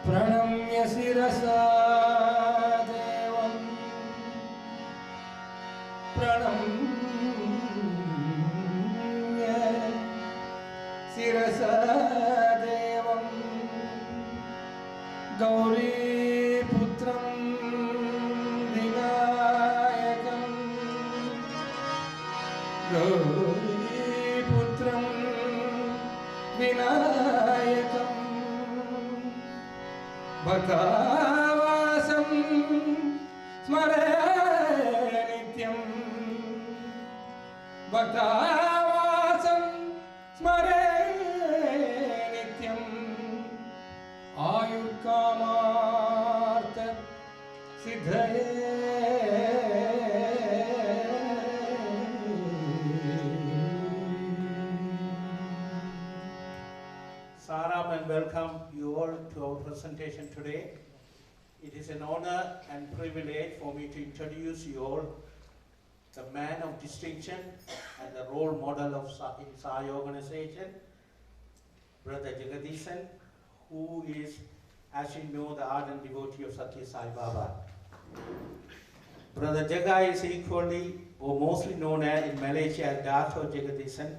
प्रणम्य शिरसा देवं प्रणम्य शिरसा देवं गौरीपुत्रं विनायकं गौरीपुत्रं विनायकं भक्तावासं स्मरे नित्यं भक्तावासं स्मरे नित्यं आयुर्कामार्थ सिद्धये Saram and welcome you all to our presentation today. It is an honor and privilege for me to introduce you all the man of distinction and the role model of in Sai organization, Brother Jagadishan, who is, as you know, the ardent devotee of Sathya Sai Baba. Brother Jaga is equally or mostly known in Malaysia as Dato Jagadishan,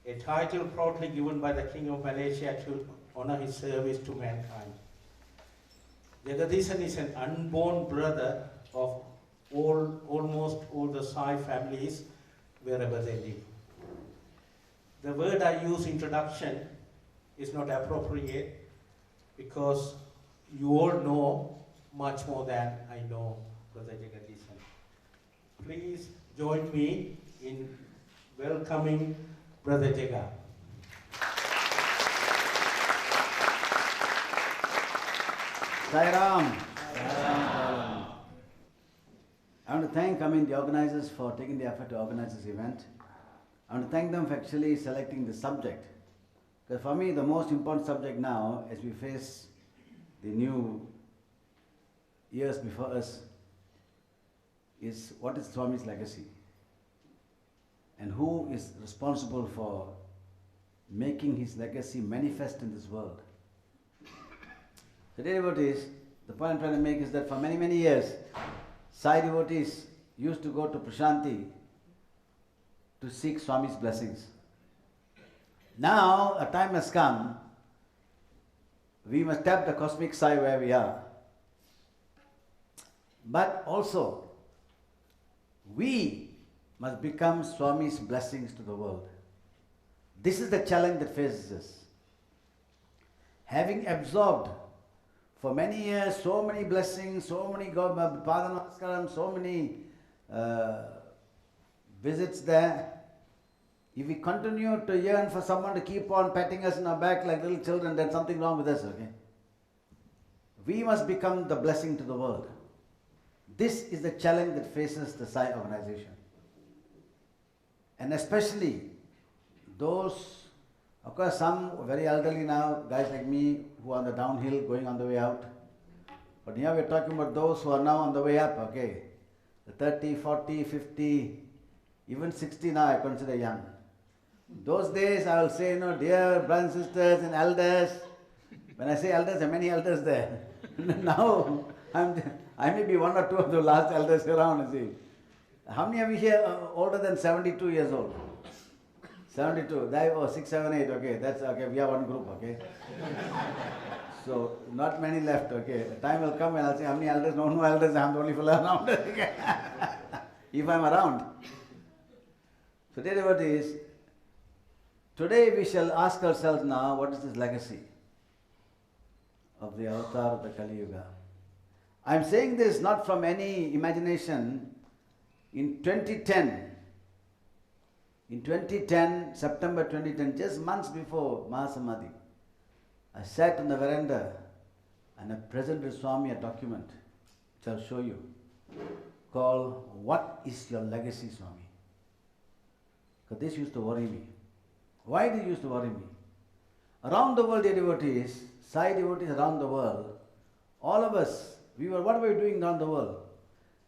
a title proudly given by the King of Malaysia to honor his service to mankind. Jagadishan is an unborn brother of almost all the Sai families wherever they live. The word I use, introduction, is not appropriate because you all know much more than I know Brother Jagadishan. Please join me in welcoming Brother Jaga. Sai Ram. I want to thank the organizers for taking the effort to organize this event. I want to thank them for actually selecting the subject. Because for me, the most important subject now, as we face the new years before us, is what is Swami's legacy? And who is responsible for making his legacy manifest in this world? The devotees, the point I'm trying to make is that for many, many years, Sai devotees used to go to Prashanti to seek Swami's blessings. Now, a time has come, we must tap the cosmic Sai where we are. But also, we must become Swami's blessings to the world. This is the challenge that faces us. Having absorbed for many years so many blessings, so many Padanamaskaram, so many visits there, if we continue to yearn for someone to keep on patting us in our back like little children, then something wrong with us, okay? We must become the blessing to the world. This is the challenge that faces the Sai organization. And especially those, of course some very elderly now, guys like me who are on the downhill going on the way out. But here we're talking about those who are now on the way up, okay? The 30, 40, 50, even 60 now I consider young. Those days I will say, dear brothers and sisters and elders. When I say elders, there are many elders there. Now I may be one or two of the last elders around, you see. How many of you here are older than 72 years old? 72, 6, 7, 8, okay, that's okay, we are one group, okay. So, not many left, okay. The time will come when I'll say, how many elders? No elders, I'm the only fellow around. If I'm around. So, dear devotees, today we shall ask ourselves now, what is this legacy of the avatar of the Kali Yuga? I'm saying this not from any imagination. In 2010, September 2010, just months before Mahasamadhi, I sat on the veranda and I presented Swami a document, which I'll show you, called What is Your Legacy, Swami? Because this used to worry me. Why did it used to worry me? Around the world, dear devotees, Sai devotees around the world, all of us, what were we doing around the world?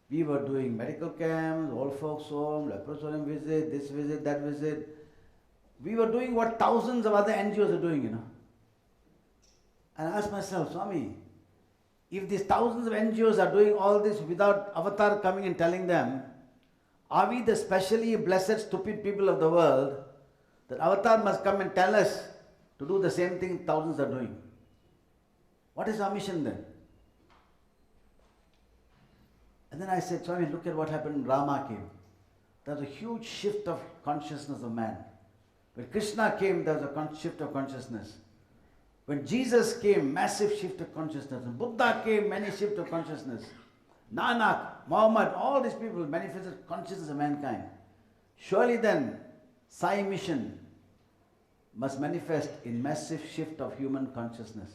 We were doing medical camps, old folks home, leprosarium visit, this visit, that visit. We were doing what thousands of other NGOs are doing, And I asked myself, Swami, if these thousands of NGOs are doing all this without Avatar coming and telling them, are we the specially blessed, stupid people of the world that Avatar must come and tell us to do the same thing thousands are doing? What is our mission then? And then I said, Swami, look at what happened when Rama came. There was a huge shift of consciousness of man. When Krishna came, there was a shift of consciousness. When Jesus came, massive shift of consciousness. When Buddha came, many shift of consciousness. Nanak, Muhammad, all these people manifested consciousness of mankind. Surely then, Sai mission must manifest in massive shift of human consciousness.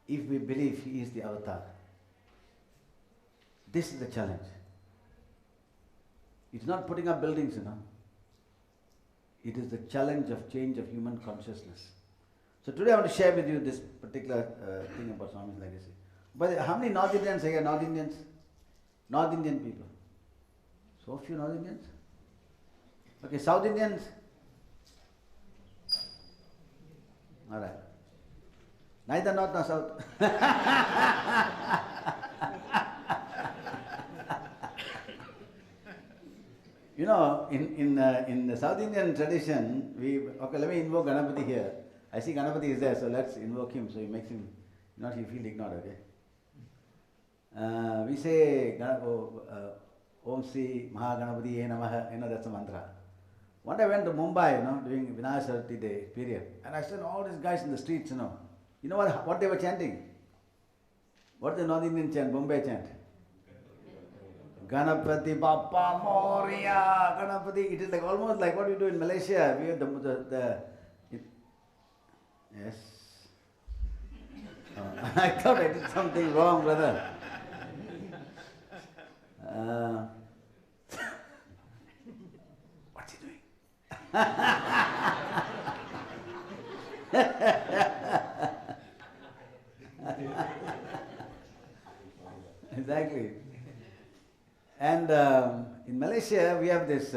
If we believe he is the avatar. This is the challenge. It's not putting up buildings, It is the challenge of change of human consciousness. So today I want to share with you this particular thing about Swami's legacy. But how many North Indians are here? North Indians? North Indian people. So few North Indians? Okay, South Indians? Alright. Neither North nor South. In the South Indian tradition, let me invoke Ganapati here. I see Ganapati is there, so let's invoke him so he makes him, he feel ignored, okay? We say, Om Sri Mahaganapati Namaha, that's a mantra. One day I went to Mumbai, during Vinaya Chaturthi day period, and I saw all these guys in the streets, You know what they were chanting? What the North Indian chant, Bombay chant? Ganapati Bappa Moria, Ganapati. It is like almost like what we do in Malaysia. We have yes. I thought I did something wrong, brother. What's he doing? Exactly. And in Malaysia, we have this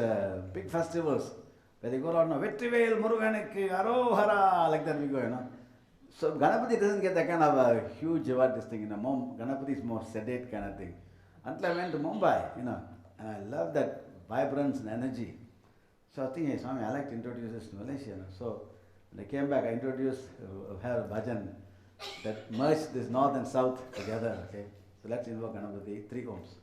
big festivals where they go around, Vetrivel Muruganikku Arohara, like that we go, So Ganapati doesn't get that kind of a huge this thing, Ganapati is more sedate kind of thing. Until I went to Mumbai, and I love that vibrance and energy. So I think, hey, Swami, I like to introduce this to Malaysia. So when I came back, I introduced her bhajan that merged this north and south together. Okay, so let's invoke Ganapati, 3 Oms.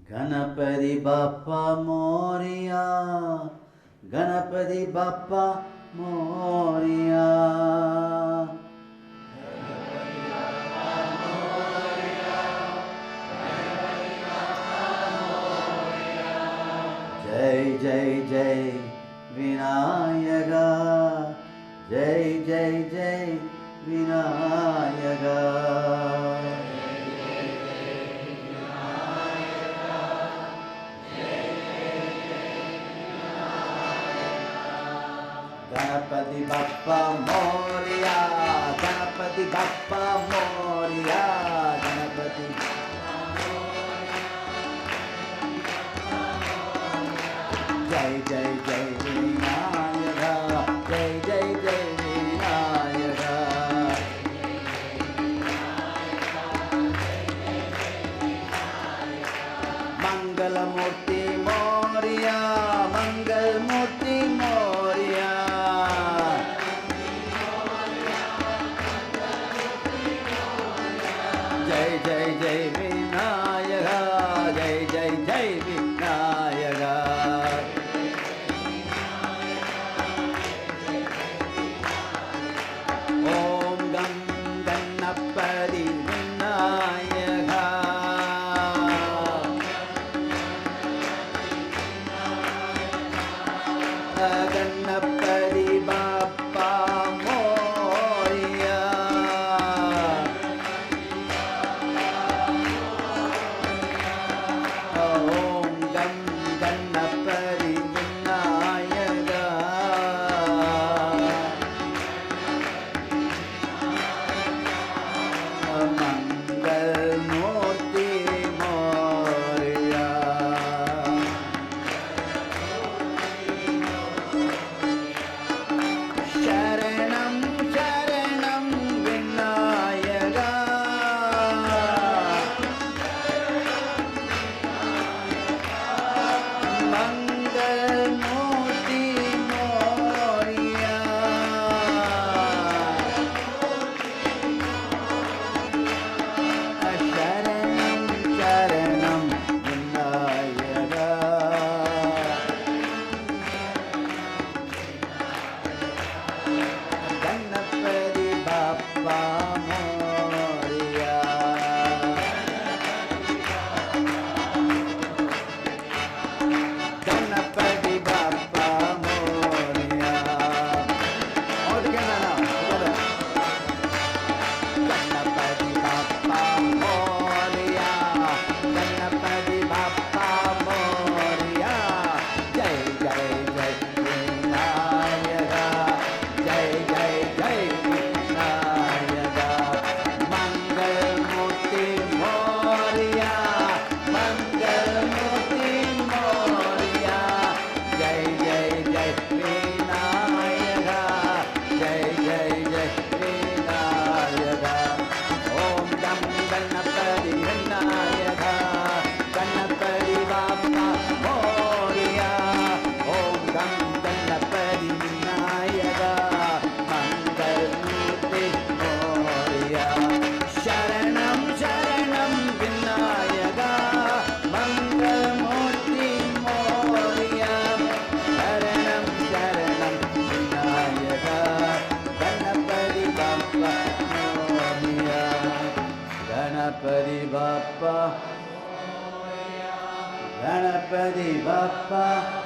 Ganapati Bappa Moria, Ganapati Bappa Moria. Jai Jai Jai Vinayaka, Jai Jai Jai Vinayaka. Ganapati Bappa Moria, Ganapati Bappa Moria, Ganapati Jai Jai Jai Vinayaka, Jai Jai Jai Vinayaka. Mangalamurti Moria, Mangalamurti Moria. Jai Jai Jai Vinayaka, Jai Jai Jai Vinayaka. Ganapati Bappa.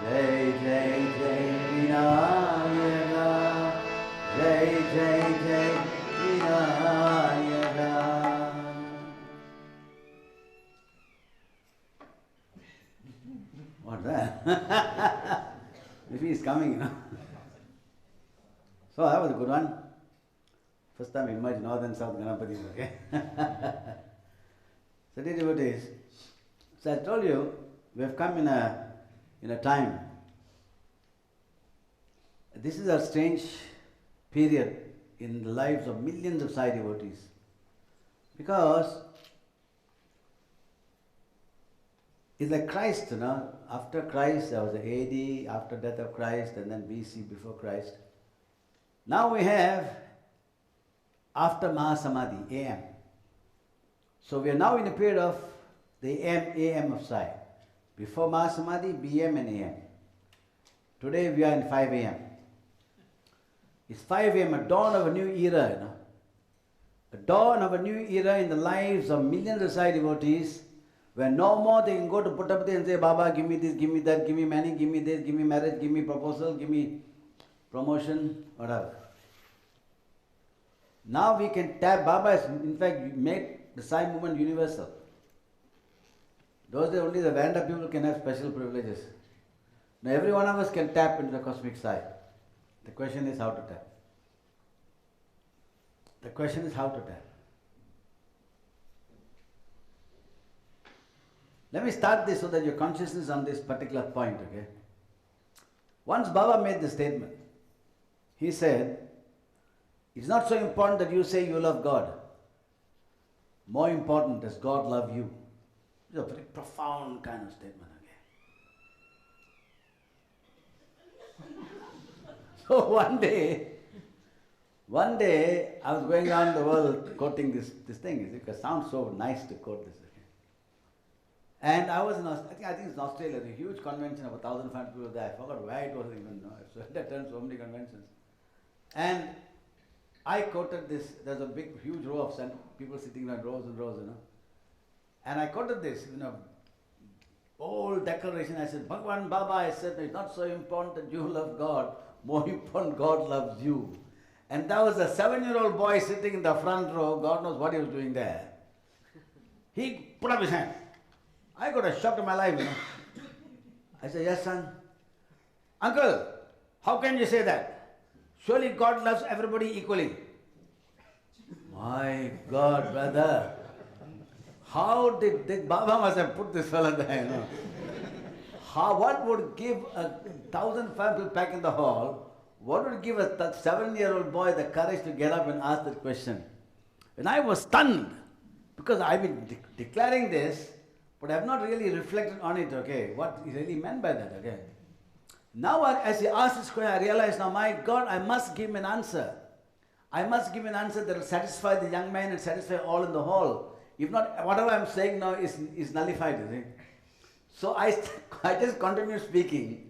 Jai Jai Jai Vinayaka. Jai Jai Jai Vinayaka. What's that? Maybe he's coming, you know. So that was a good one. First time I emerged North and South Ganapatis, okay? So dear devotees, so I told you, we have come in a time. This is a strange period in the lives of millions of Sai devotees. Because it's like Christ, you know. After Christ, there was the AD, after death of Christ, and then BC, before Christ. Now we have after Mahasamadhi, AM. So we are now in a period of the AM of Sai. Before Mahasamadhi, BM and AM. Today we are in 5 AM. It's 5 AM, a dawn of a new era, you know. A dawn of a new era in the lives of millions of Sai devotees, where no more they can go to Puttaparthi and say, Baba, give me this, give me that, give me money, give me this, give me marriage, give me proposal, give me promotion, whatever. Now we can tap. Baba has in fact made the Sai movement universal. Those days only the Vanda people can have special privileges. Now every one of us can tap into the cosmic Sai. The question is how to tap. The question is how to tap. Let me start this so that your consciousness on this particular point, okay? Once Baba made the statement, he said, it's not so important that you say you love God. More important, does God love you? It's a very profound kind of statement, okay? So one day I was going around the world quoting this thing. It sounds so nice to quote this. And I was in, I think it's in Australia, a huge convention of 1,500 people there. I forgot where it was even. So I attended so many conventions. And I quoted this. There's a big, huge row of people sitting in rows and rows, you know. And I quoted this, you know, old declaration. I said, Bhagwan Baba, I said, it's not so important that you love God. More important, God loves you. And there was a 7-year-old boy sitting in the front row. God knows what he was doing there. He put up his hand. I got a shock in my life, you know. I said, yes, son. Uncle, how can you say that? Surely God loves everybody equally. My God, brother. How did Baba must have put this fellow there, you know? What would give 1,000 people back in the hall, what would give a 7-year-old boy the courage to get up and ask that question? And I was stunned, because I've been declaring this, but I have not really reflected on it, okay, what he really meant by that, okay. Now as he asked this question, I realized, now my God, I must give him an answer. I must give him an answer that will satisfy the young man and satisfy all in the hall. If not, whatever I'm saying now is nullified, you see. So I just continue speaking.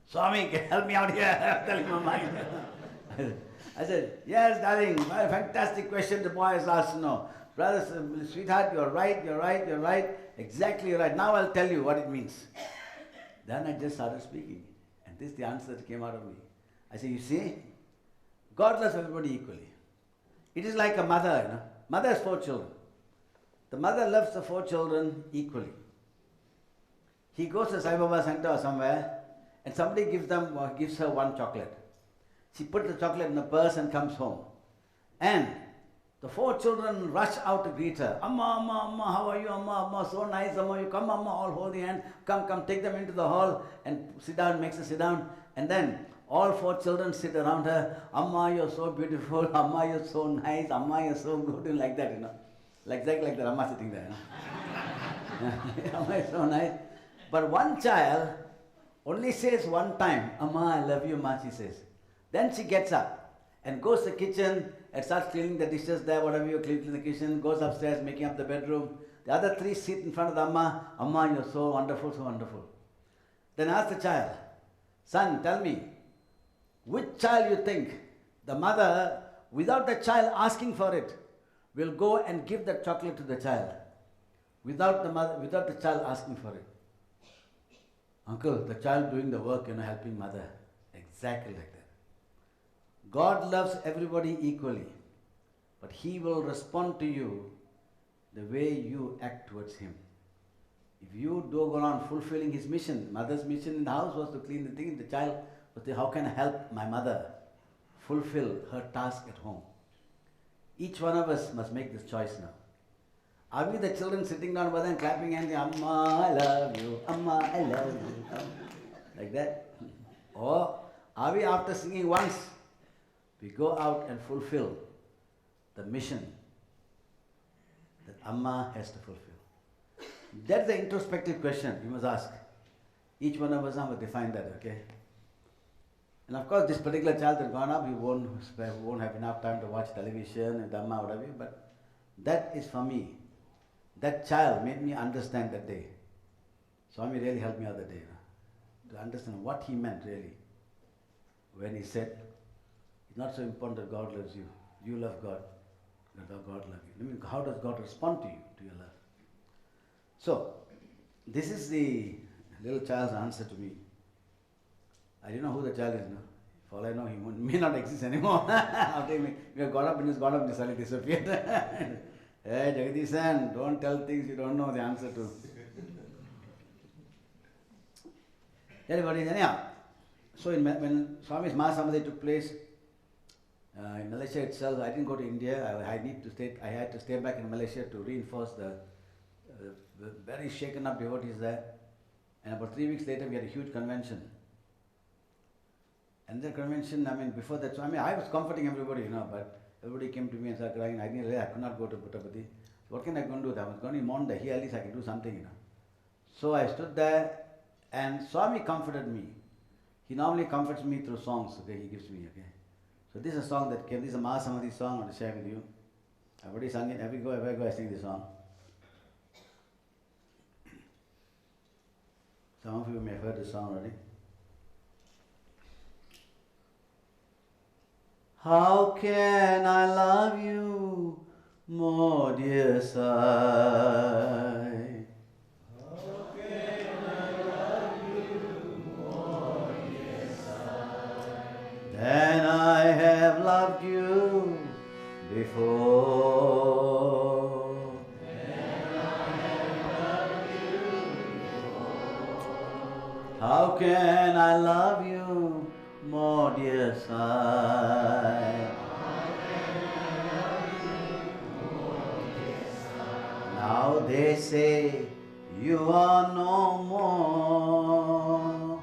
Swami, help me out here, I'm telling my mind. I said, yes, darling, a fantastic question the boy has asked, no. Brother, sweetheart, you're right, exactly right. Now I'll tell you what it means. Then I just started speaking. And this is the answer that came out of me. I said, you see, God loves everybody equally. It is like a mother, you know. Mother has 4 children. The mother loves the 4 children equally. He goes to Sai Baba Center or somewhere, and somebody gives her 1 chocolate. She puts the chocolate in a purse and comes home. And the 4 children rush out to greet her. Amma, Amma, Amma, how are you, Amma, Amma, so nice, Amma, you come, Amma, all hold the hand, come, take them into the hall and sit down, makes her sit down. And then all 4 children sit around her. Amma, you're so beautiful, Amma, you're so nice, Amma, you're so good, and like that, you know. Exactly like that, Amma sitting there, you know. Amma is so nice. But one child only says one time, Amma, I love you, Ma, she says. Then she gets up and goes to the kitchen and starts cleaning the dishes there, whatever you clean in the kitchen, goes upstairs, making up the bedroom. The other 3 sit in front of the Amma. Amma, you're so wonderful, so wonderful. Then ask the child, son, tell me, which child you think the mother, without the child asking for it, will go and give that chocolate to the child? without the mother, without the child asking for it. Uncle, the child doing the work, helping mother. Exactly like that. God loves everybody equally, but He will respond to you the way you act towards Him. If you do go on fulfilling His mission, mother's mission in the house was to clean the thing, the child was to, how can I help my mother fulfill her task at home? Each one of us must make this choice now. Are we the children sitting down by and clapping hands, Amma, I love you, Amma, I love you, like that? Or are we, after singing once, we go out and fulfill the mission that Amma has to fulfill? That's the introspective question you must ask. Each one of us must define that, okay? And of course, this particular child has gone up, he won't have enough time to watch television and Dhamma, whatever, but that is for me. That child made me understand that day. Swami really helped me out that day, to understand what he meant really. When he said, it's not so important that God loves you. You love God. That God loves you. I mean, how does God respond to you, to your love? So, this is the little child's answer to me. I don't know who the child is now. For all I know, he may not exist anymore. After we have got up and he's gone up and suddenly disappeared. Hey, Jagadisan, don't tell things you don't know the answer to. Everybody, anyhow. So when Swami's Mahasamadhi took place in Malaysia itself, I didn't go to India. I had to stay back in Malaysia to reinforce the very shaken up devotees there. And about 3 weeks later, we had a huge convention. And the convention, before that, I was comforting everybody, but everybody came to me and started crying. I could not go to Puttapati. So what can I go and do? I was going to Monday. Here at least I can do something, So I stood there and Swami comforted me. He normally comforts me through songs, okay, he gives me, okay. So this is a song that came, this is a Mahasamadhi song I want to share with you. I've already sung it, everywhere I go I sing this song. Some of you may have heard this song already. How can I love you more, dear Sai? Than I have loved you before. How can I love you more, dear Sai? Now they say you are no more.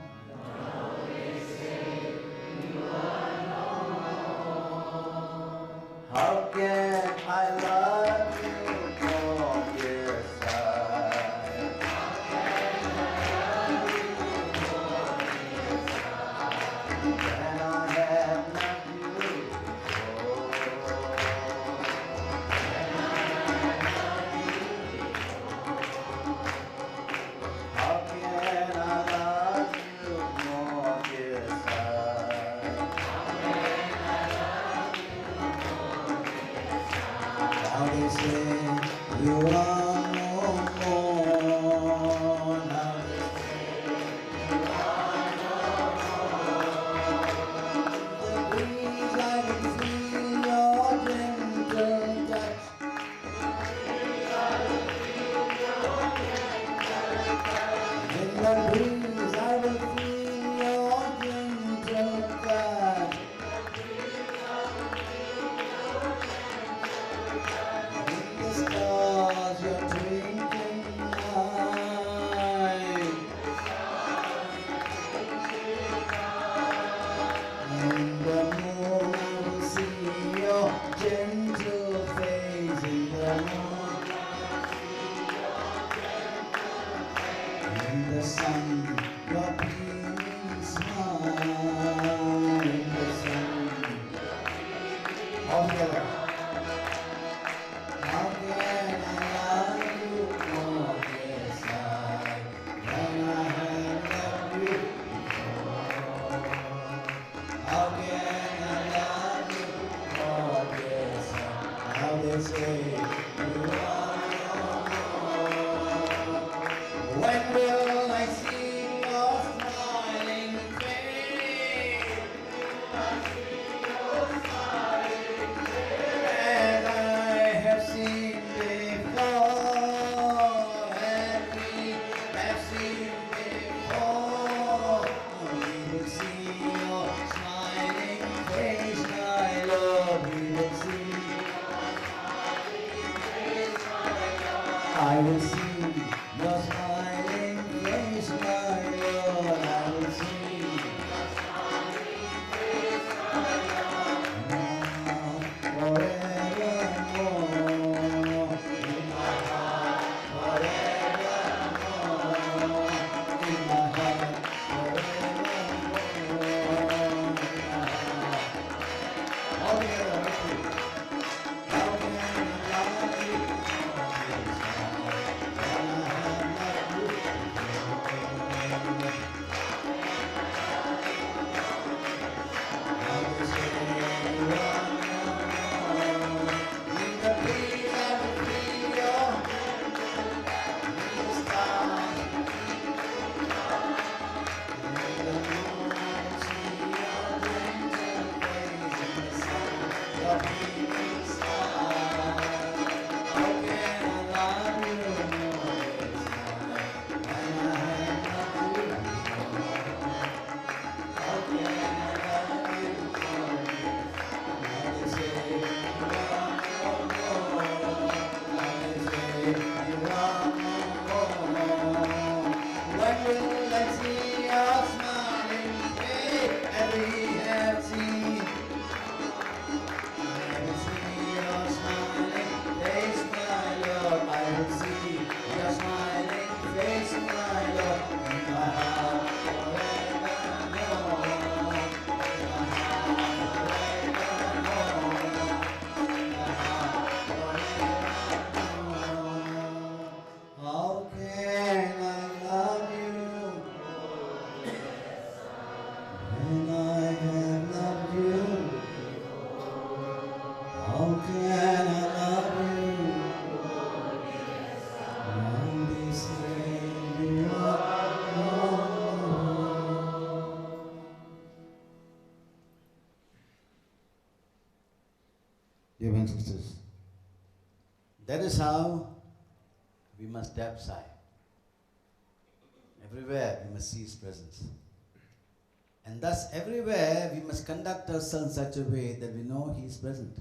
How can I love you more, dear Sai? Than I have loved you before. How can I love you more, dear Sai? Now they say you are no more. Now they say you are no more. The breeze I can feel your gentle touch. In the breeze I will feel your gentle touch. In the stars you're twinkling light. In the moon I will see your gentle face. In the moon, in the sun, your beaming smile. In the sun, all together. How can I love you more, dear Sai, than I have loved you before? How can I love you more, dear Sai? Now they say you are no more. and sisters. That is how we must tap Sai. Everywhere we must see His presence. And thus, everywhere we must conduct ourselves in such a way that we know He is present.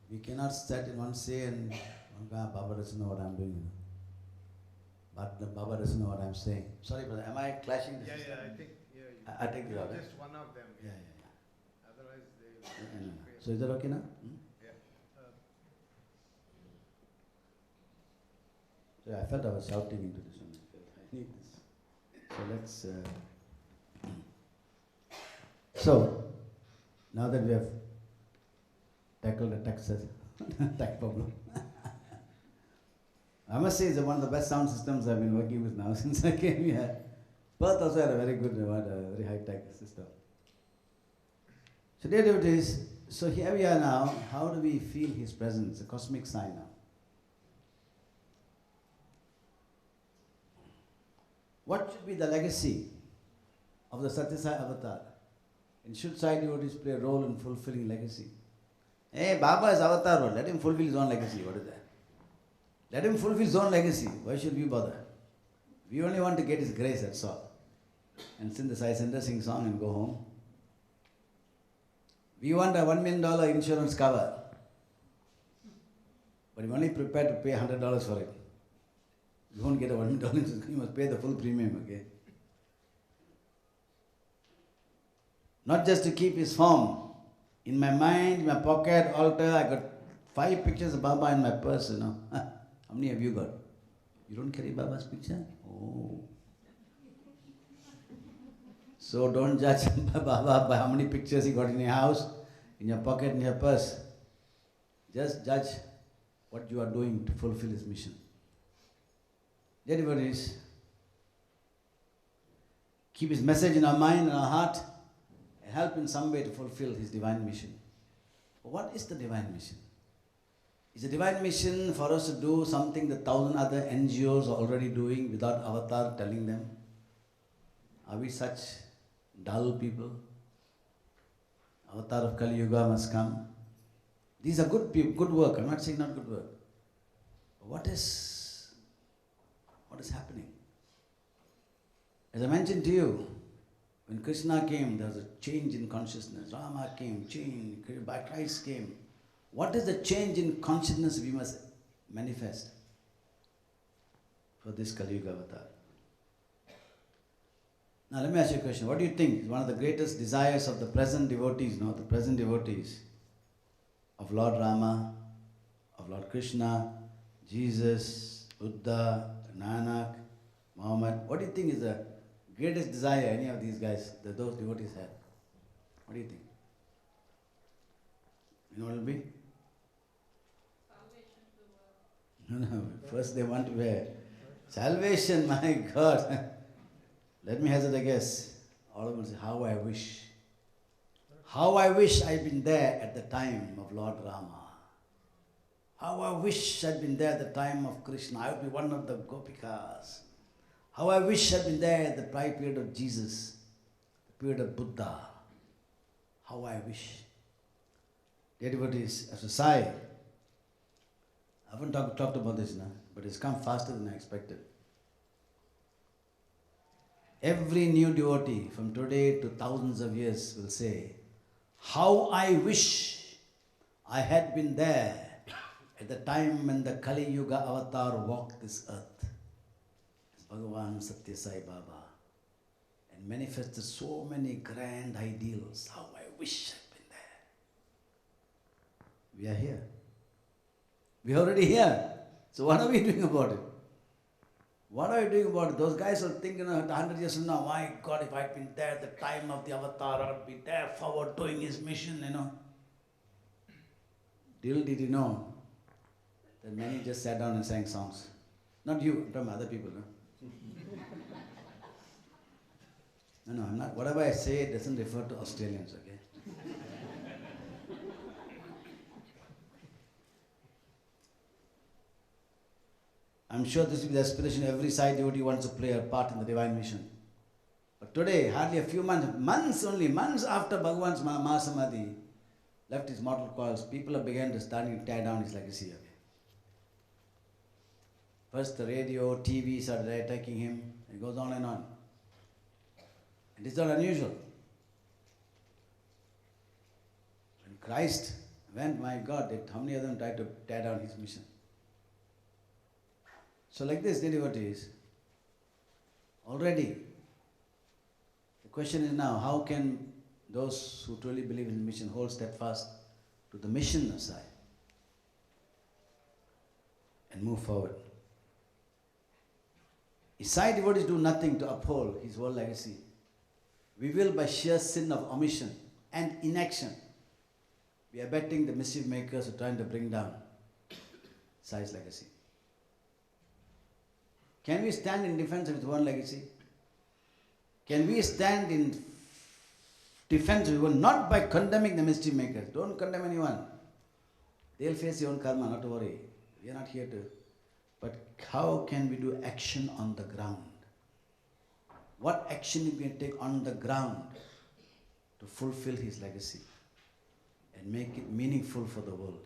We cannot sit in one say and Baba doesn't know what I'm doing. But the Baba doesn't know what I'm saying. Sorry, brother, am I clashing this? Yeah, I think I take this out. just one of them. Yeah. Otherwise, they. No. So is that okay now? Yeah. So I felt I was shouting into this one. I need this. So let's. So now that we have tackled the tech problem, I must say it's one of the best sound systems I've been working with now since I came here. Perth also had a very good, very high-tech system. So dear devotees, so here we are now. How do we feel His presence, the cosmic sign now? What should be the legacy of the Sathya Sai avatar? And should Sai devotees play a role in fulfilling legacy? Hey, Baba is avatar, let him fulfill his own legacy. What is that? Let him fulfill his own legacy. Why should we bother? We only want to get his grace, that's all. And sing the Sai Center, sing song and go home. We want a $1 million insurance cover. But we're only prepared to pay $100 for it. You won't get a $1 million insurance, you must pay the full premium, okay? Not just to keep his form. In my mind, in my pocket, altar, I got 5 pictures of Baba in my purse, you know. How many have you got? You don't carry Baba's picture? Oh. So don't judge Baba by how many pictures he got in your house, in your pocket, in your purse. Just judge what you are doing to fulfill his mission. Dear devotees, keep his message in our mind and our heart and help in some way to fulfill his divine mission. What is the divine mission? Is the divine mission for us to do something that 1,000 other NGOs are already doing without avatar telling them? Are we such dull people? Avatar of Kali Yuga must come. These are good people, good work. I'm not saying not good work. But what is happening? As I mentioned to you, when Krishna came, there was a change in consciousness. Rama came, change, Christ came. What is the change in consciousness we must manifest for this Kali Yuga avatar? Now let me ask you a question. What do you think is one of the greatest desires of the present devotees, of Lord Rama, of Lord Krishna, Jesus, Buddha, Nanak, Muhammad? What do you think is the greatest desire any of these guys, those devotees have? What do you think? You know what it will be? No. First they want to wear salvation, my God. Let me hazard a guess. All of them say, how I wish. How I wish I'd been there at the time of Lord Rama. How I wish I'd been there at the time of Krishna. I would be one of the Gopikas. How I wish I'd been there at the period of Jesus, the period of Buddha. How I wish. Dear devotees, as a Sai, I haven't talked about this now, but it's come faster than I expected. Every new devotee from today to thousands of years will say, how I wish I had been there at the time when the Kali Yuga avatar walked this earth. It's Bhagavan Sathya Sai Baba and manifested so many grand ideals. How I wish I'd been there. We are here. We are already here. So what are we doing about it? What are you doing about it? Those guys are thinking 100 years from now, my God, if I'd been there at the time of the avatar, I'd be there forward doing his mission, you know. Little did you know that many just sat down and sang songs. Not you, I'm talking about other people. No, I'm not. Whatever I say, it doesn't refer to Australians, okay? I'm sure this will be the aspiration every Sai devotee wants to play a part in the divine mission. But today, hardly a few months after Bhagavan's Mahasamadhi, left his mortal coils, people have begun to start to tear down his legacy. Okay. First the radio, TV started attacking him. It goes on and on. It is not unusual. When Christ went, my God, how many of them tried to tear down his mission? So like this, dear devotees, already the question is now, how can those who truly believe in the mission hold steadfast to the mission side and move forward? If Sai devotees do nothing to uphold his world legacy, we will, by sheer sin of omission and inaction, be abetting the mischief makers who are trying to bring down Sai's legacy. Can we stand in defense of his own legacy? Can we stand in defense of his own, not by condemning the mischief makers? Don't condemn anyone. They'll face their own karma, not to worry. We are not here to. But how can we do action on the ground? What action we can take on the ground to fulfill his legacy and make it meaningful for the world?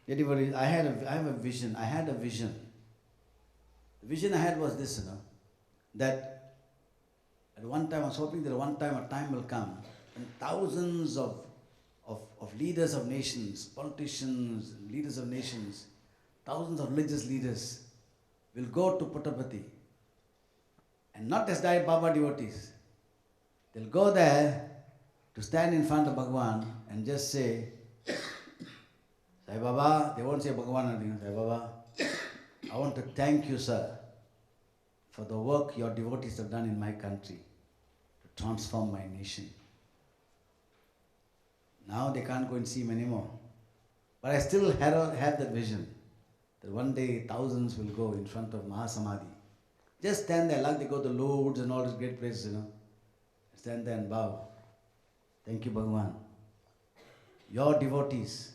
Anybody, I have a vision. I had a vision. The vision I had was this, that at one time, I was hoping that one time a time will come when thousands of leaders of nations, politicians, leaders of nations, thousands of religious leaders will go to Puttaparthi, and not as Baba devotees. They'll go there to stand in front of Bhagavan and just say, Sai Baba, they won't say Bhagavan or anything, Sai Baba, I want to thank you, sir, for the work your devotees have done in my country to transform my nation. Now they can't go and see him anymore. But I still have that vision that one day thousands will go in front of Mahasamadhi. Just stand there like they go to Lourdes and all these great places, Stand there and bow. Thank you, Bhagavan. Your devotees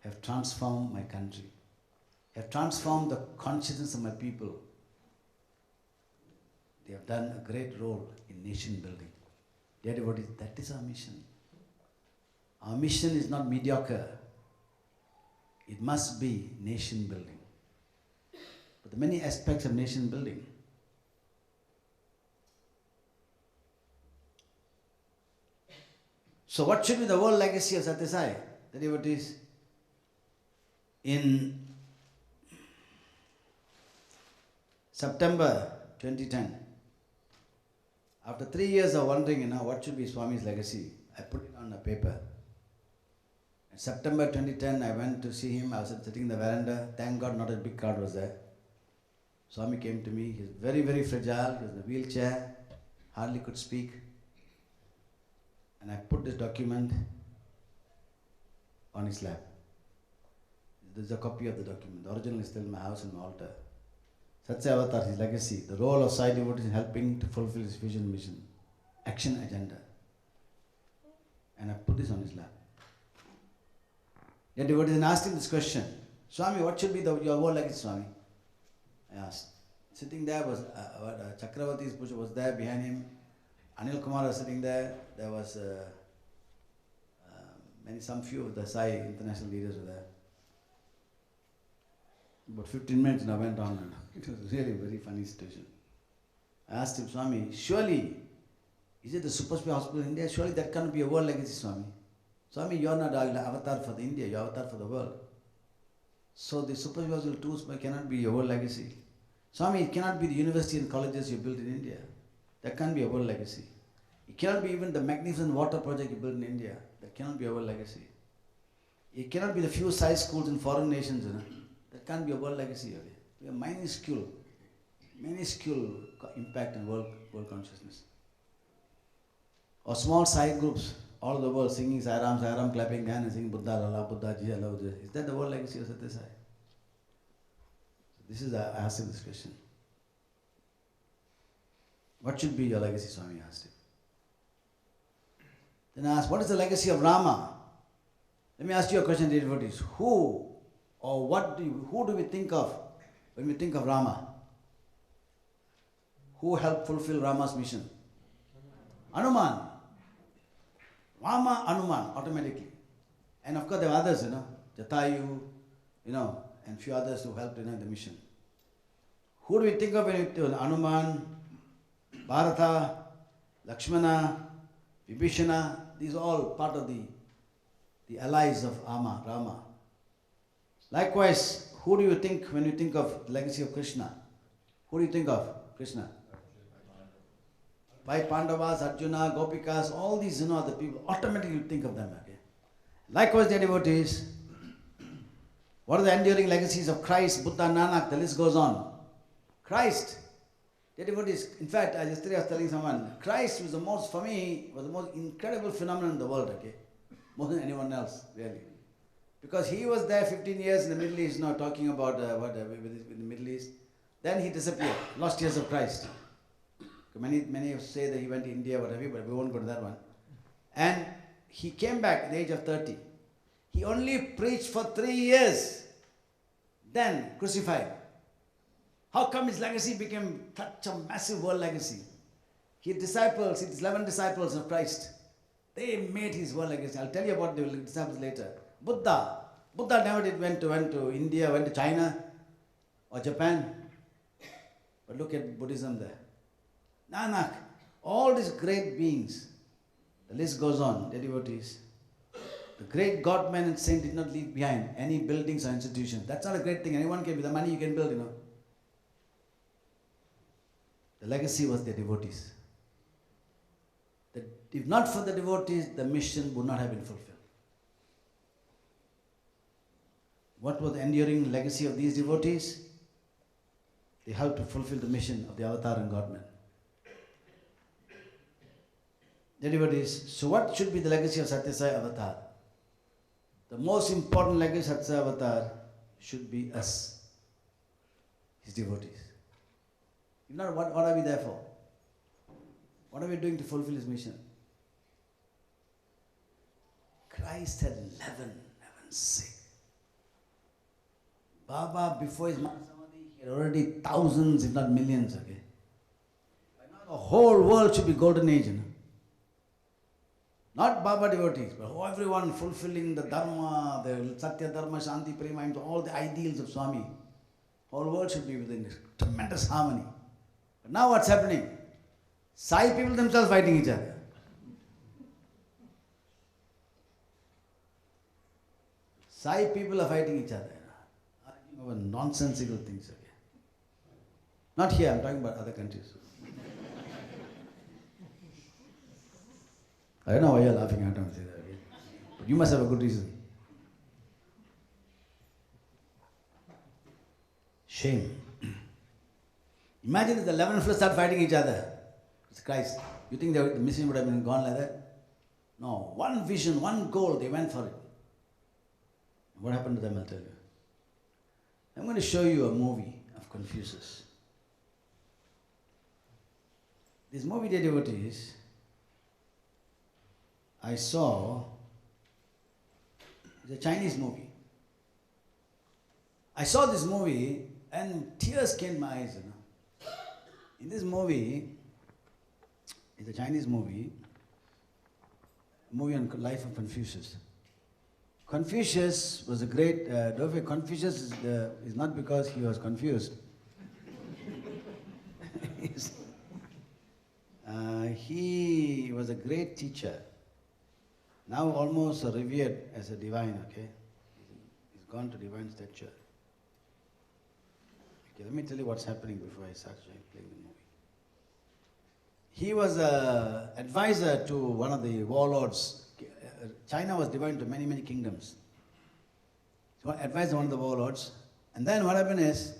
have transformed my country, have transformed the consciousness of my people. They have done a great role in nation building. Dear devotees, that is our mission. Our mission is not mediocre. It must be nation building. But the many aspects of nation building. So what should be the world legacy of Sathya Sai? The devotees, in September 2010, after 3 years of wondering, what should be Swami's legacy, I put it on a paper. In September 2010, I went to see him. I was sitting in the veranda. Thank God not a big crowd was there. Swami came to me. He was very, very fragile. He was in a wheelchair. Hardly could speak. And I put this document on his lap. This is a copy of the document. The original is still in my house in my altar. Sathya Avatar, his legacy. The role of Sai devotees in helping to fulfill his vision, mission, action agenda. And I put this on his lap. The devotees and asked him this question, Swami, what should be your whole legacy, Swami? I asked. Sitting there was Chakravarti's puja was there behind him. Anil Kumar was sitting there. There was some few of the Sai international leaders were there. About 15 minutes and I went on. It was really a very funny situation. I asked him, Swami, surely, is it the super special hospital in India? Surely that can't be a world legacy, Swami. Swami, you are not an avatar for the India, you are avatar for the world. So the super special tools cannot be your world legacy. Swami, it cannot be the university and colleges you built in India. That can't be a world legacy. It cannot be even the magnificent water project you built in India. That cannot be a world legacy. It cannot be the few size schools in foreign nations. That can't be a world legacy. We have minuscule impact on world consciousness. Or small side groups all over the world singing Sai Ram, clapping hands and singing Buddha Lala, Buddha Ji, Allah. Is that the world legacy of Sathya Sai? So this is, I asked him this question. What should be your legacy, Swami asked him. Then I asked, what is the legacy of Rama? Let me ask you a question, dear devotees. Who do we think of when we think of Rama? Who helped fulfill Rama's mission? Hanuman. Vama, Anuman, automatically. And of course there are others, Jatayu, and few others who helped, in the mission. Who do we think of when we think of Anuman, Bharata, Lakshmana, Vibhishana? These are all part of the allies of Rama. Likewise, who do you think when you think of the legacy of Krishna? Who do you think of Krishna? By Pandavas, Arjuna, Gopikas, all these, the people, automatically you think of them. Okay? Likewise, the devotees, what are the enduring legacies of Christ, Buddha, Nanak, the list goes on. Christ, the devotees, in fact, yesterday I was telling someone, Christ was the most incredible phenomenon in the world, okay? More than anyone else, really. Because he was there 15 years in the Middle East, now talking about with the Middle East. Then he disappeared, lost years of Christ. Many say that he went to India, whatever, but we won't go to that one. And he came back at the age of 30. He only preached for 3 years, then crucified. How come his legacy became such a massive world legacy? His 11 disciples of Christ, they made his world legacy. I'll tell you about the disciples later. Buddha never went to India, went to China or Japan. But look at Buddhism there. Nanak, all these great beings, the list goes on, the devotees. The great God, man and saint did not leave behind any buildings or institutions. That's not a great thing. Anyone can, with the money you can build, The legacy was the devotees. If not for the devotees, the mission would not have been fulfilled. What was the enduring legacy of these devotees? They helped to fulfill the mission of the avatar and God-man. The devotees. So what should be the legacy of Sathya Sai avatar? The most important legacy of Sathya avatar should be us, his devotees. If not, what are we there for? What are we doing to fulfill his mission? Christ had 11 sick. Baba, before his Mahasamadhi, he had already thousands, if not millions, okay? By now the whole world should be golden age, Not Baba devotees, but everyone fulfilling the Dharma, the Satya Dharma, Shanti Prema, all the ideals of Swami. Whole world should be within tremendous harmony. But now what's happening? Sai people themselves fighting each other. Sai people are fighting each other. Arguing over nonsensical things. Okay? Not here, I'm talking about other countries. I don't know why you're laughing, I don't say that. Okay? But you must have a good reason. Shame. Imagine if the 11 fellows start fighting each other. It's Christ. You think the mission would have been gone like that? No. One vision, one goal, they went for it. What happened to them, I'll tell you. I'm going to show you a movie of Confucius. This movie, dear devotees, I saw, it's a Chinese movie. I saw this movie and tears came to my eyes, In this movie, it's a Chinese movie on life of Confucius. Confucius was a great, Confucius is not because he was confused. He was a great teacher. Now almost revered as a divine, okay? He's gone to divine stature. Okay, let me tell you what's happening before I start playing the movie. He was an advisor to one of the warlords. China was divided into many, many kingdoms. So advised one of the warlords. And then what happened is,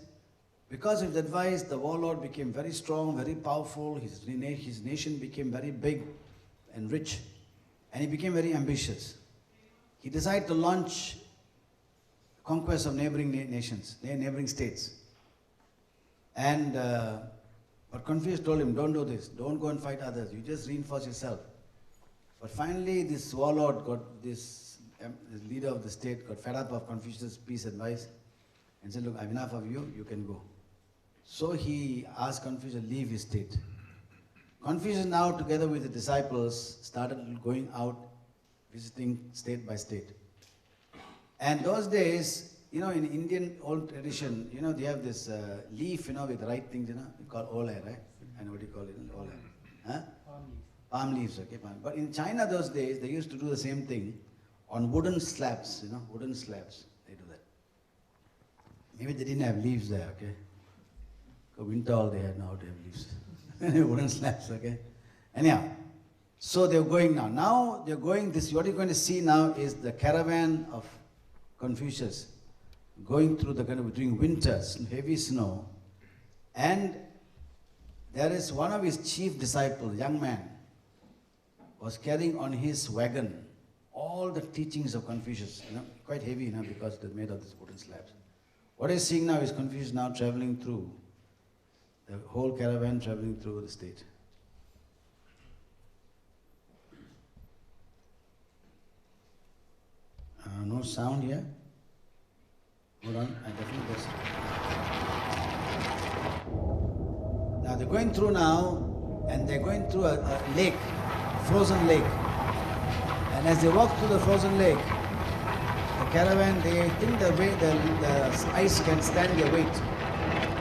because of his advice, the warlord became very strong, very powerful. His nation became very big and rich. And he became very ambitious. He decided to launch conquest of neighboring nations, neighboring states. And but Confucius told him, don't do this. Don't go and fight others. You just reinforce yourself. But finally, this warlord this leader of the state got fed up of Confucius' peace advice and said, look, I have enough of you, you can go. So he asked Confucius to leave his state. Confucius now, together with the disciples, started going out visiting state by state. And those days, in Indian old tradition, they have this leaf, with right things, you call ole, right? And what do you call it? Ole. Huh? Palm leaves, okay. But in China those days, they used to do the same thing on wooden slabs, wooden slabs. They do that. Maybe they didn't have leaves there, okay. For winter all they had now to have leaves. Wooden slabs, okay. Anyhow, so they're going now. Now they're going this, what you're going to see now is the caravan of Confucius going through during winters, heavy snow, and there is one of his chief disciples, young man, was carrying on his wagon all the teachings of Confucius, quite heavy, because they're made of these wooden slabs. What he's seeing now is Confucius now traveling through, the whole caravan traveling through the state. No sound here. Hold on, I definitely guess. Now they're going through now, and they're going through a lake, frozen lake. And as they walk through the frozen lake, the caravan, they think the ice can stand their weight.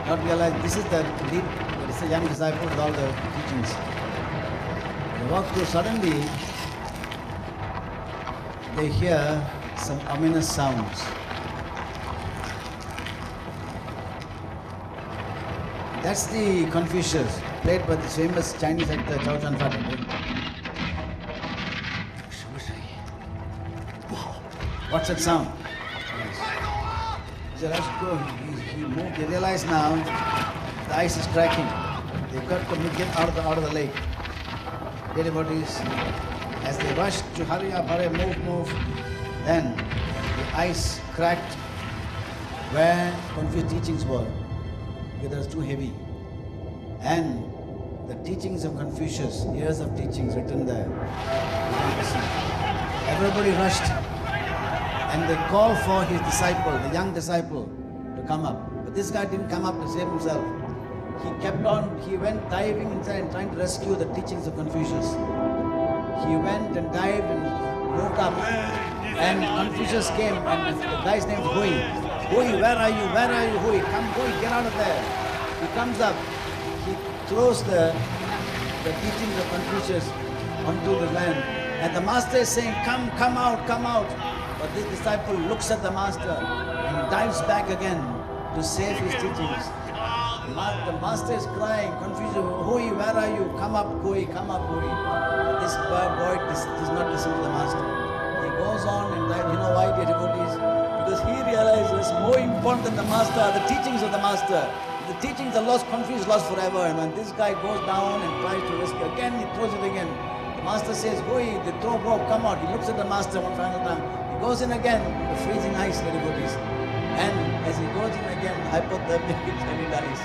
Not realize this is the lead, this is the young disciple with all the teachings. They walk through, suddenly they hear some ominous sounds. That's the Confucius, played by the famous Chinese actor Chow Chun-fat. What's that sound? He said, let's go. He moved. They realize now the ice is cracking. They've got to get out of the lake. Devotees, as they rush to hurry up, move. Then the ice cracked where Confucius' teachings were, because it was too heavy. And the teachings of Confucius, years of teachings written there. Everybody rushed, and they called for his disciple, the young disciple, to come up. But this guy didn't come up to save himself. He kept on, he went diving inside and trying to rescue the teachings of Confucius. He went and dived and moved up. And Confucius came, and the guy's name is Hui. Hui, where are you? Where are you, Hui? Come, Hui, get out of there. He comes up, he throws the teachings of Confucius onto the land. And the master is saying, come out, come out. But this disciple looks at the master and dives back again to save his teachings. The master is crying, Confucius, Hui, where are you? Come up, Hui, come up, Hui. But this boy does not listen to the master. He goes on and dives. You know why, dear devotees? Because he realizes more important than the master are the teachings of the master. The teachings are lost, Confucius lost forever. And when this guy goes down and tries to rescue again, he throws it again. The master says, Hui, the throw broke, come out. He looks at the master one final time. He goes in again, the freezing ice, dear devotees. And as he goes in again, hypothermic, and he dies.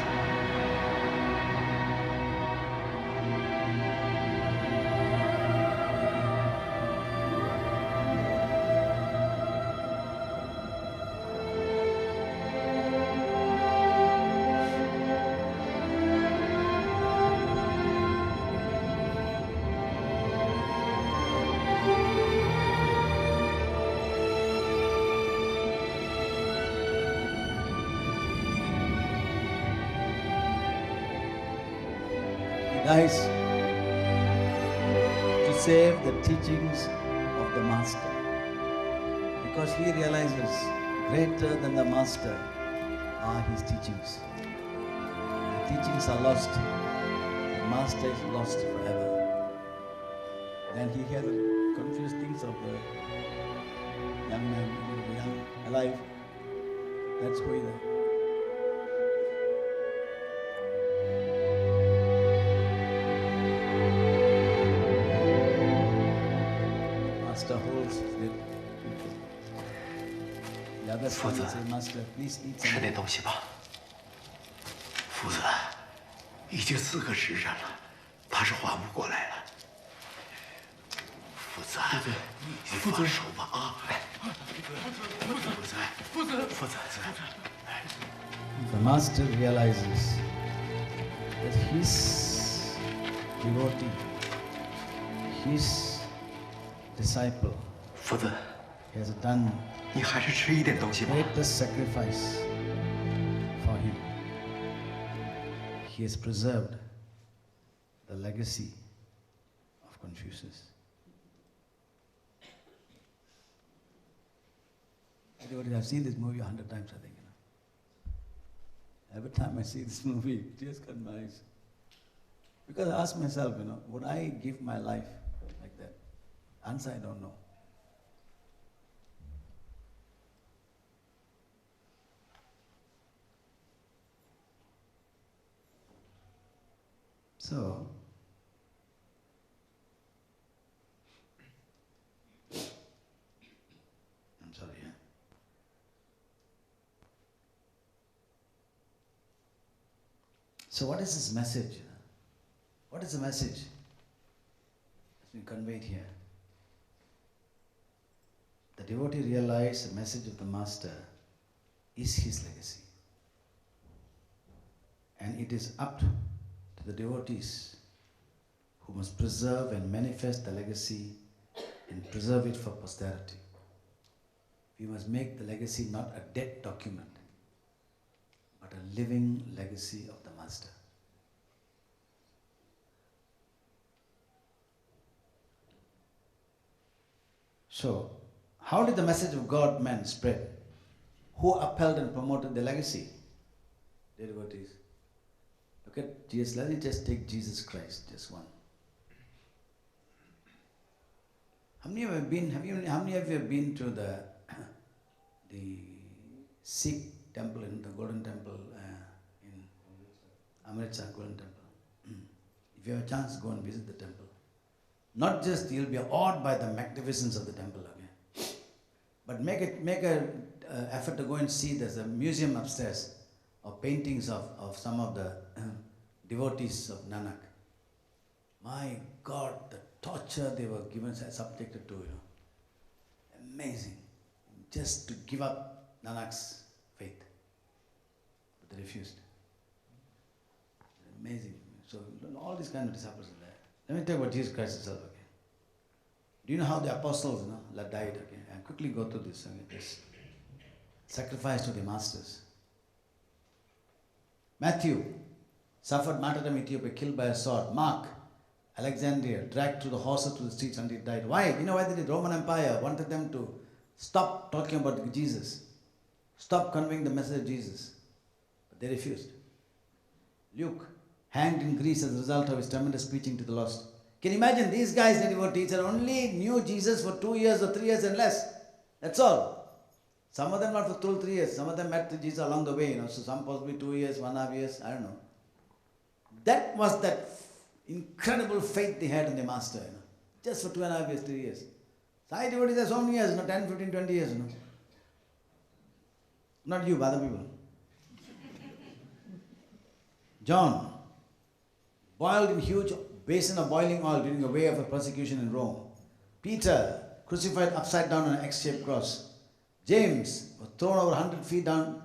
Dies to save the teachings of the master, because he realizes greater than the master are his teachings. The teachings are lost, the master is lost forever. Then he hears the confused things of the young man, the young alive. That's who he is. Holds the other students say, Master, please eat 吃 some. 点东西吧。夫子，已经4个时辰了，他是缓不过来了。夫子，你放手吧啊！夫子， The master realizes that his devotee, his disciple 夫子， He has done 你还是吃一点东西吧。 greatest sacrifice for him. He has preserved the legacy of Confucius. I've seen this movie 100 times, I think. Every time I see this movie, tears come to my eyes. Because I ask myself, would I give my life like that? Answer, I don't know. So, I'm sorry, yeah. So what is this message? What is the message that's been conveyed here? The devotee realized the message of the Master is his legacy. And it is up to the devotees who must preserve and manifest the legacy and preserve it for posterity. We must make the legacy not a dead document, but a living legacy of the Master. So, how did the message of God man spread? Who upheld and promoted the legacy? The devotees. Look at Jesus. Let me just take Jesus Christ, just one. How many of you have been? How many of you have been to the Sikh temple in the Golden Temple in Amritsar Golden Temple? If you have a chance, go and visit the temple. Not just you'll be awed by the magnificence of the temple, okay? But make an effort to go and see. There's a museum upstairs of paintings of some of the devotees of Nanak. My God, the torture they were given, subjected to, amazing. Just to give up Nanak's faith. But they refused. Amazing. So all these kind of disciples are there. Let me tell you about Jesus Christ himself, okay? Do you know how the apostles died, okay? And quickly go through this, okay? This sacrifice to the masters. Matthew suffered martyrdom in Ethiopia, killed by a sword. Mark, Alexandria, dragged through the horses to the streets until he died. Why? You know why the Roman Empire wanted them to stop talking about Jesus, stop conveying the message of Jesus. But they refused. Luke, hanged in Greece as a result of his tremendous preaching to the lost. Can you imagine these guys that were teachers only knew Jesus for 2 years or 3 years and less? That's all. Some of them not for full 3 years. Some of them met Jesus along the way, So some possibly 2 years, 1.5 years, I don't know. That was that incredible faith they had in the Master, Just for 2.5 years, 3 years. Sai devotees are so many years, 10, 15, 20 years, Not you, but other people. John, boiled in huge basin of boiling oil during a wave of persecution in Rome. Peter, crucified upside down on an X-shaped cross. James was thrown over 100 feet down.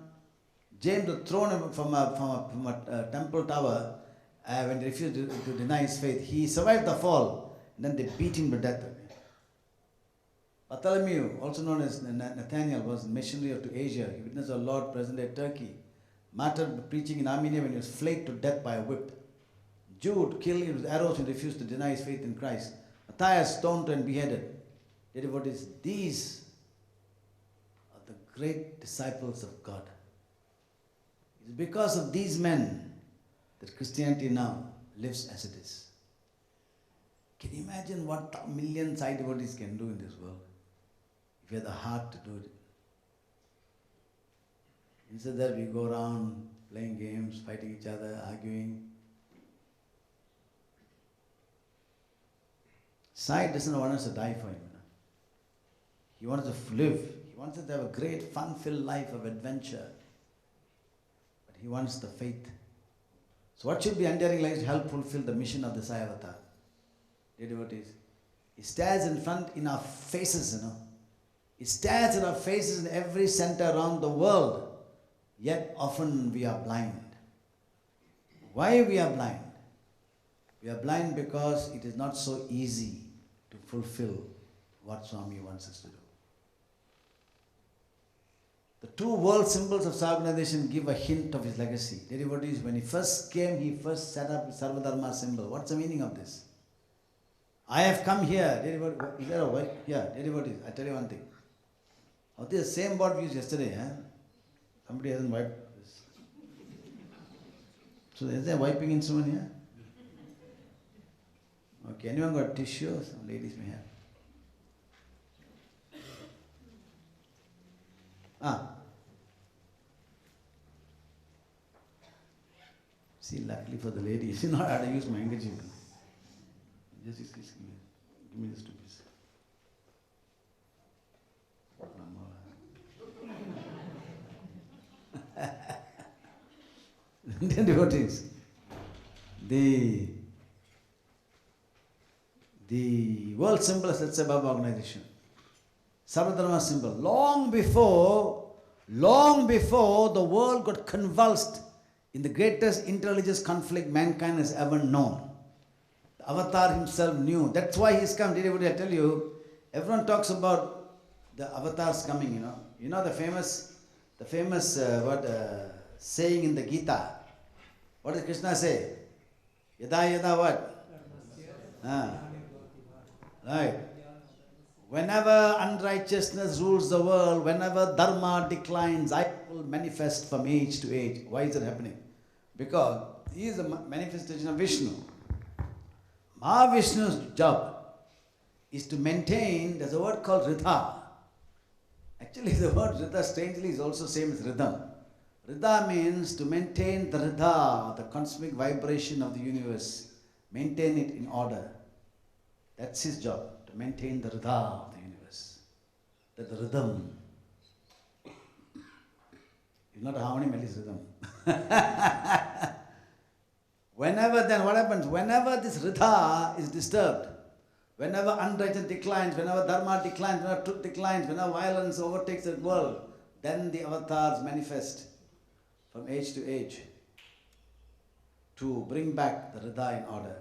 James was thrown from a temple tower when he refused to deny his faith. He survived the fall, and then they beat him to death. Bartholomew, also known as Nathaniel, was a missionary to Asia. He witnessed the Lord present-day Turkey. Martyred preaching in Armenia when he was flayed to death by a whip. Jude, killed with arrows and refused to deny his faith in Christ. Matthias, stoned and beheaded. Devotees, these are the great disciples of God. It's because of these men that Christianity now lives as it is. Can you imagine what millions of devotees can do in this world? If you have the heart to do it. Instead of that, we go around playing games, fighting each other, arguing. Sai doesn't want us to die for him. He wants us to live. He wants us to have a great, fun-filled life of adventure. But he wants the faith. So what should be enduring life to help fulfill the mission of the Sai Avatar? Dear devotees, he stares in front in our faces, He stares in our faces in every center around the world. Yet often we are blind. Why we are blind? We are blind because it is not so easy to fulfill what Swami wants us to do. The two world symbols of Sarvanization give a hint of his legacy. Devotees, when he first came, he first set up Sarvadharma symbol. What's the meaning of this? I have come here. Is there a wife? Yeah, devotees, I tell you one thing. Oh, this is the same board we used yesterday. Somebody hasn't wiped this. So is there a wiping instrument here? Okay, anyone got tissue? Some ladies may have. See, luckily for the ladies, you know how to use my handkerchief. Just give me this two piece. Then devotees, the world symbol is Sathya Baba organization. Sarvadharma symbol. Long before the world got convulsed in the greatest interreligious conflict mankind has ever known, the Avatar himself knew. That's why he's come. Everybody, I tell you, everyone talks about the avatars coming. You know the famous saying in the Gita. What does Krishna say? Yada yada what? Right. Whenever unrighteousness rules the world, whenever dharma declines, I will manifest from age to age. Why is it happening? Because he is a manifestation of Vishnu. Mahavishnu's job is to maintain, there's a word called Ridha. Actually, the word Ridha, strangely, is also same as rhythm. Ridha means to maintain the Ridha, the cosmic vibration of the universe, maintain it in order. That's his job, to maintain the Ridha of the universe, the rhythm. It's not a harmony, it's rhythm. Whenever then what happens? Whenever this Ridha is disturbed, whenever unrighteousness declines, whenever dharma declines, whenever truth declines, whenever violence overtakes the world, then the avatars manifest from age to age to bring back the Ridha in order.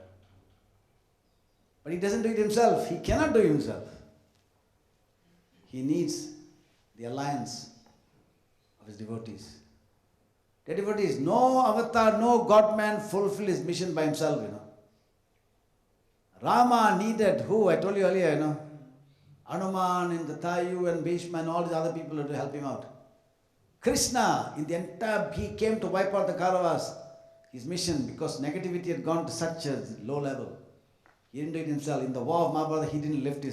But he doesn't do it himself. He cannot do it himself. He needs the alliance of his devotees. The devotees, no avatar, no God-man fulfill his mission by himself, Rama needed who? I told you earlier, Hanuman and the Tayu and Bhishma and all these other people to help him out. Krishna, in the entire, he came to wipe out the Kauravas, his mission, because negativity had gone to such a low level. He didn't do it himself. In the war of Mahabharata, he didn't lift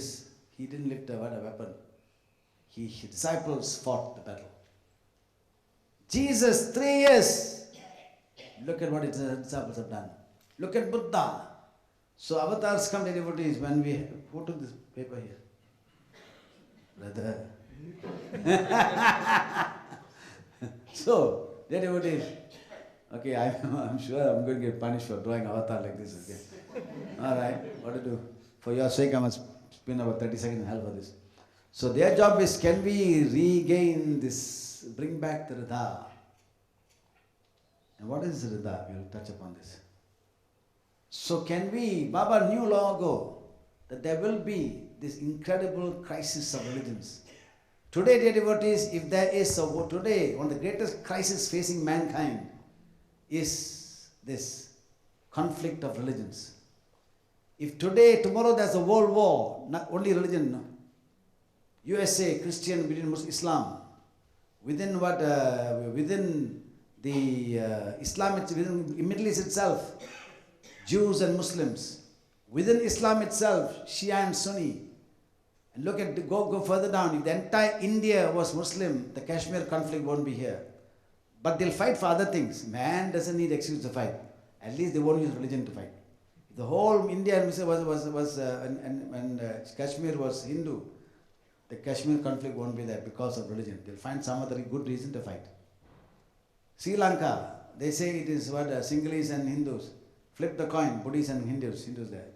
a weapon. His disciples fought the battle. Jesus, 3 years. Look at what his disciples have done. Look at Buddha. So avatars come to devotees when who took this paper here? Brother. So, dear devotees, okay, I'm sure I'm going to get punished for drawing avatar like this, okay? Alright, what to do? For your sake, I must spend about 30 seconds in hell for this. So their job is, can we regain this, bring back the Ridha? And what is Ridha? We will touch upon this. So can we, Baba knew long ago that there will be this incredible crisis of religions. Today, dear devotees, if there is today, one of the greatest crises facing mankind is this conflict of religions. If today, tomorrow there's a world war, not only religion, no. USA, Christian, within Muslim, Islam, within the Islam, within Middle East itself, Jews and Muslims, within Islam itself, Shia and Sunni. And look at, go further down. If the entire India was Muslim, the Kashmir conflict won't be here. But they'll fight for other things. Man doesn't need excuse to fight. At least they won't use religion to fight. If the whole India and Kashmir was Hindu, the Kashmir conflict won't be there because of religion. They'll find some other good reason to fight. Sri Lanka, they say it is what Sinhalese and Hindus. Flip the coin, Buddhists and Hindus there.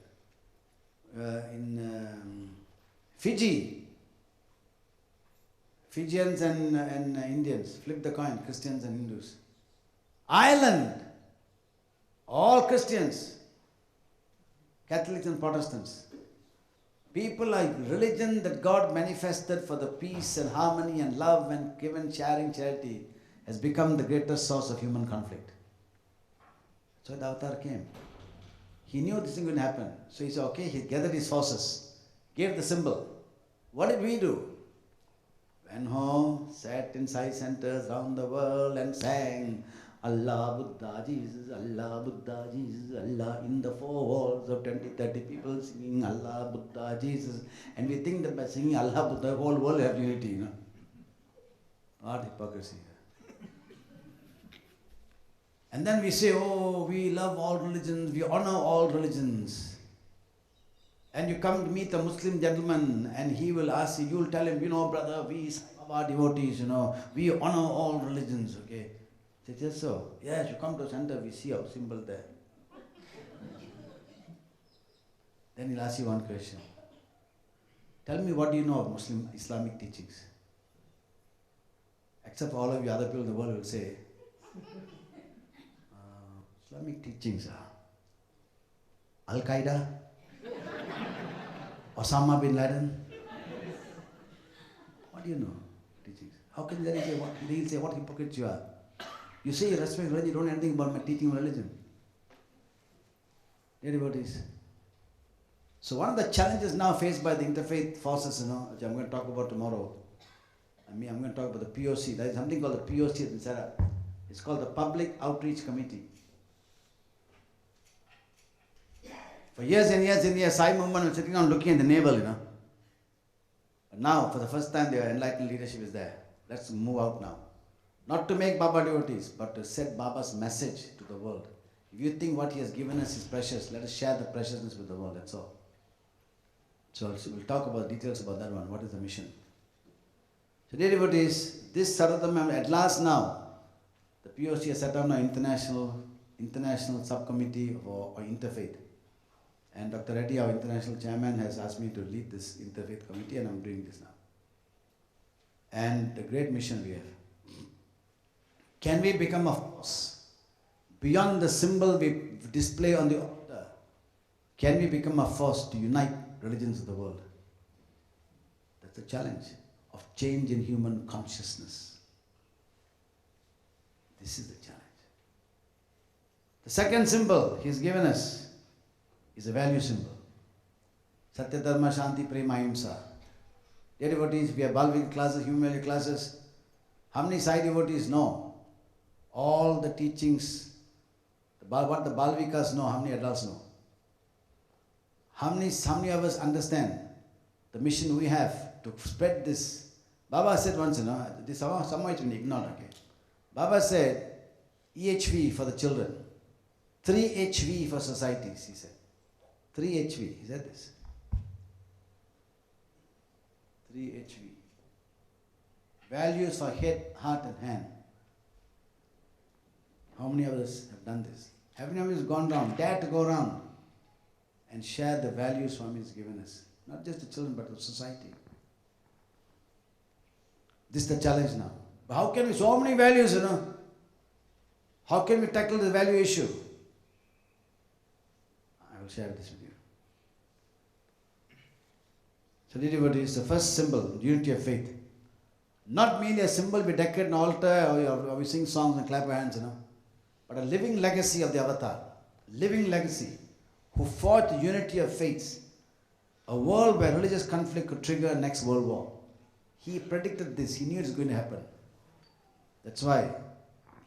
In Fiji, Fijians and Indians, flip the coin, Christians and Hindus. Ireland, all Christians, Catholics and Protestants. People like religion that God manifested for the peace and harmony and love and given sharing charity has become the greatest source of human conflict. So the avatar came. He knew this thing would happen. So he said, okay, he gathered his forces, gave the symbol. What did we do? Went home, sat in Sai centers around the world and sang Allah, Buddha, Jesus, Allah, Buddha, Jesus, Allah, in the four walls of 20, 30 people singing Allah, Buddha, Jesus. And we think that by singing Allah, Buddha, the whole world have unity, you know. What hypocrisy. And then we say, oh, we love all religions, we honor all religions. And you come to meet a Muslim gentleman and he will ask you, you'll tell him, you know, brother, we are devotees, you know, we honor all religions, okay? He says, yes, so. Yes, you come to a center, we see our symbol there. Then he'll ask you one question. Tell me, what do you know of Muslim Islamic teachings? Except for all of you other people in the world will say, Islamic teachings are Al-Qaeda, Osama bin Laden. What do you know? Teachings. How can they say what? They'll say what hypocrites you are. You say you respect religion, you don't know anything about my teaching religion. Dear devotees. So one of the challenges now faced by the interfaith forces, you know, which I'm going to talk about tomorrow. I'm going to talk about the POC. There is something called the POC that's been set up. It's called the Public Outreach Committee. For years and years and years, Sai movement was sitting down looking at the navel, you know. But now, for the first time, their enlightened leadership is there. Let's move out now. Not to make Baba devotees, but to set Baba's message to the world. If you think what he has given us is precious, let us share the preciousness with the world, that's all. So we'll talk about details about that one. What is the mission? So dear devotees, this Saratama, at last now, the POC has set up an international subcommittee for interfaith. And Dr. Reddy, our international chairman, has asked me to lead this interfaith committee, and I'm doing this now. And the great mission we have. Can we become a force beyond the symbol we display on the altar? Can we become a force to unite religions of the world? That's the challenge of change in human consciousness. This is the challenge. The second symbol he's given us is a value symbol. Sathya, Dharma, Shanti, Prema, Ahimsa. Dear devotees, we have Balvik classes, human value classes. How many Sai devotees know all the teachings, what the Balvikas know, how many adults know? How many of us understand the mission we have to spread this? Baba said once, you know, this somehow it's been ignored, okay? Baba said, EHV for the children, 3HV for societies, he said. 3HV, he said this. 3HV. Values for head, heart and hand. How many of us have done this? How many of us have gone round, dare to go around and share the values Swami has given us? Not just the children, but the society. This is the challenge now. But how can we, so many values, you know? How can we tackle the value issue? I will share this with you. So dear devotees, the first symbol, unity of faith. Not merely a symbol we decorate an altar or we sing songs and clap our hands, you know. But a living legacy of the avatar. Living legacy. Who fought the unity of faiths. A world where religious conflict could trigger a next world war. He predicted this. He knew it was going to happen. That's why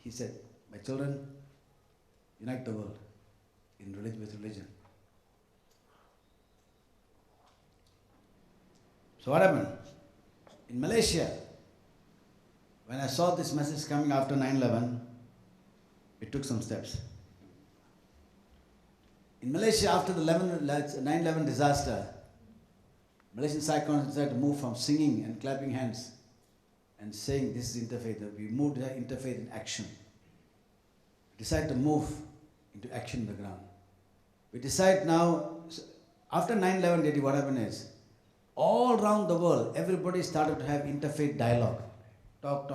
he said, my children, unite the world in religion with religion. So what happened? In Malaysia, when I saw this message coming after 9/11, we took some steps. In Malaysia, after the 9/11 disaster, Malaysian psychologists decided to move from singing and clapping hands and saying this is interfaith. We moved to interfaith in action. We decided to move into action on the ground. We decide now, after 9/11, what happened is, all around the world, everybody started to have interfaith dialogue. Talk.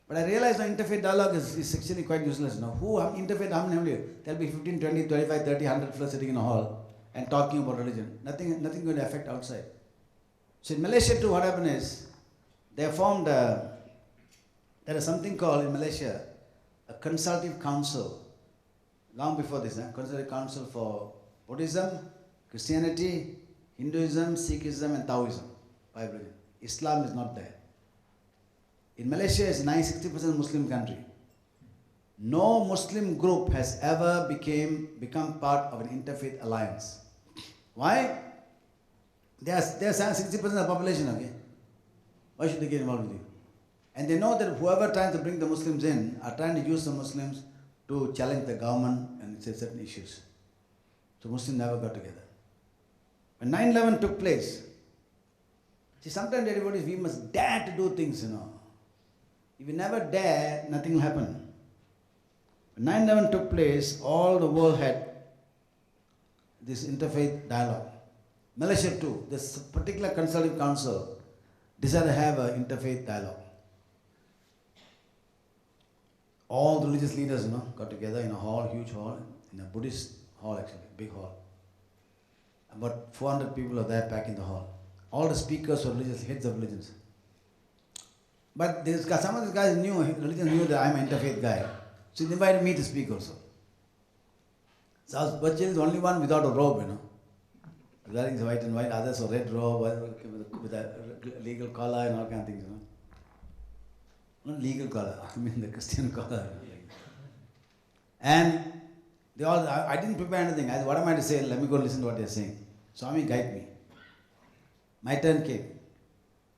But I realized the interfaith dialogue is actually quite useless now. Interfaith, how many? There'll be 15, 20, 25, 30, 100 plus sitting in a hall. and talking about religion. Nothing going to affect outside. So in Malaysia too, what happened is, they formed, there is something called in Malaysia, a consultative council. Long before this, consultative council for Buddhism, Christianity, Hinduism, Sikhism and Taoism. 5 religions. Islam is not there. In Malaysia, it's 60% Muslim country. No Muslim group has ever become part of an interfaith alliance. Why? They are 60% of the population, okay? Why should they get involved with you? And they know that whoever tries to bring the Muslims in are trying to use the Muslims to challenge the government and say certain issues. So Muslims never got together. When 9/11 took place, see, sometimes everybody, we must dare to do things, If we never dare, nothing will happen. When 9/11 took place, all the world had this interfaith dialogue. Malaysia too, this particular consultative council decided to have an interfaith dialogue. All the religious leaders, got together in a hall, huge hall, in a Buddhist hall actually, big hall. About 400 people are there packed in the hall. All the speakers were religious, heads of religions. But some of these guys religion knew that I'm an interfaith guy. So they invited me to speak also. So I was virtually the only one without a robe, Wearing white and white, others were red robe with a legal collar and all kind of things, Not legal collar, I mean the Christian collar. And they all, I didn't prepare anything. I said, what am I to say? Let me go listen to what they're saying. Swami, guide me. My turn came.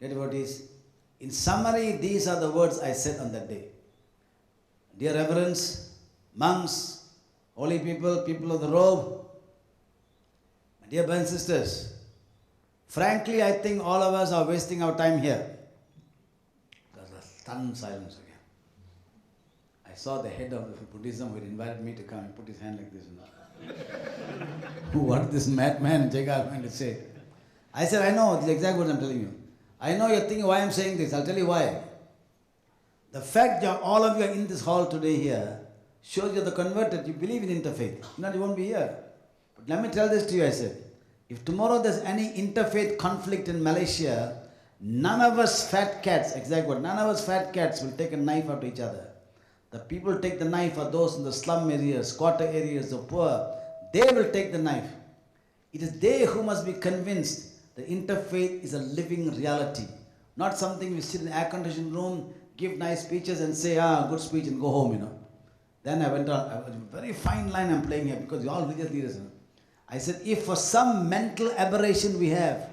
Dear devotees, in summary, these are the words I said on that day. Dear reverends, monks, holy people, people of the robe, my dear brothers and sisters, frankly, I think all of us are wasting our time here. There was a stunned silence again. I saw the head of Buddhism who had invited me to come and put his hand like this. What is this madman Jagat going to say? I said, I know, the exact words I'm telling you. I know you're thinking why I'm saying this. I'll tell you why. The fact that all of you are in this hall today here shows you're the converted, you believe in interfaith. If not, you won't be here. But let me tell this to you, I said. If tomorrow there's any interfaith conflict in Malaysia, none of us fat cats, exact word, none of us fat cats will take a knife out to each other. The people who take the knife are those in the slum areas, squatter areas, the poor. They will take the knife. It is they who must be convinced that interfaith is a living reality. Not something we sit in an air-conditioned room, give nice speeches and say, good speech and go home, Then I went on, a very fine line I'm playing here because you're all religious leaders. I said, if for some mental aberration we have,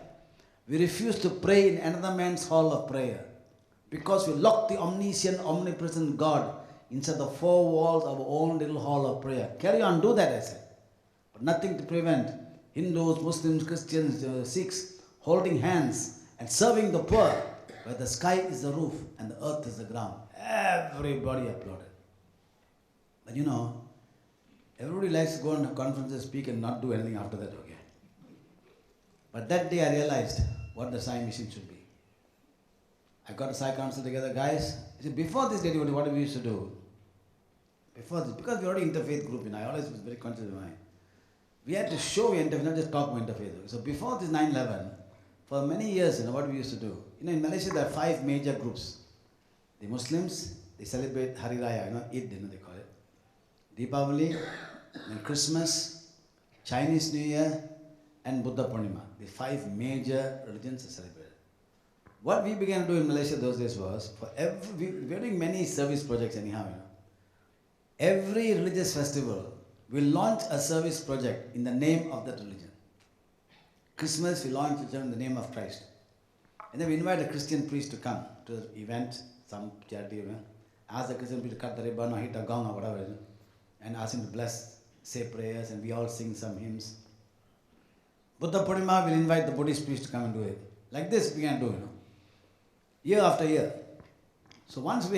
we refuse to pray in another man's hall of prayer because we lock the omniscient, omnipresent God inside the four walls of our own little hall of prayer. Carry on, do that, I said. But nothing to prevent Hindus, Muslims, Christians, Sikhs holding hands and serving the poor, where the sky is the roof and the earth is the ground. Everybody applauded. But everybody likes to go on conferences, speak and not do anything after that, okay? But that day I realized what the Sai mission should be. I got a Sai council together, guys. You see, before this day, what we used to do, before this, because we were already interfaith group, I always was very conscious of mine. We had to show we interfaith, not just talk about interfaith. So before this 9/11, for many years, what we used to do, in Malaysia there are 5 major groups. The Muslims, they celebrate Hari Raya, Eid, they call it. Deepavali, then Christmas, Chinese New Year, and Buddha Purnima. The 5 major religions are celebrated. What we began to do in Malaysia those days was, we were doing many service projects anyhow. Every religious festival, we launch a service project in the name of that religion. Christmas, we launch it in the name of Christ. And then we invite a Christian priest to come to the event, some charity event. Ask the Christian priest to cut the ribbon or hit a gong or whatever, and ask him to bless, say prayers, and we all sing some hymns. Buddha Purnima, we'll invite the Buddhist priest to come and do it. Like this we can do, year after year. So once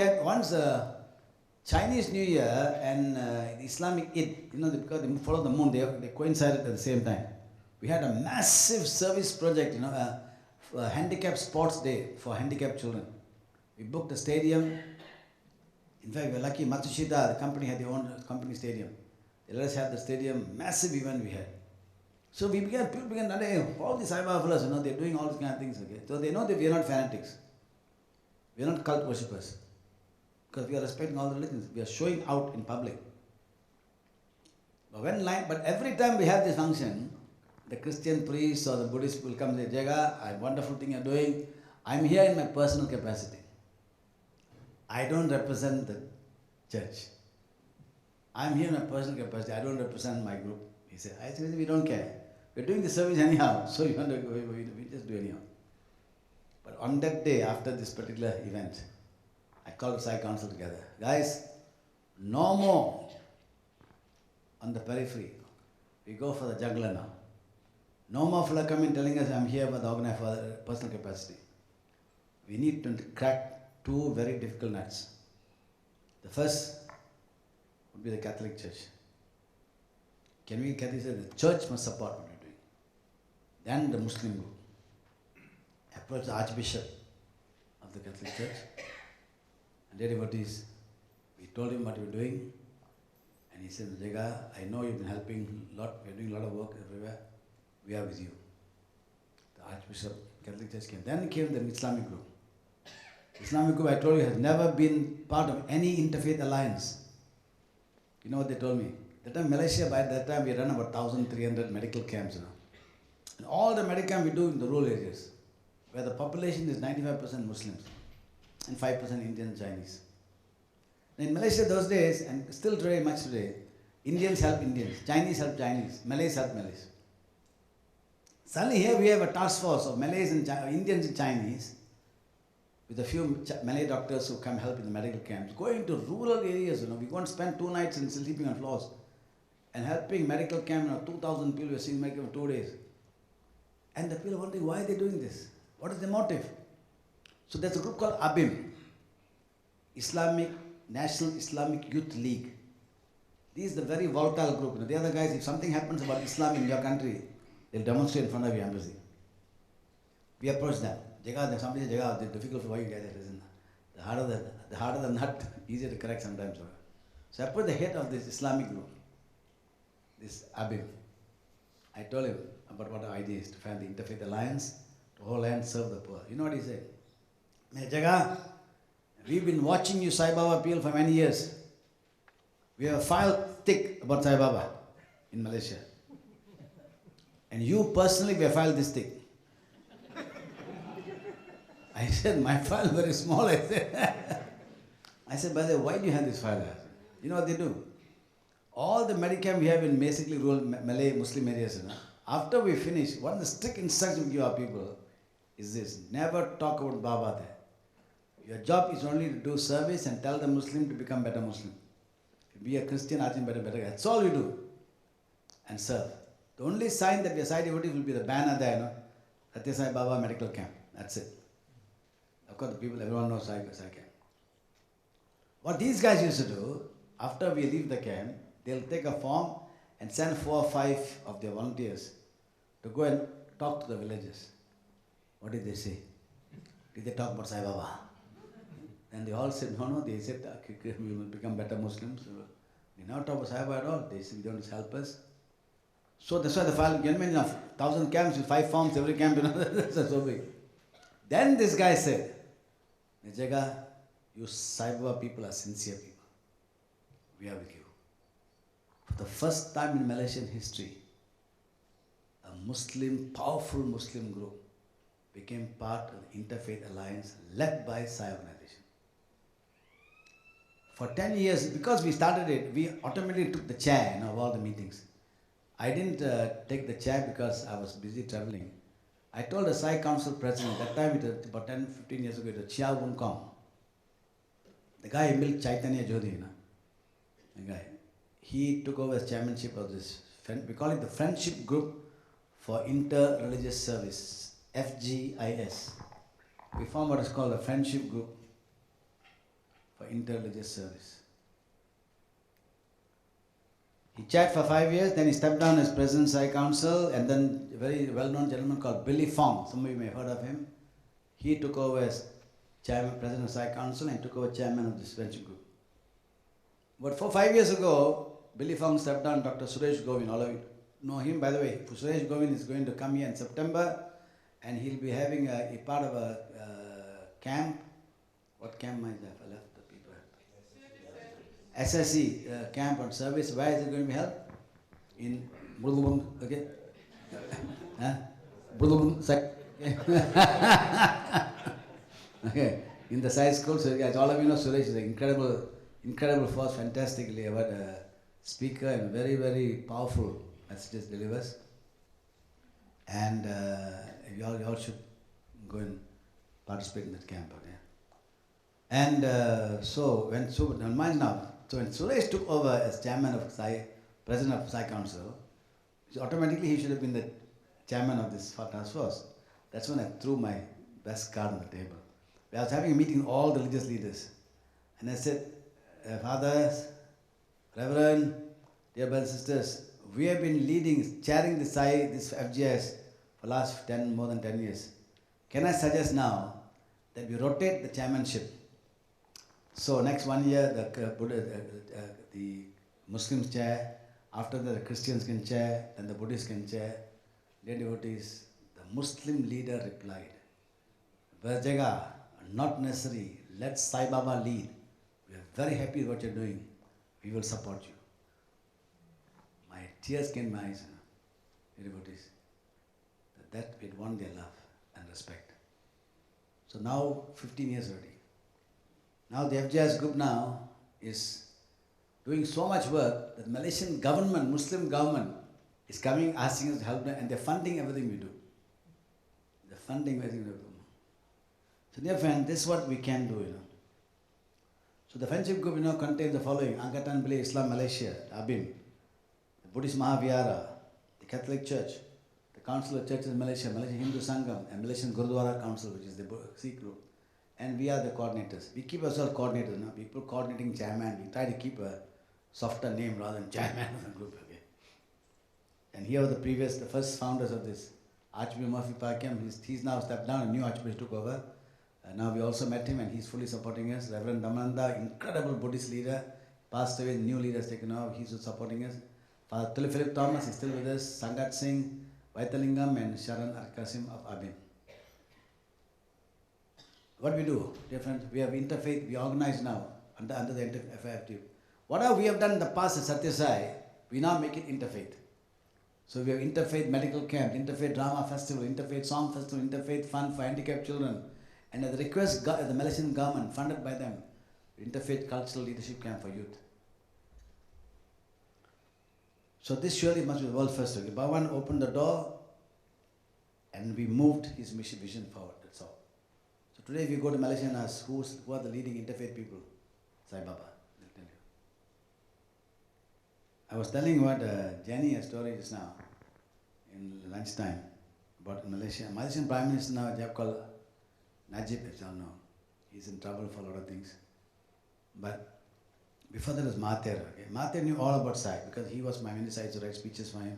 Chinese New Year and Islamic Eid, because they follow the moon, they coincided at the same time. We had a massive service project, a handicapped sports day for handicapped children. We booked a stadium. In fact, we were lucky, Matsushita, the company had their own company stadium. They let us have the stadium, massive event we had. So people began to hey, all these Sai Baba fellows, they're doing all these kind of things, okay? So they know that we are not fanatics. We are not cult worshippers. Because we are respecting all the religions. We are showing out in public. But every time we have this function, the Christian priest or the Buddhist will come and say, Jaga, wonderful thing you're doing. I'm here in my personal capacity. I don't represent the church. I'm here in my personal capacity. I don't represent my group. He said, I said, we don't care. We're doing the service anyhow. So you want to go, we just do anyhow. But on that day, after this particular event, I called the Sai Council together. Guys, no more on the periphery. We go for the juggler now. No more fella coming telling us I'm here for the organized for personal capacity. We need to crack two very difficult nuts. The first would be the Catholic Church. Can we Catholic say the church must support what we're doing? Then the Muslim group. Approach the Archbishop of the Catholic Church. And devotees, we told him what we're doing. And he said, Jaga, I know you've been helping a lot, we're doing a lot of work everywhere. We are with you. The Archbishop, Catholic Church came. Then came the Islamic group. Islamic group, I told you, has never been part of any interfaith alliance. You know what they told me? That time Malaysia, by that time we run about 1,300 medical camps. And all the medical camps we do in the rural areas, where the population is 95% Muslims and 5% Indian Chinese. In Malaysia those days, and still today, much today, Indians help Indians, Chinese help Chinese, Malays help Malays. Suddenly here we have a task force of Malays and Indians and Chinese, with a few Malay doctors who come help in the medical camps, going to rural areas, we go and spend 2 nights and sleeping on floors, and helping medical camp, 2,000 people, we are seeing medical for 2 days. And the people are wondering, why are they doing this? What is the motive? So there's a group called ABIM, National Islamic Youth League. This is the very volatile group. The other guys, if something happens about Islam in your country, they'll demonstrate in front of your embassy. We approach them. Somebody says, it's difficult for you guys. The harder the nut, easier to correct sometimes. So I put the head of this Islamic group, this Abib. I told him about what our idea is to find the Interfaith Alliance, to whole and serve the poor. You know what he said? Jaga, we've been watching you Sai Baba appeal for many years. We have a file thick about Sai Baba in Malaysia. And you personally, we have filed this thick. I said, my file very small. I said, by the way, why do you have this file? You know what they do? All the Medicam we have in basically rural Malay Muslim areas, after we finish, one of the strict instructions we give our people is this: never talk about Baba there. Your job is only to do service and tell the Muslim to become better Muslim. Be a Christian, ask him better. That's all we do. And serve. The only sign that we are Sai devotees will be the banner there, Sathya Sai Baba Medical Camp. That's it. Of course, the people, everyone knows Sai Camp. What these guys used to do, after we leave the camp, they'll take a form and send 4 or 5 of their volunteers to go and talk to the villagers. What did they say? Did they talk about Sai Baba? And they all said, no, they said, we will become better Muslims. They never talk about Sai Baba at all. They said, they don't help us. So that's why the file, 1,000 camps with 5 forms, every camp, that's so big. Then this guy said, Jaga, you Sai Baba people are sincere people. We are with you. For the first time in Malaysian history, a powerful Muslim group became part of the Interfaith Alliance led by Sai organization. For 10 years, because we started it, we automatically took the chair of all the meetings. I didn't take the chair because I was busy traveling. I told the Sai Council president, that time it was about 10-15 years ago, it was Chia Woon Kong. The guy who built Chaitanya Jyoti, the guy. He took over the chairmanship of this, we call it the Friendship Group for Inter-Religious Service, FGIS. We formed what is called the Friendship Group for Inter-Religious Service. He chaired for 5 years, then he stepped down as President Sai Council, and then a very well-known gentleman called Billy Fong, some of you may have heard of him. He took over as Chairman, President of Sai Council, and took over Chairman of this Friendship Group. But 5 years ago, Billy Fong stepped down, Dr. Suresh Govin, all of you know him, by the way, Suresh Govind is going to come here in September, and he'll be having a part of a camp. What camp is that? I left the people. SSC camp on service. Where is it going to be held? In Brulum, okay? Huh? Brulum, okay. Okay. In the side school, so as all of you know, Suresh is an incredible force, fantastically about a speaker and very, very powerful messages delivers. And you all should go and participate in that camp. Okay? And so when Suresh took over as chairman of president of Sai Council, so automatically he should have been the chairman of this task force. That's when I threw my best card on the table. I was having a meeting with all the religious leaders, and I said, fathers, reverend, dear brothers and sisters, we have been chairing this FGS for last more than 10 years. Can I suggest now that we rotate the chairmanship? So next 1 year, the Muslims chair, after that the Christians can chair, then the Buddhists can chair. Dear devotees, the Muslim leader replied, Vajaga, not necessary, let Sai Baba lead. We are very happy with what you're doing. We will support you. My tears came to my eyes, dear devotees. That it won their love and respect. So now, 15 years already. Now the FJS group now is doing so much work that Malaysian government, Muslim government, is coming asking us to help them, and they're funding everything we do. They're funding everything we do. So dear friend, this is what we can do, So the friendship group, contains the following: Angkatan Belia Islam Malaysia, ABIM, the Buddhist Mahavihara, the Catholic Church, the Council of Churches in Malaysia, Malaysian Hindu Sangam, and Malaysian Gurdwara Council, which is the Sikh group. And we are the coordinators. We keep ourselves coordinators, people coordinating chairman. We try to keep a softer name rather than chairman of the group. Okay? And here are the first founders of this. Archbishop Murphy Pakyam, he's now stepped down, a new Archbishop took over. Now we also met him and he's fully supporting us. Reverend Damananda, incredible Buddhist leader, passed away, new leader has taken over, he's supporting us. Father Philip Thomas is still with us, Sangat Singh, Vaitalingam and Sharan Arkasim of Abin. What we do, dear friends, we have interfaith, we organize now under the FIFT. Whatever we have done in the past at Sathya Sai, we now make it interfaith. So we have interfaith medical camp, interfaith drama festival, interfaith song festival, interfaith fund for handicapped children. And at the request of the Malaysian government, funded by them, interfaith cultural leadership camp for youth. So this surely must be the world first. Okay? Bhavan opened the door and we moved his mission vision forward, that's all. So today if you go to Malaysia and ask who are the leading interfaith people, Sai Baba, they'll tell you. I was telling Jenny a story just now, in lunchtime, about Malaysia. Malaysian Prime Minister now, a job called Najib, if you all know. He's in trouble for a lot of things. But before that was Mahathir. Okay? Mahathir knew all about Sai because he was my minister. I used to write speeches for him.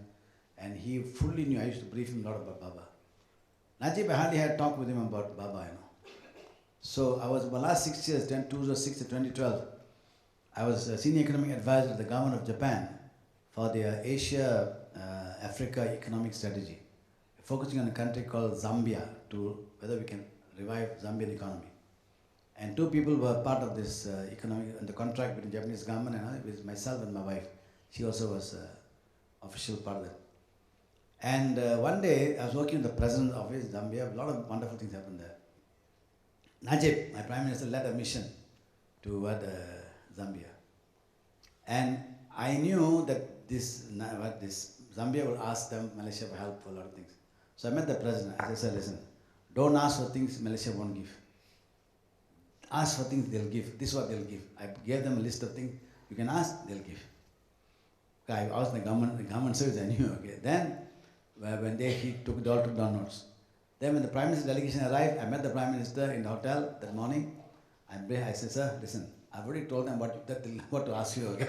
And he fully knew. I used to brief him a lot about Baba. Najib, I hardly had talked with him about Baba, So I was, the last 6 years, 2006 to 2012, I was a senior economic advisor to the government of Japan for the Asia-Africa economic strategy, focusing on a country called Zambia to whether we can revive Zambian economy. And two people were part of this the contract between the Japanese government and with myself and my wife. She also was an official part of it. And one day, I was working in the president's office, Zambia. A lot of wonderful things happened there. Najib, my prime minister, led a mission to Zambia. And I knew that this Zambia will ask them, Malaysia, for help for a lot of things. So I met the president. I said, listen, don't ask for things Malaysia won't give. Ask for things they'll give. This is what they'll give. I gave them a list of things. You can ask, they'll give. I asked the government service, I knew. Okay. Then, when they all took down notes. Then when the Prime Minister's delegation arrived, I met the Prime Minister in the hotel that morning. I said, sir, listen, I've already told them what to ask you. Okay?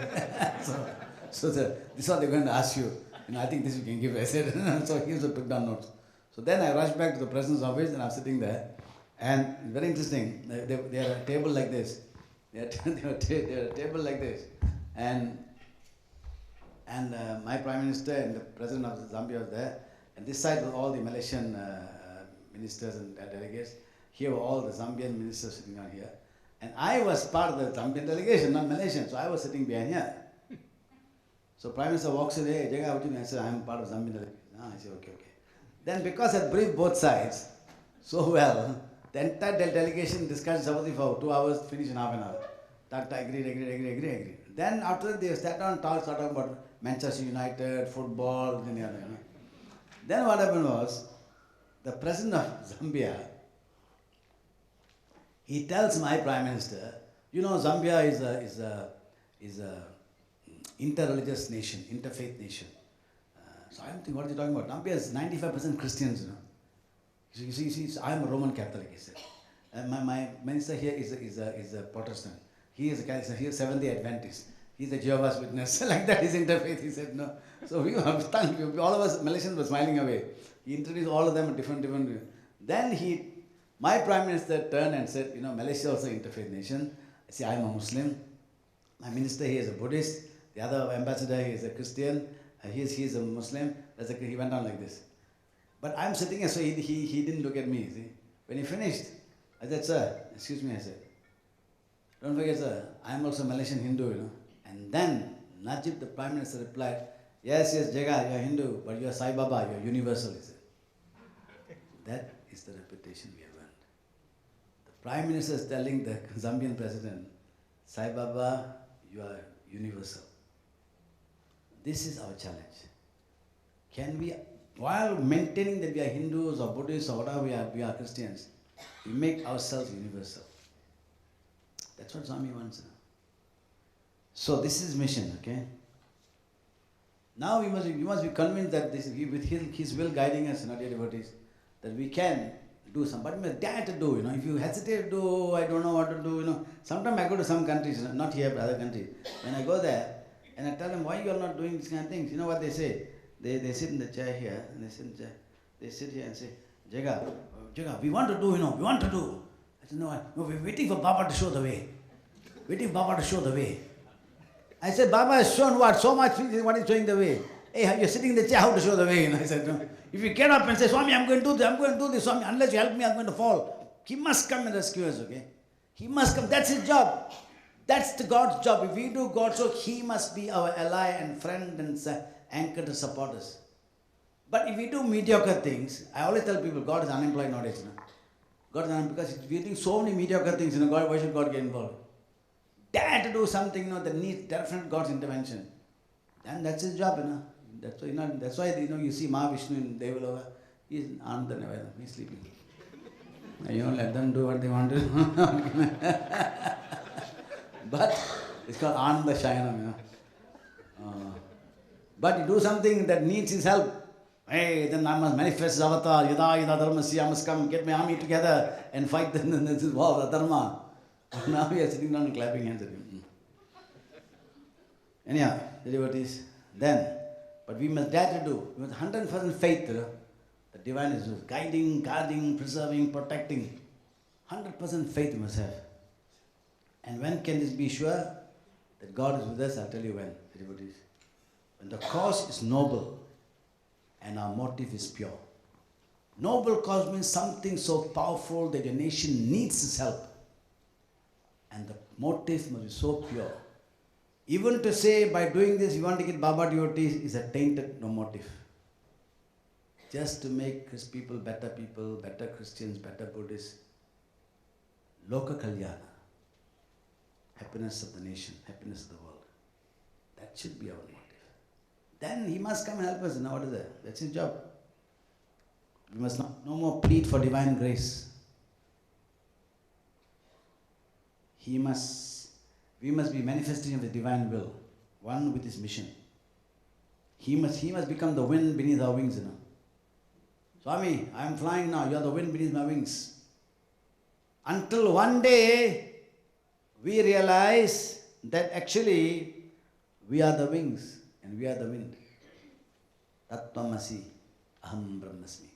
so sir, this is what they're going to ask you. I think this you can give. I said, so he also took down notes. So then I rushed back to the President's office and I was sitting there. And very interesting, they had a table like this. They had a table like this. And And my Prime Minister and the President of Zambia was there. And this side were all the Malaysian ministers and delegates. Here were all the Zambian ministers sitting on here. And I was part of the Zambian delegation, not Malaysian, so I was sitting behind here. So Prime Minister walks in, hey, Jaga, what do you mean? I said, I'm part of Zambian delegation. Ah, I said, okay. Then because I briefed both sides so well, the entire delegation discussed something for 2 hours, finished in half an hour. Tata agreed. Then after that, they sat down, talking about Manchester United, football, and other. Then what happened was, the President of Zambia, he tells my Prime Minister, you know, Zambia is a interreligious nation, interfaith nation. So I'm thinking, what are you talking about? Zambia is 95% Christians, you know. You see, I'm a Roman Catholic, he said. And my minister here is a Protestant. He is a Catholic, he is Seventh-day Adventist. He's a Jehovah's Witness. Like that is interfaith, he said, no. So we were stunned. All of us Malaysians were smiling away. He introduced all of them in different. Then my Prime Minister turned and said, you know, Malaysia also interfaith nation. I say, I'm a Muslim. My minister here is a Buddhist. The other ambassador here is a Christian. He's a Muslim. He went on like this. But I'm sitting here, so he didn't look at me, see. When he finished, I said, sir, excuse me, I said, don't forget, sir, I'm also Malaysian Hindu, you know. And then Najib, the Prime Minister, replied, yes, Jaga, you're Hindu, but you're Sai Baba, you're universal, he said. That is the reputation we have earned. The Prime Minister is telling the Zambian President, Sai Baba, you are universal. This is our challenge. Can we, while maintaining that we are Hindus or Buddhists or whatever we are Christians, we make ourselves universal. That's what Swami wants. So this is mission, okay? Now we must be convinced that this, with his will guiding us, not devotees, that we can do some. But we must dare to do, you know. If you hesitate to do, I don't know what to do, you know. Sometimes I go to some countries, not here, but other countries. When I go there, and I tell them, why you are not doing these kind of things? You know what they say? They sit in the chair here, and they sit here and say, Jaga, we want to do, you know, we want to do. I said, no, we're waiting for Baba to show the way. Waiting for Baba to show the way. I said, Baba has shown what? So much, what is showing the way? Hey, you're sitting in the chair, how to show the way? You know, I said, no. If you get up and say, Swami, I'm going to do this, Swami, unless you help me, I'm going to fall. He must come and rescue us, okay? He must come, that's his job. That's the God's job. If we do God's work, he must be our ally and friend and anchor to support us. But if we do mediocre things, I always tell people, God is unemployed nowadays. You know? God is unemployed because we're doing so many mediocre things. You know, God, why should God get involved? Dare to do something, you know, that needs definite God's intervention. And that's his job, you know. That's why you see Mahavishnu in Devalova. He's Ananda Navadam. He's sleeping. You know, let them do what they want to do. But it's called Ananda Shayanam, you know. But you do something that needs his help. Hey, then I must manifest his avatar. Yada dharmasya, I must come, get my army together and fight this war, the dharma. Now we are sitting down and clapping hands at him. Anyhow, the devotees, then, but we must dare to do. We must 100% faith. The divine is guiding, guarding, preserving, protecting. 100% faith we must have. And when can this be sure? That God is with us, I'll tell you when, the devotees. When the cause is noble and our motive is pure. Noble cause means something so powerful that your nation needs his help. And the motive must be so pure. Even to say by doing this you want to get Baba devotees is a tainted motive. Just to make his people, better Christians, better Buddhists. Loka Kalyana. Happiness of the nation, happiness of the world. That should be our motive. Then he must come and help us. Now what is that? That's his job. We must no more plead for divine grace. We must be manifesting of the divine will, one with his mission. He must become the wind beneath our wings, you know. Swami, I am flying now, you are the wind beneath my wings. Until one day, we realize that actually we are the wings and we are the wind. Tattvamasi, aham brahmasmi.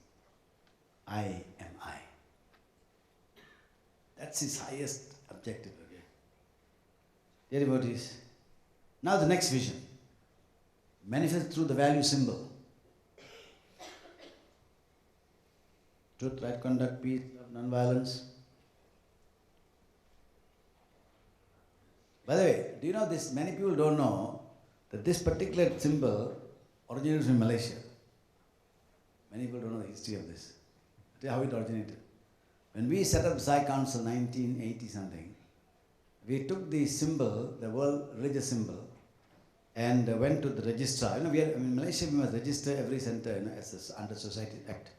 I am I. That's his highest objective, okay? Dear devotees, now the next vision. manifests through the value symbol. Truth, right conduct, peace, love, non-violence. By the way, do you know this? Many people don't know that this particular symbol originated from Malaysia. Many people don't know the history of this. I'll tell you how it originated. When we set up Sai Council 1980 something, we took the symbol, the world religious symbol, and went to the registrar. You know, in Malaysia we must register every center, you know, as under Society Act.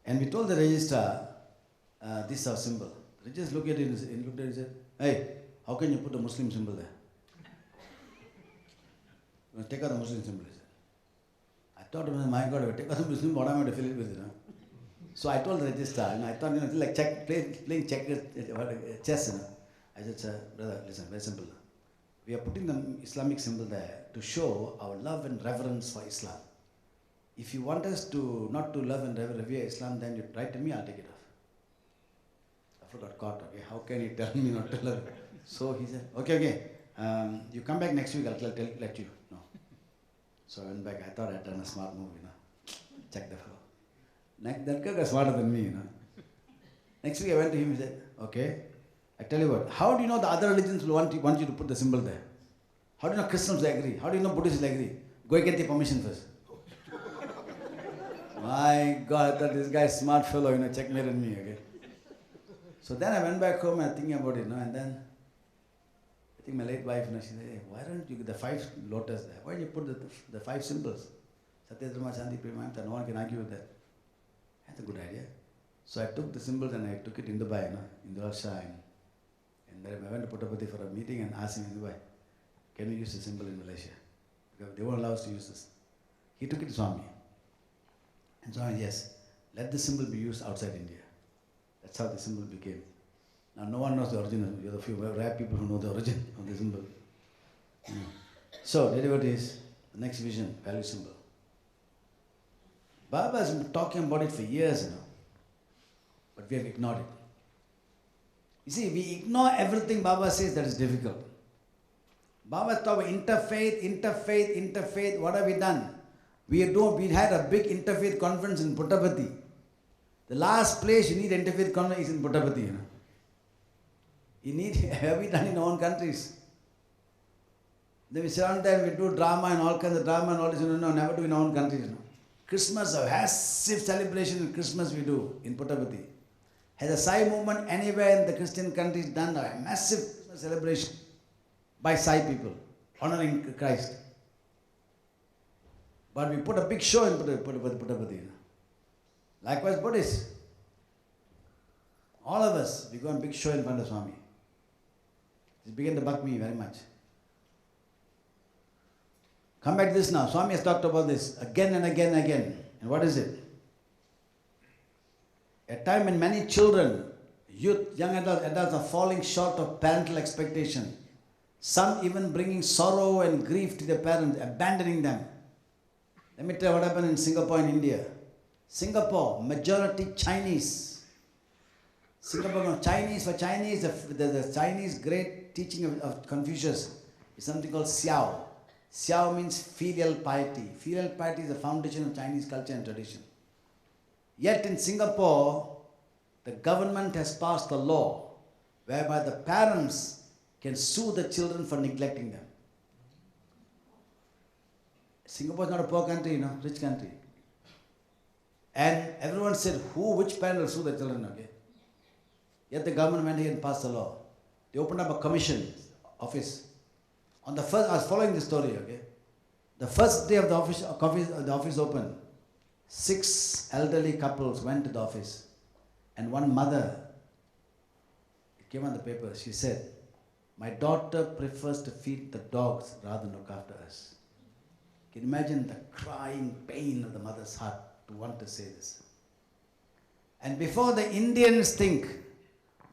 And we told the registrar, this is our symbol. The registrar looked at it and said, hey, how can you put a Muslim symbol there? You must take out the Muslim symbol, he said. I thought, my God, if I take out the Muslim, what am I going to fill it with, you know? So I told the registrar, I thought, it's like playing chess, you know. I said, sir, brother, listen, very simple. We are putting the Islamic symbol there to show our love and reverence for Islam. If you want us to not to love and revere Islam, then you write to me, I'll take it off. I got caught, okay? How can he tell me not to love it? So he said, okay, you come back next week, I'll let you know. So I went back, I thought I'd done a smart move, you know. Check the fellow. That guy was smarter than me, you know. Next week I went to him and said, okay, I tell you what, how do you know the other religions will want you to put the symbol there? How do you know Christians will agree? How do you know Buddhists will agree? Go and get the permission first. My God, I thought this guy is smart fellow, you know, checkmated me, okay. So then I went back home and thinking about it, you know, and then I think my late wife, you know, she said, hey, why don't you get the 5 lotus there? Why don't you put the 5 symbols? Sathya, Dharma, Shanti, Prema, no one can argue with that. That's a good idea. So I took the symbols and I took it in Dubai, you know, in Dubai, and then I went to Puttaparthi for a meeting and asked him in Dubai, can we use the symbol in Malaysia? Because they won't allow us to use this. He took it to Swami. And Swami, yes, let the symbol be used outside India. That's how the symbol became. Now no one knows the origin. You're the few rare people who know the origin of the symbol. So, devotees, the next vision, value symbol. Baba has been talking about it for years, you know, but we have ignored it. You see, we ignore everything Baba says that is difficult. Baba talked about interfaith. What have we done? We had a big interfaith conference in Puttaparthi. The last place you need interfaith conference is in Puttaparthi, you know. Have we done in our own countries? Then we sit down there and we do drama and all kinds of drama and all this, no, never do in our own countries, you know. Christmas, a massive celebration in Christmas we do in Puttaparthi. Has a Sai movement anywhere in the Christian countries done a massive celebration by Sai people, honoring Christ. But we put a big show in Puttaparthi. Likewise Buddhists. All of us, we go on big show in front of Swami. It began to bug me very much. Come back to this now. Swami has talked about this again and again and again. And what is it? A time when many children, youth, young adults are falling short of parental expectation. Some even bringing sorrow and grief to their parents, abandoning them. Let me tell you what happened in Singapore and India. Singapore, majority Chinese. Singapore, no, Chinese, for Chinese, the Chinese great teaching of Confucius is something called Xiao. Xiao means filial piety. Filial piety is the foundation of Chinese culture and tradition. Yet in Singapore, the government has passed a law whereby the parents can sue the children for neglecting them. Singapore is not a poor country, you know, rich country. And everyone said, which parent will sue the children, okay? Yet the government went here and passed a law. They opened up a commission office. On the first, I was following the story, okay? The first day of the office opened, 6 elderly couples went to the office. And one mother, it came on the paper, she said, my daughter prefers to feed the dogs rather than look after us. Can you imagine the crying pain of the mother's heart to want to say this? And before the Indians think,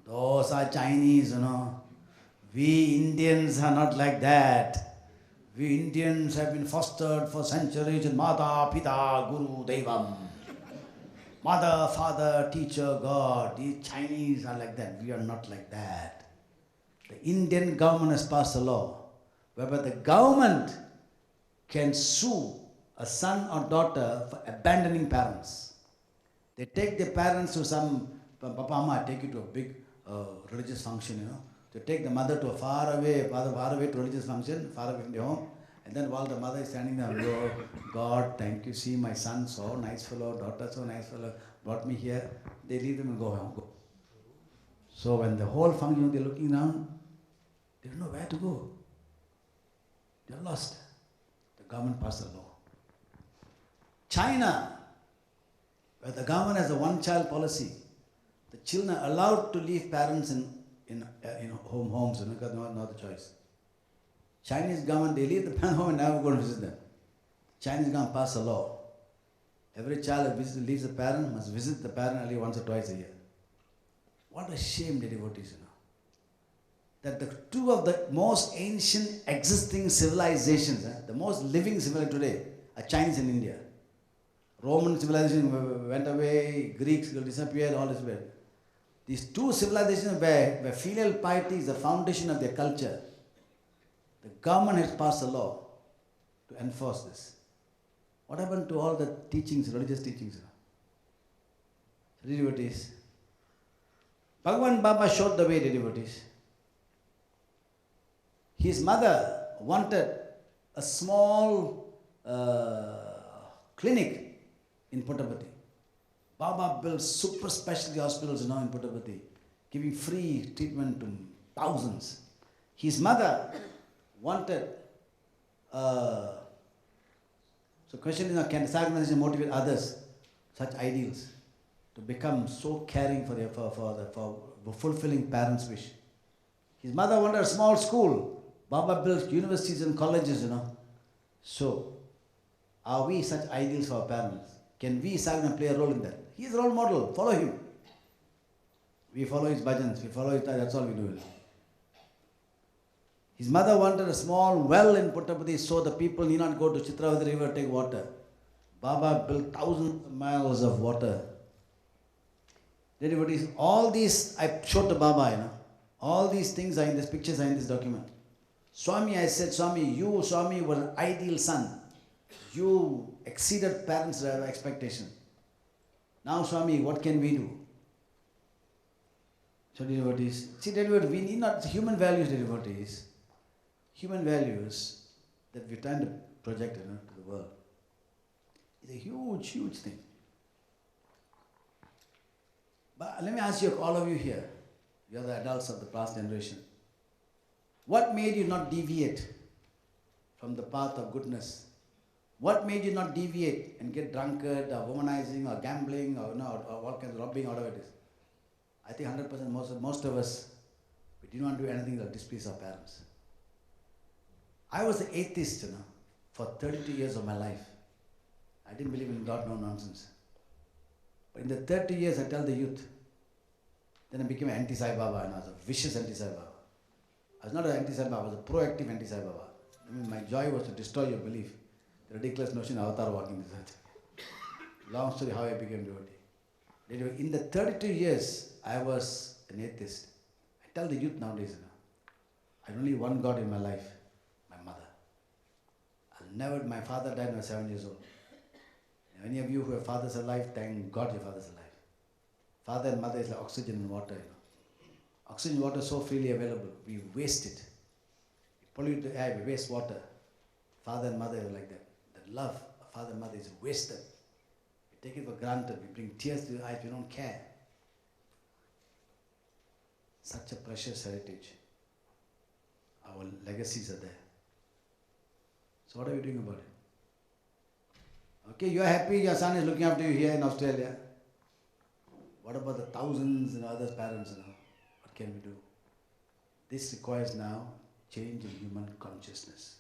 those are Chinese, you know, we Indians are not like that. We Indians have been fostered for centuries in Mata, Pita, Guru, Devam. Mother, father, teacher, God. These Chinese are like that. We are not like that. The Indian government has passed a law whereby the government can sue a son or daughter for abandoning parents. They take their parents to some, Papa, Mama, I take you to a big religious function, you know. They take the mother to a far away to religious function, far away from their home. And then while the mother is standing there, oh, God, thank you, see my son, so nice fellow, daughter, so nice fellow, brought me here. They leave them and go home. Go. So when the whole function, they're looking around, they don't know where to go. They're lost. The government passed a law. China, where the government has a one-child policy, the children are allowed to leave parents in homes, you know, because no other choice. Chinese government, they leave the parent home and never go and visit them. Chinese government passed a law. Every child that leaves the parent must visit the parent only once or twice a year. What a shame, the devotees, you know. That the two of the most ancient existing civilizations, the most living civilization today, are Chinese and India. Roman civilization went away, Greeks disappeared, all disappeared. These two civilizations where filial piety is the foundation of their culture. The government has passed a law to enforce this. What happened to all the teachings, religious teachings? Devotees. Bhagavan Baba showed the way, devotees. His mother wanted a small clinic in Puttaparthi. Baba built super specialty hospitals now in Puttaparthi, giving free treatment to thousands. His mother wanted, so question is now, can this organization motivate others, such ideals, to become so caring for fulfilling parents' wish? His mother wanted a small school. Baba built universities and colleges, you know. So, are we such ideals for our parents? Can we, Sadhana, play a role in that? He is a role model. Follow him. We follow his bhajans. We follow his, that's all we do. His mother wanted a small well in Puttaparthi so the people need not go to Chitravati river to take water. Baba built thousands of miles of water. Devotees, all these I showed to Baba, you know. All these things are in these pictures, are in this document. Swami, I said, Swami, you, Swami, were an ideal son. You exceeded parents' expectation. Now, Swami, what can we do? So, devotees, see, devotees, we need not human values, devotees. Human values that we're trying to project, you know, to the world. It's a huge, huge thing. But let me ask you, all of you here, you are the adults of the past generation. What made you not deviate from the path of goodness? What made you not deviate and get drunkard or womanizing or gambling or, or what kind of robbing, whatever it is? I think 100% most of us, we didn't want to do anything that displease our parents. I was an atheist, you know, for 32 years of my life. I didn't believe in God, no nonsense. But in the 30 years, I tell the youth, then I became an anti-Sai Baba, and I was a vicious anti-Sai Baba. I was not an anti-Sai Baba, I was a proactive anti-Sai Baba. I mean, my joy was to destroy your belief. The ridiculous notion of avatar walking this earth. Long story how I became devotee. In the 32 years, I was an atheist. I tell the youth nowadays, you know, I had only one God in my life, my mother. My father died when I was 7 years old. Any of you who have fathers alive, thank God your father's alive. Father and mother is like oxygen and water, you know. Oxygen and water is so freely available. We waste it. We pollute the air, we waste water. Father and mother are like that. The love of father and mother is wasted. We take it for granted. We bring tears to the eyes. We don't care. Such a precious heritage. Our legacies are there. So what are we doing about it? Okay, you are happy your son is looking after you here in Australia. What about the thousands and other parents? You know? What can we do? This requires now change in human consciousness.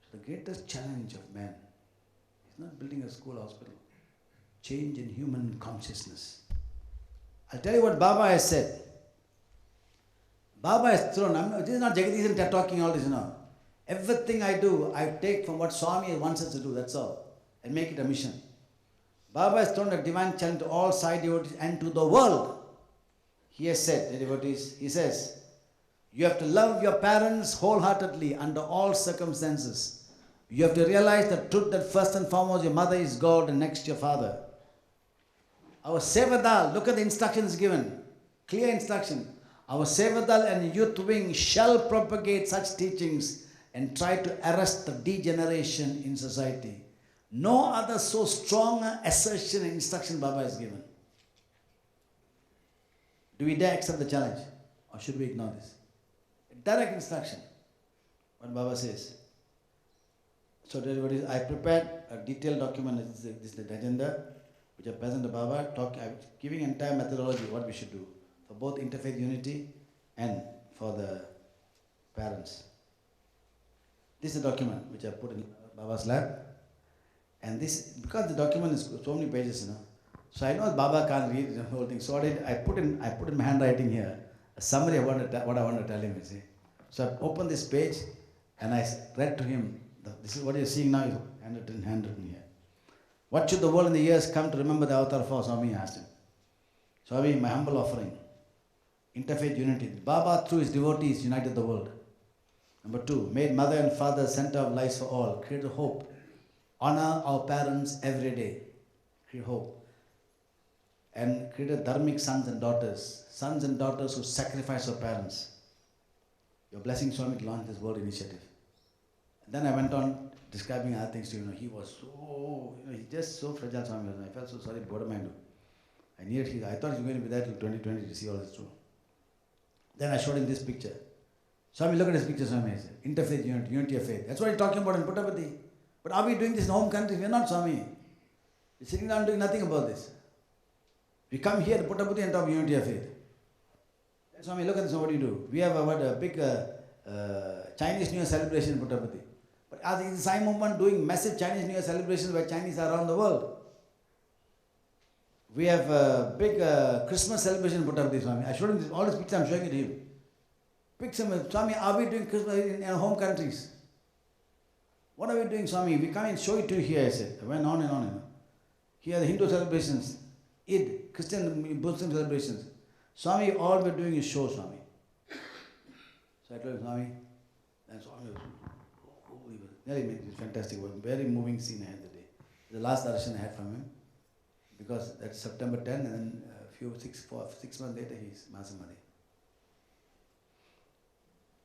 So the greatest challenge of man is not building a school or hospital. Change in human consciousness. I'll tell you what Baba has said. Baba has thrown, this is not Jagadish talking all this, you know. Everything I do, I take from what Swami wants us to do, that's all. And make it a mission. Baba has thrown a divine challenge to all Sai devotees and to the world. He has said, the devotees, he says, you have to love your parents wholeheartedly under all circumstances. You have to realize the truth that first and foremost your mother is God and next your father. Our Sevadal, look at the instructions given. Clear instruction. Our Sevadal and youth wing shall propagate such teachings and try to arrest the degeneration in society. No other so strong assertion and instruction Baba has given. Do we dare accept the challenge? Or should we ignore this? Direct instruction. What Baba says. So I prepared a detailed document. This is the agenda which I present to Baba, giving entire methodology what we should do for both interfaith unity and for the parents. This is a document which I put in Baba's lap. And this, because the document is so many pages, so I know Baba can't read the whole thing. So I put in my handwriting here a summary of what I want to tell him. You see. So I opened this page and I read to him. This is what you're seeing now, is handwritten here. What should the world in the years come to remember the avatar for? Swami asked him. Swami, my humble offering. Interfaith unity. Baba, through his devotees, united the world. Number 2, made mother and father center of lives for all. Created hope. Honor our parents every day. Create hope. And created dharmic sons and daughters. Sons and daughters who sacrifice for parents. Your blessing, Swami, to launch this world initiative. Then I went on describing other things to you. He was so, he's just so fragile, Swami. I felt so sorry, Bodhamind. I thought he was going to be there till 2020 to see all this through. Then I showed him this picture. Swami, look at this picture, Swami. Interfaith unity, unity of faith. That's what he's talking about in Puttaparthi. But are we doing this in home country? We're not, Swami. We're sitting down doing nothing about this. We come here to Puttaparthi and talk unity of faith. Swami, look at this, what do you do? We have a big Chinese New Year celebration in Puttaparthi. But are the Sai movement doing massive Chinese New Year celebrations where Chinese are around the world? We have a big Christmas celebration in Puttaparthi, Swami. I showed him this, all these pictures, I'm showing it to him. Pictures, Swami, are we doing Christmas in our home countries? What are we doing, Swami? We come and show it to you here, I said. I went on and on. Here are the Hindu celebrations, Eid, Christian, Muslim celebrations. Swami, all we're doing is show, Swami. So I told him, Swami, and Swami was really fantastic. It was a very moving scene I had that day. The last darshan I had from him, because that's September 10, and then 6 months later he's Masamadhi.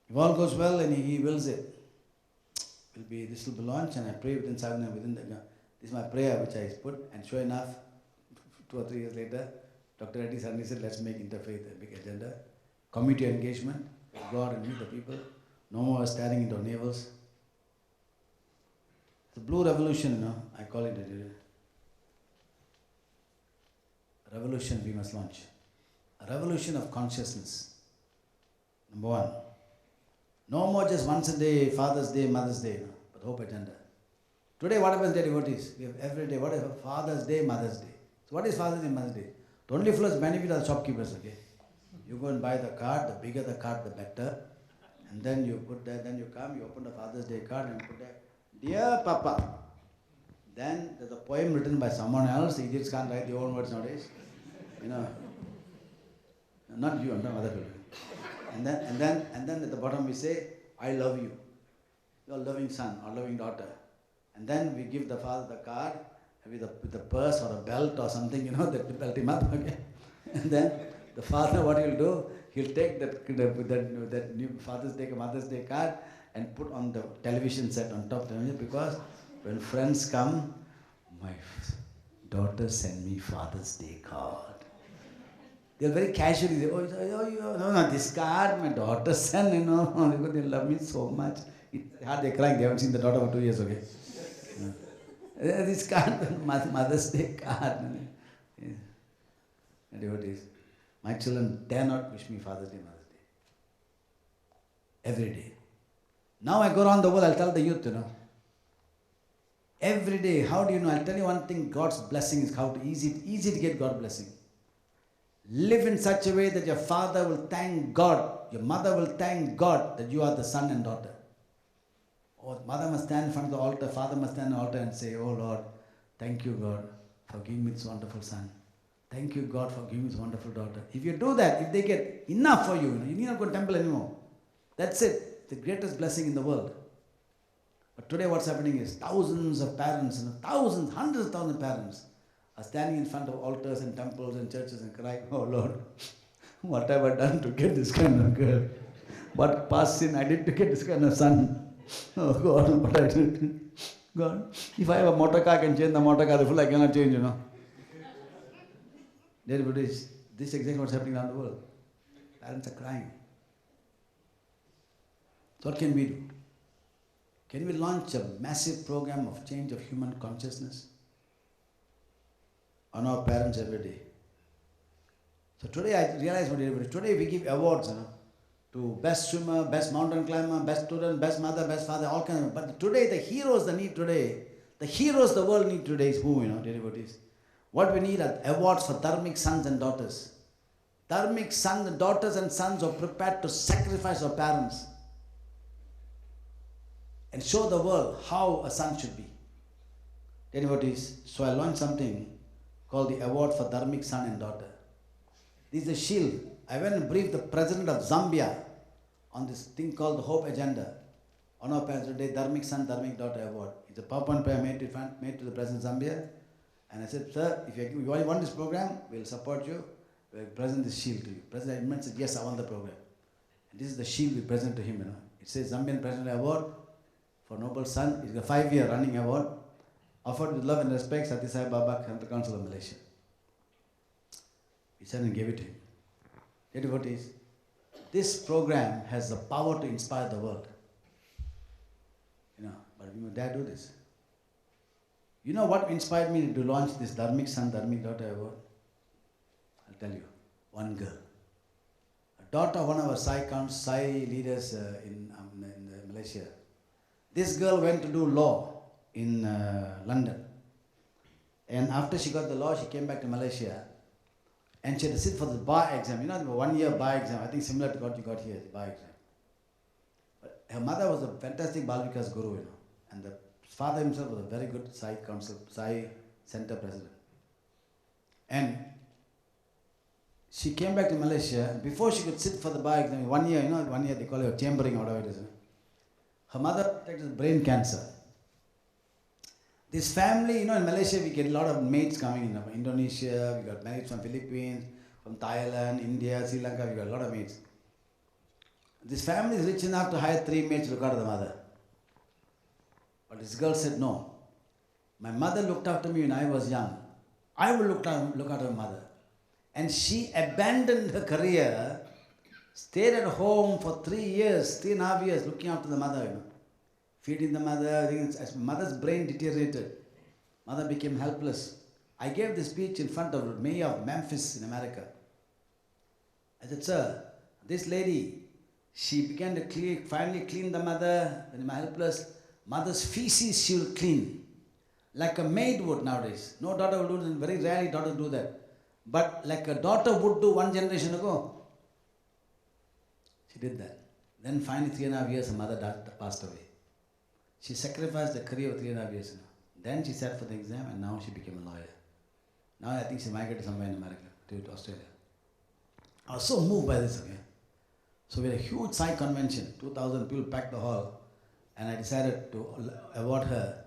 If all goes well and he wills it, this will be launched, and I pray within sadhana, this is my prayer which I put, and sure enough, 2 or 3 years later, Dr. Reddy suddenly said, let's make interfaith a big agenda. Community engagement, go out and meet the people. No more staring into our navels. The blue revolution, I call it a revolution we must launch. A revolution of consciousness. Number 1. No more just once a day, Father's Day, Mother's Day, but hope agenda. Today, what happens to devotees? We have every day, what is Father's Day, Mother's Day? So what is Father's Day, Mother's Day? The only flows benefit are the shopkeepers, okay? You go and buy the card, the bigger the card, the better. And then you put there, then you come, you open the Father's Day card and put there, Dear Papa. Then there's a poem written by someone else. Idiots can't write their own words nowadays. Not you, I'm talking other people. And then at the bottom we say, I love you. Your loving son or loving daughter. And then we give the father the card with a purse or a belt or something, that will belt him up, okay? And then the father, what he'll do, he'll take that new Father's Day, Mother's Day card and put on the television set on top, because when friends come, my daughter sent me Father's Day card. They'll very casually say, no, this card, my daughter sent, because they love me so much. They're crying, they haven't seen the daughter for 2 years, okay? This card, Mother's Day card. Devotees, my children dare not wish me Father's Day, Mother's Day. Every day. Now I go around the world, I'll tell the youth, Every day, how do you know? I'll tell you one thing, God's blessing is how easy to get God's blessing. Live in such a way that your father will thank God, your mother will thank God that you are the son and daughter. Or mother must stand in front of the altar, father must stand on the altar and say, oh Lord, thank you God for giving me this wonderful son. Thank you God for giving me this wonderful daughter. If you do that, if they get enough for you, you need not go to temple anymore. That's it. The greatest blessing in the world. But But today what's happening is thousands of parents, thousands, hundreds of thousands of parents are standing in front of altars and temples and churches and crying, oh Lord, what have I done to get this kind of girl? What past sin I did to get this kind of son? Oh God, what I did. God, if I have a motor car, I can change the motor car. The full I cannot change, This is exactly what's happening around the world. Parents are crying. So what can we do? Can we launch a massive program of change of human consciousness on our parents every day? So today I realize what it is. Today we give awards, to best swimmer, best mountain climber, best student, best mother, best father, all kinds of. But today the heroes the heroes the world need today is who, devotees. What we need are awards for dharmic sons and daughters. Dharmic sons, daughters and sons are prepared to sacrifice our parents and show the world how a son should be. Devotees, so I launched something called the Award for Dharmic Son and Daughter. This is a shield. I went and briefed the president of Zambia on this thing called the Hope Agenda. On our parents today, Dharmic Son, Dharmic Daughter Award. It's a PowerPoint prayer made to the president of Zambia. And I said, sir, if you want this program, we'll support you. We'll present this shield to you. President Edmund said, yes, I want the program. And this is the shield we present to him. It says Zambian President Award for Noble Son. It's a 5-year running award, offered with love and respect, Sathya Sai Baba, Country Council of Malaysia. We said and gave it to him. Dear devotees, this program has the power to inspire the world. But we must dare do this. You know what inspired me to launch this Dharmic Son, Dharmic Daughter Award? I'll tell you. One girl. A daughter of one of our Sai leaders in Malaysia. This girl went to do law in London. And after she got the law, she came back to Malaysia. And she had to sit for the bar exam. The 1-year bar exam. I think similar to what you got here, the bar exam. But her mother was a fantastic Balvikas guru, And the father himself was a very good Sai Council, Sai Center president. And she came back to Malaysia. Before she could sit for the bar exam, 1 year, 1 year they call it chambering or whatever it is. Her mother had brain cancer. This family, in Malaysia we get a lot of maids coming in. From Indonesia, we got maids from Philippines, from Thailand, India, Sri Lanka, we got a lot of maids. This family is rich enough to hire 3 maids to look after the mother. But this girl said, no. My mother looked after me when I was young. I will look after her mother. And she abandoned her career, stayed at home for 3 years, 3.5 years, looking after the mother, Feeding the mother, as mother's brain deteriorated. Mother became helpless. I gave this speech in front of the mayor of Memphis in America. I said, sir, this lady, she began to finally clean the mother, when helpless. Mother's feces she will clean, like a maid would nowadays. No daughter will do that, very rarely daughters do that. But like a daughter would do 1 generation ago, she did that. Then finally 3.5 years her mother passed away. She sacrificed the career of 3.5 years. Then she sat for the exam and now she became a lawyer. Now I think she migrated somewhere in America, to Australia. I was so moved by this, So we had a huge Sai convention, 2,000 people packed the hall. And I decided to award her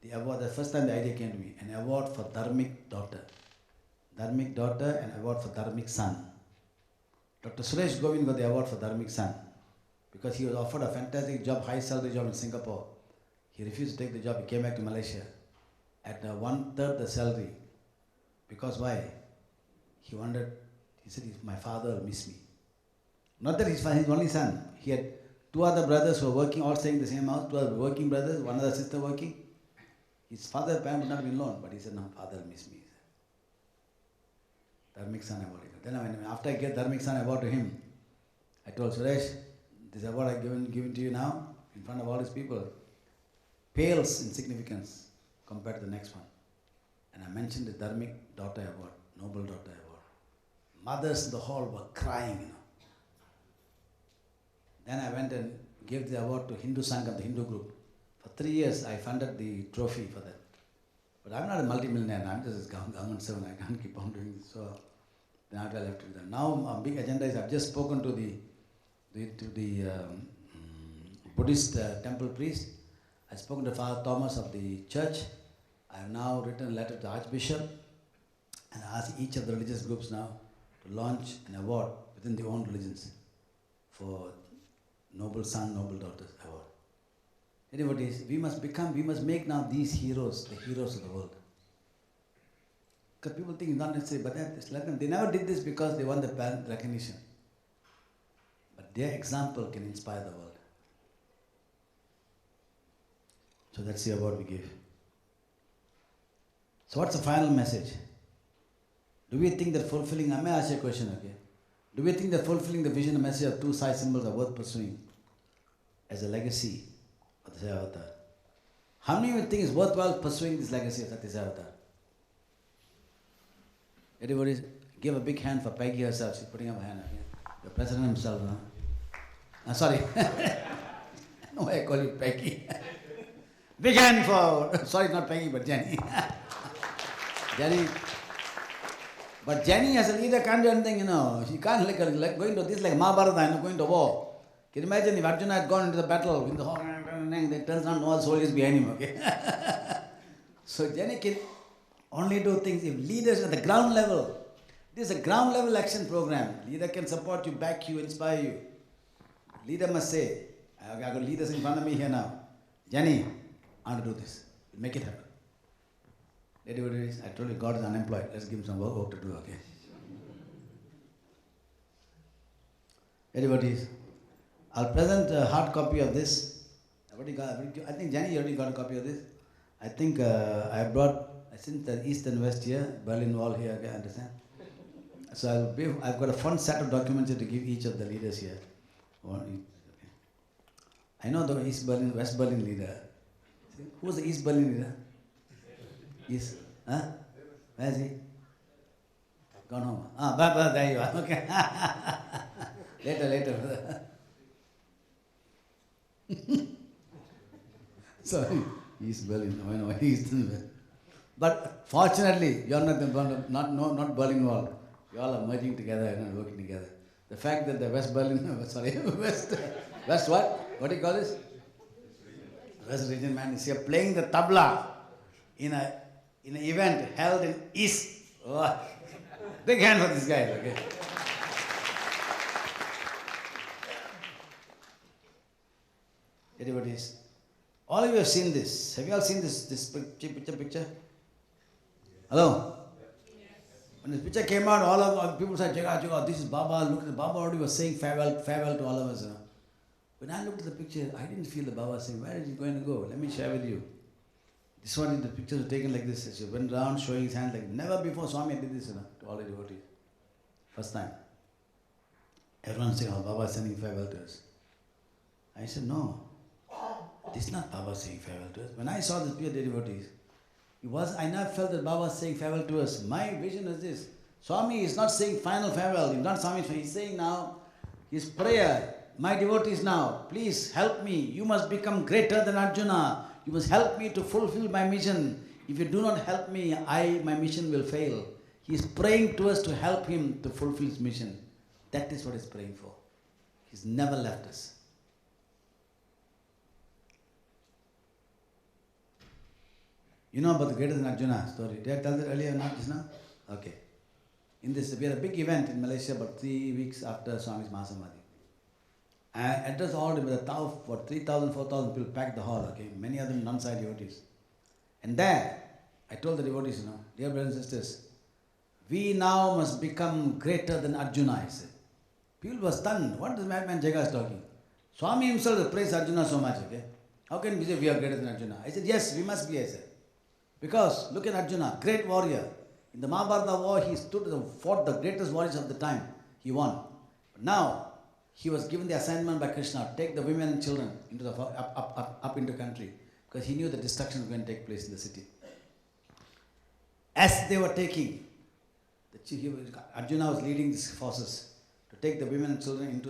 the award, the first time the idea came to me, an award for Dharmic Daughter. Dharmic Daughter and award for Dharmic Son. Dr. Suresh Govind got the award for Dharmic Son because he was offered a fantastic job, high salary job in Singapore. He refused to take the job. He came back to Malaysia at 1/3 the salary. Because why? He said, my father will miss me. Not that he's his only son. He had 2 other brothers who were working, all staying in the same house, 2 other working brothers, 1 other sister working. His father would not be alone, but he said, no, father will miss me. Dharmic Son award. Then after I gave Dharmic Son award to him, I told Suresh, this award I given to you now, in front of all these people, pales in significance compared to the next one. And I mentioned the Dharmic Daughter Award, Noble Daughter Award. Mothers in the hall were crying, Then I went and gave the award to Hindu Sangam, the Hindu group. For 3 years I funded the trophy for that. But I'm not a multimillionaire, I'm just a government servant, I can't keep on doing this. So then after I left with them. Now my big agenda is I've just spoken to the Buddhist temple priest. I've spoken to Father Thomas of the church. I have now written a letter to the Archbishop and asked each of the religious groups now to launch an award within their own religions for Noble Son, Noble Daughters award. Devotees, we must make now these heroes the heroes of the world. Because people think it's not necessary, but they never did this because they want the recognition. But their example can inspire the world. So that's the award we give. So what's the final message? Do we think that fulfilling, I may ask you a question, okay? Do we think that fulfilling the vision and message of two Sai symbols are worth pursuing as a legacy of the Sai Avatar? How many of you think it's worthwhile pursuing this legacy of Sathya Sai Avatar? Everybody give a big hand for Peggy herself. She's putting up a hand. Okay? The president himself, no? Sorry. No, I call you Peggy. Big hand for, sorry, not Peggy, but Jenny. Jenny. But Jenny as a leader can't do anything, She can't like going to this like Mahabharata, going to war. Can you imagine if Arjuna had gone into the battle with the whole then turns out all soldiers behind him, okay? So Jenny can only do things if leaders at the ground level. This is a ground level action program. Leader can support you, back you, inspire you. Leader must say, I've got leaders in front of me here now. Jenny, I want to do this. Make it happen. I told you God is unemployed. Let's give him some work to do, okay? Devotees, I'll present a hard copy of this. I think Jenny already got a copy of this. I think I brought, since the east and west here, Berlin Wall here, okay, understand? So I've got a fun set of documents to give each of the leaders here. Okay. I know the East Berlin, West Berlin leader. Who was the East Berlin leader? East, huh? Where is he? Gone home. There you are. Okay. later. Sorry, East Berlin. I know East. But fortunately, you are not Berlin Wall. You all are merging together and working together. The fact that the West Berlin, West what? What do you call this? West region man is here playing the tabla in an event held in East. Oh, big hand for this guy, okay? Devotees, all of you have seen this. Have you all seen this picture? Hello? When this picture came out, all of people said, Jaga, this is Baba. Look, Baba already was saying farewell to all of us. When I looked at the picture, I didn't feel the Baba saying, where is he going to go? Let me share with you. This one, the pictures were taken like this. He went around showing his hand like never before Swami did this, to all the devotees. First time. Everyone saying, oh, Baba is sending farewell to us. I said, no. This is not Baba saying farewell to us. When I saw this picture, the devotees, I never felt that Baba was saying farewell to us. My vision is this. Swami is not saying final farewell. He's not Swami. He's saying now, his prayer, my devotees now, please help me. You must become greater than Arjuna. You must help me to fulfill my mission. If you do not help me, my mission will fail. He is praying to us to help him to fulfill his mission. That is what he's praying for. He's never left us. You know about the greater than Arjuna story. Did I tell that earlier or not just now? Okay. We had a big event in Malaysia about 3 weeks after Swami's Mahasamadhi. I addressed all with 3,000, 4,000 people packed the hall, okay? Many of them non-Sai devotees. And there, I told the devotees, dear brothers and sisters, we now must become greater than Arjuna, I said. People were stunned. What is madman Jaga is talking? Swami himself praised Arjuna so much, okay? How can we say we are greater than Arjuna? I said, yes, we must be, I said. Because look at Arjuna, great warrior. In the Mahabharata war, he fought the greatest warriors of the time. He won. But now, he was given the assignment by Krishna, take the women and children into the up into the country, because he knew the destruction was going to take place in the city. As they were taking, Arjuna was leading these forces to take the women and children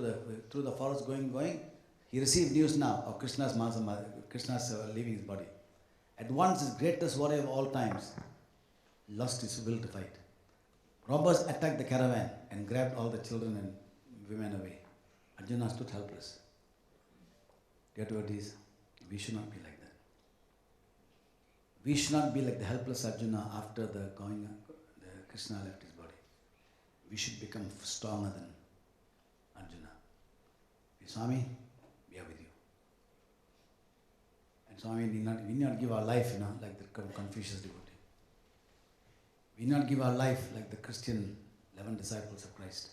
through the forest going. He received news now of Krishna's leaving his body. At once, his greatest warrior of all times lost his will to fight. Robbers attacked the caravan and grabbed all the children and women away. Arjuna stood helpless. Dear devotees, we should not be like that. We should not be like the helpless Arjuna after the Krishna left his body. We should become stronger than Arjuna. Swami, we are with you. And Swami, we need not give our life, like the Confucius devotee. We need not give our life like the Christian 11 disciples of Christ.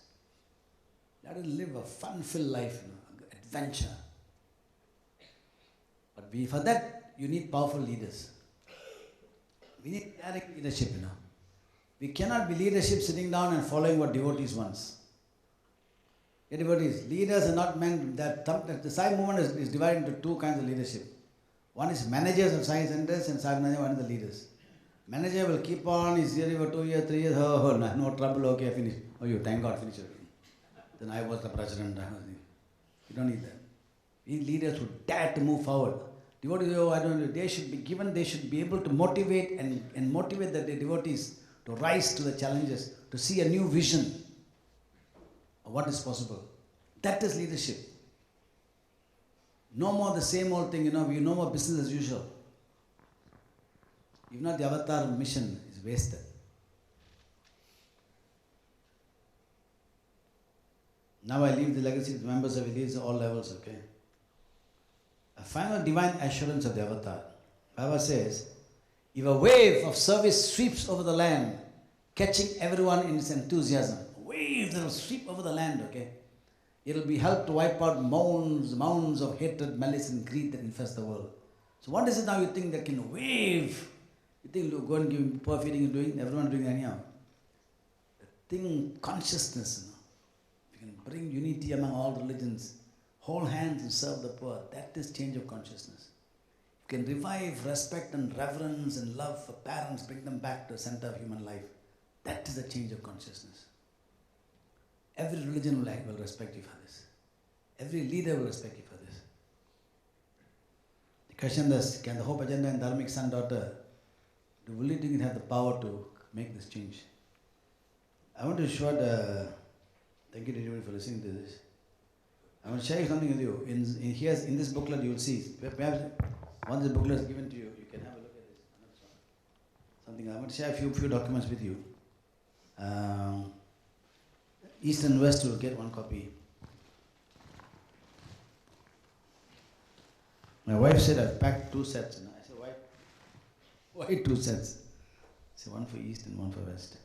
Let us live a fun-filled life, adventure. But for that, you need powerful leaders. We need direct leadership, We cannot be leadership sitting down and following what devotees want. Devotees, leaders are not meant that the Sai movement is divided into two kinds of leadership. One is managers of Sai centers and Sai one is the leaders. Manager will keep on, he's here for 2 years, 3 years, no trouble, okay, finish. Oh, you thank God, finish it. Then I was the president. You don't need that. We leaders who dare to move forward. Devotees, they should be given, they should be able to motivate and motivate the devotees to rise to the challenges, to see a new vision of what is possible. That is leadership. No more the same old thing, we no more business as usual. If not, the avatar mission is wasted. Now I leave the legacy to the members of Elites at all levels, okay? A final divine assurance of the avatar. Baba says, if a wave of service sweeps over the land, catching everyone in its enthusiasm, a wave that will sweep over the land, okay? It will be helped to wipe out mounds of hatred, malice and greed that infest the world. So what is it now you think that can wave? You think you go and give poor feeding and doing, everyone doing anyhow. The thing, consciousness, you can bring unity among all religions, hold hands and serve the poor. That is change of consciousness. You can revive respect and reverence and love for parents, bring them back to the center of human life. That is the change of consciousness. Every religion will respect you for this. Every leader will respect you for this. The question is, can the Hope Agenda and Dharmic son daughter, will it have the power to make this change? I want to show thank you everybody for listening to this. I want to share something with you. In this booklet you will see, perhaps once the booklet is given to you, you can have a look at this. Something I want to share a few documents with you. East and West will get one copy. My wife said I've packed 2 sets. I said, why 2 sets? I said, one for East and one for West.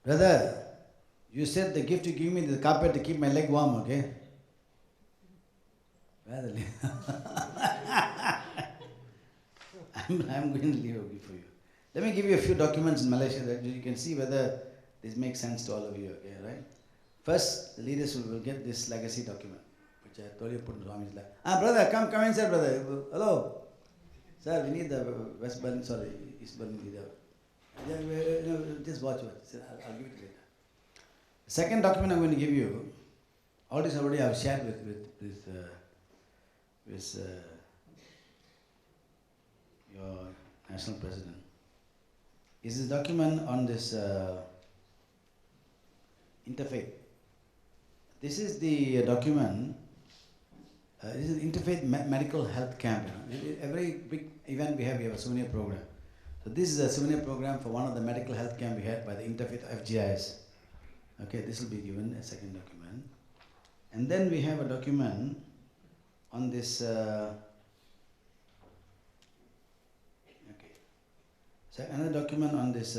Brother, you said the gift you give me is the carpet to keep my leg warm, okay? Brother, I'm going to leave a gift for you. Let me give you a few documents in Malaysia that you can see whether this makes sense to all of you, okay, right? First, the leaders will get this legacy document, which I told you put in Swami's lap. Brother, come inside, brother. Hello. Sir, we need the East Berlin leader. Just watch. I'll give it later. The second document I'm going to give you, all this already I've shared with your national president. Is this document on this interfaith. This is the document. This is Interfaith Medical Health Camp. Every big event we have a souvenir program. So this is a souvenir program for one of the medical health camp we had by the Interfaith FGIS. Okay, this will be given a second document. And then we have a document on this, okay. So another document on this,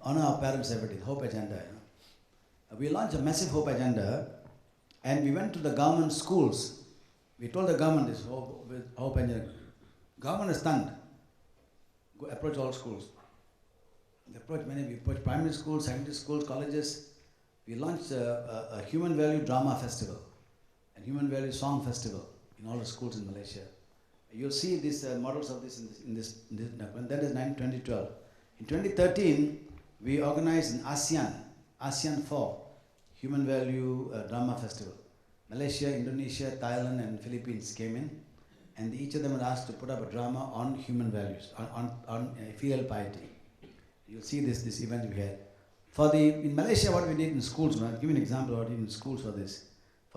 honor our parents every day, Hope Agenda. We launched a massive Hope Agenda and we went to the government schools. We told the government this Hope Agenda. Government is stunned. Go approach all schools. We approach primary schools, secondary schools, colleges. We launched a human value drama festival and human value song festival in all the schools in Malaysia. You'll see these models of this in this document. That is 2012. In 2013, we organized an ASEAN 4 human value drama festival. Malaysia, Indonesia, Thailand and Philippines came in and each of them were asked to put up a drama on human values, on filial piety. You'll see this event we had. In Malaysia, what we did in schools, I'll give you an example of what we did in schools for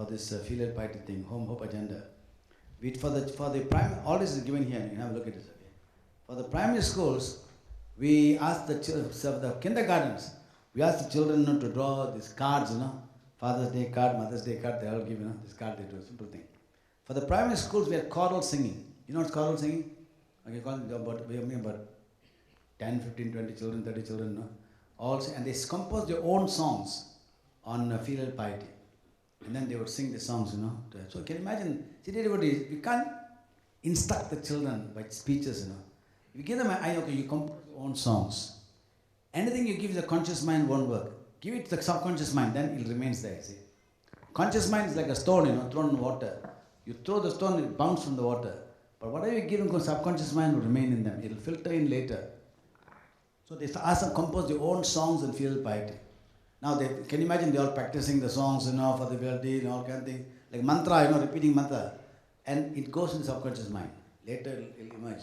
this filial piety thing, home hope agenda. All this is given here, you can have a look at this. Okay? For the primary schools, we asked the kindergartens, we asked the children to draw these cards, Father's Day card, Mother's Day card, they all give, this card, they do a simple thing. For the primary schools, we had choral singing. You know what's choral singing? Okay, about 10, 15, 20 children, 30 children, and they composed their own songs on filial piety. And then they would sing the songs, So can you imagine, we can't instruct the children by speeches, If you give them you compose your own songs. Anything you give the conscious mind won't work. Give it to the subconscious mind, then it remains there, see. Conscious mind is like a stone, thrown in water. You throw the stone, it bounces from the water. But whatever you give them, subconscious mind will remain in them. It will filter in later. So they ask them to compose their own songs and filial piety. Now, can you imagine they all practicing the songs, for the melody and all kind of things. Like mantra, repeating mantra. And it goes in the subconscious mind. Later it will emerge.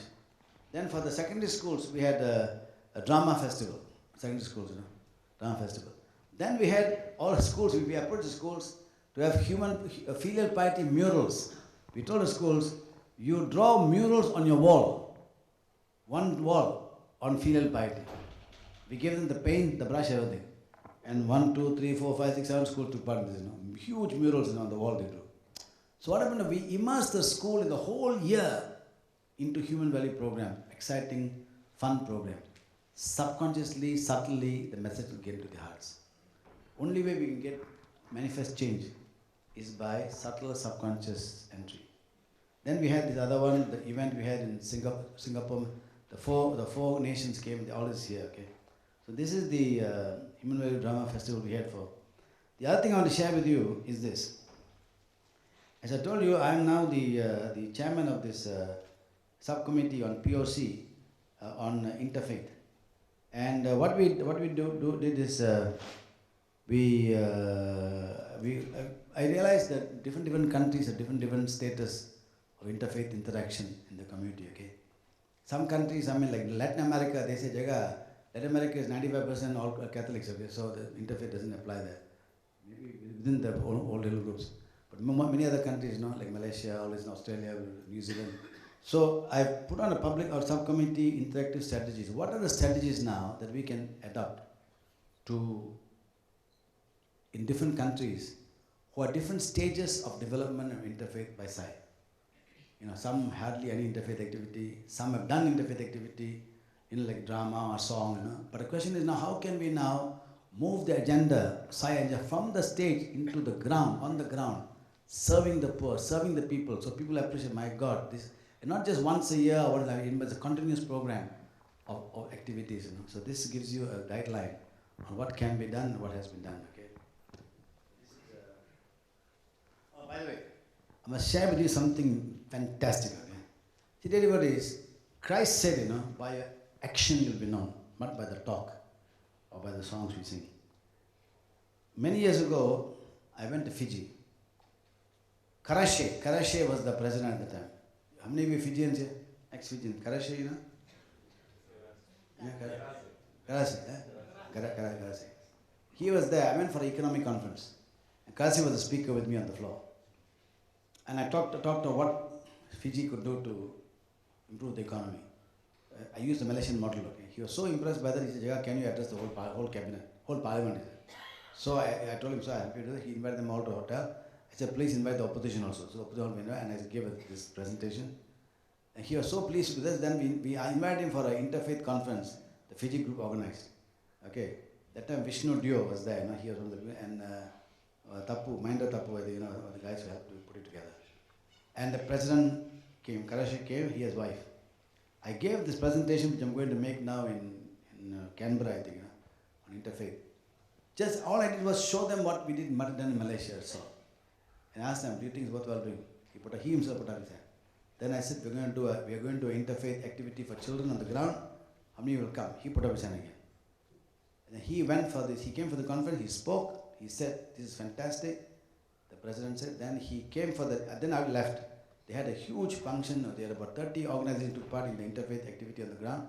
Then for the secondary schools, we had a drama festival. Secondary schools, drama festival. Then we had all the schools, we approached the schools to have filial piety murals. We told the schools, you draw murals on your wall. One wall on filial piety. We gave them the paint, the brush, everything. And 1, 2, 3, 4, 5, 6, 7 schools took part in this, Huge murals on the wall they drew. So what happened, we immersed the school in the whole year into human value program. Exciting, fun program. Subconsciously, subtly, the message will get into the hearts. Only way we can get manifest change is by subtle subconscious entry. Then we had this other one, the event we had in Singapore. The four nations came, they all is here, okay. So this is the Human Value Drama Festival we had for. The other thing I want to share with you is this. As I told you, I am now the chairman of this subcommittee on POC, on interfaith. And what we did is, I realized that different countries have different status of interfaith interaction in the community, okay. Some countries, like Latin America, they say, Latin America is 95% all Catholics, okay, so the interfaith doesn't apply there. Maybe within the old little groups. But many other countries, like Malaysia, all this in Australia, New Zealand. So I've put on a public or subcommittee interactive strategies. What are the strategies now that we can adopt in different countries who are different stages of development of interfaith by side? Some hardly any interfaith activity, some have done interfaith activity, like drama or song, But the question is now, how can we now move the agenda, from the stage into the ground, on the ground, serving the poor, serving the people, so people appreciate, my God, this, and not just once a year, but it's a continuous program of activities, So this gives you a guideline on what can be done and what has been done, okay. By the way, I must share with you something fantastic, okay. See, what is, Christ said, by your action you'll be known, not by the talk or by the songs we sing. Many years ago, I went to Fiji. Karashe was the president at the time. How many of you Fijians here? Ex-Fijian. Karashe, Yeah, Karashe, Karashe. He was there. I went for an economic conference. And Karashe was the speaker with me on the floor. And I talked of what Fiji could do to improve the economy. I used the Malaysian model, okay. He was so impressed by that, he said, can you address the whole cabinet, whole parliament? So I told him, so I helped you do that. He invited them all to a hotel. I said, please invite the opposition also. So the opposition went, and I gave this presentation. And he was so pleased with this. Then I invited him for an interfaith conference, the Fiji group organized. Okay. That time Vishnu Dio was there, he was one of the, and Mahendra Tapu, the guys who helped to put it together. And the president came, Karashi came, he has wife. I gave this presentation, which I'm going to make now in Canberra, I think, on interfaith. Just all I did was show them what we did done in Malaysia, so. And asked them, do you think it's worthwhile doing? He himself put up his hand. Then I said, we are going to do an interfaith activity for children on the ground. How many will come? He put up his hand again. And then he went for this. He came for the conference. He spoke. He said, this is fantastic. The president said. Then he came for the. Then I left. They had a huge function. They had about 30 organizations took part in the interfaith activity on the ground.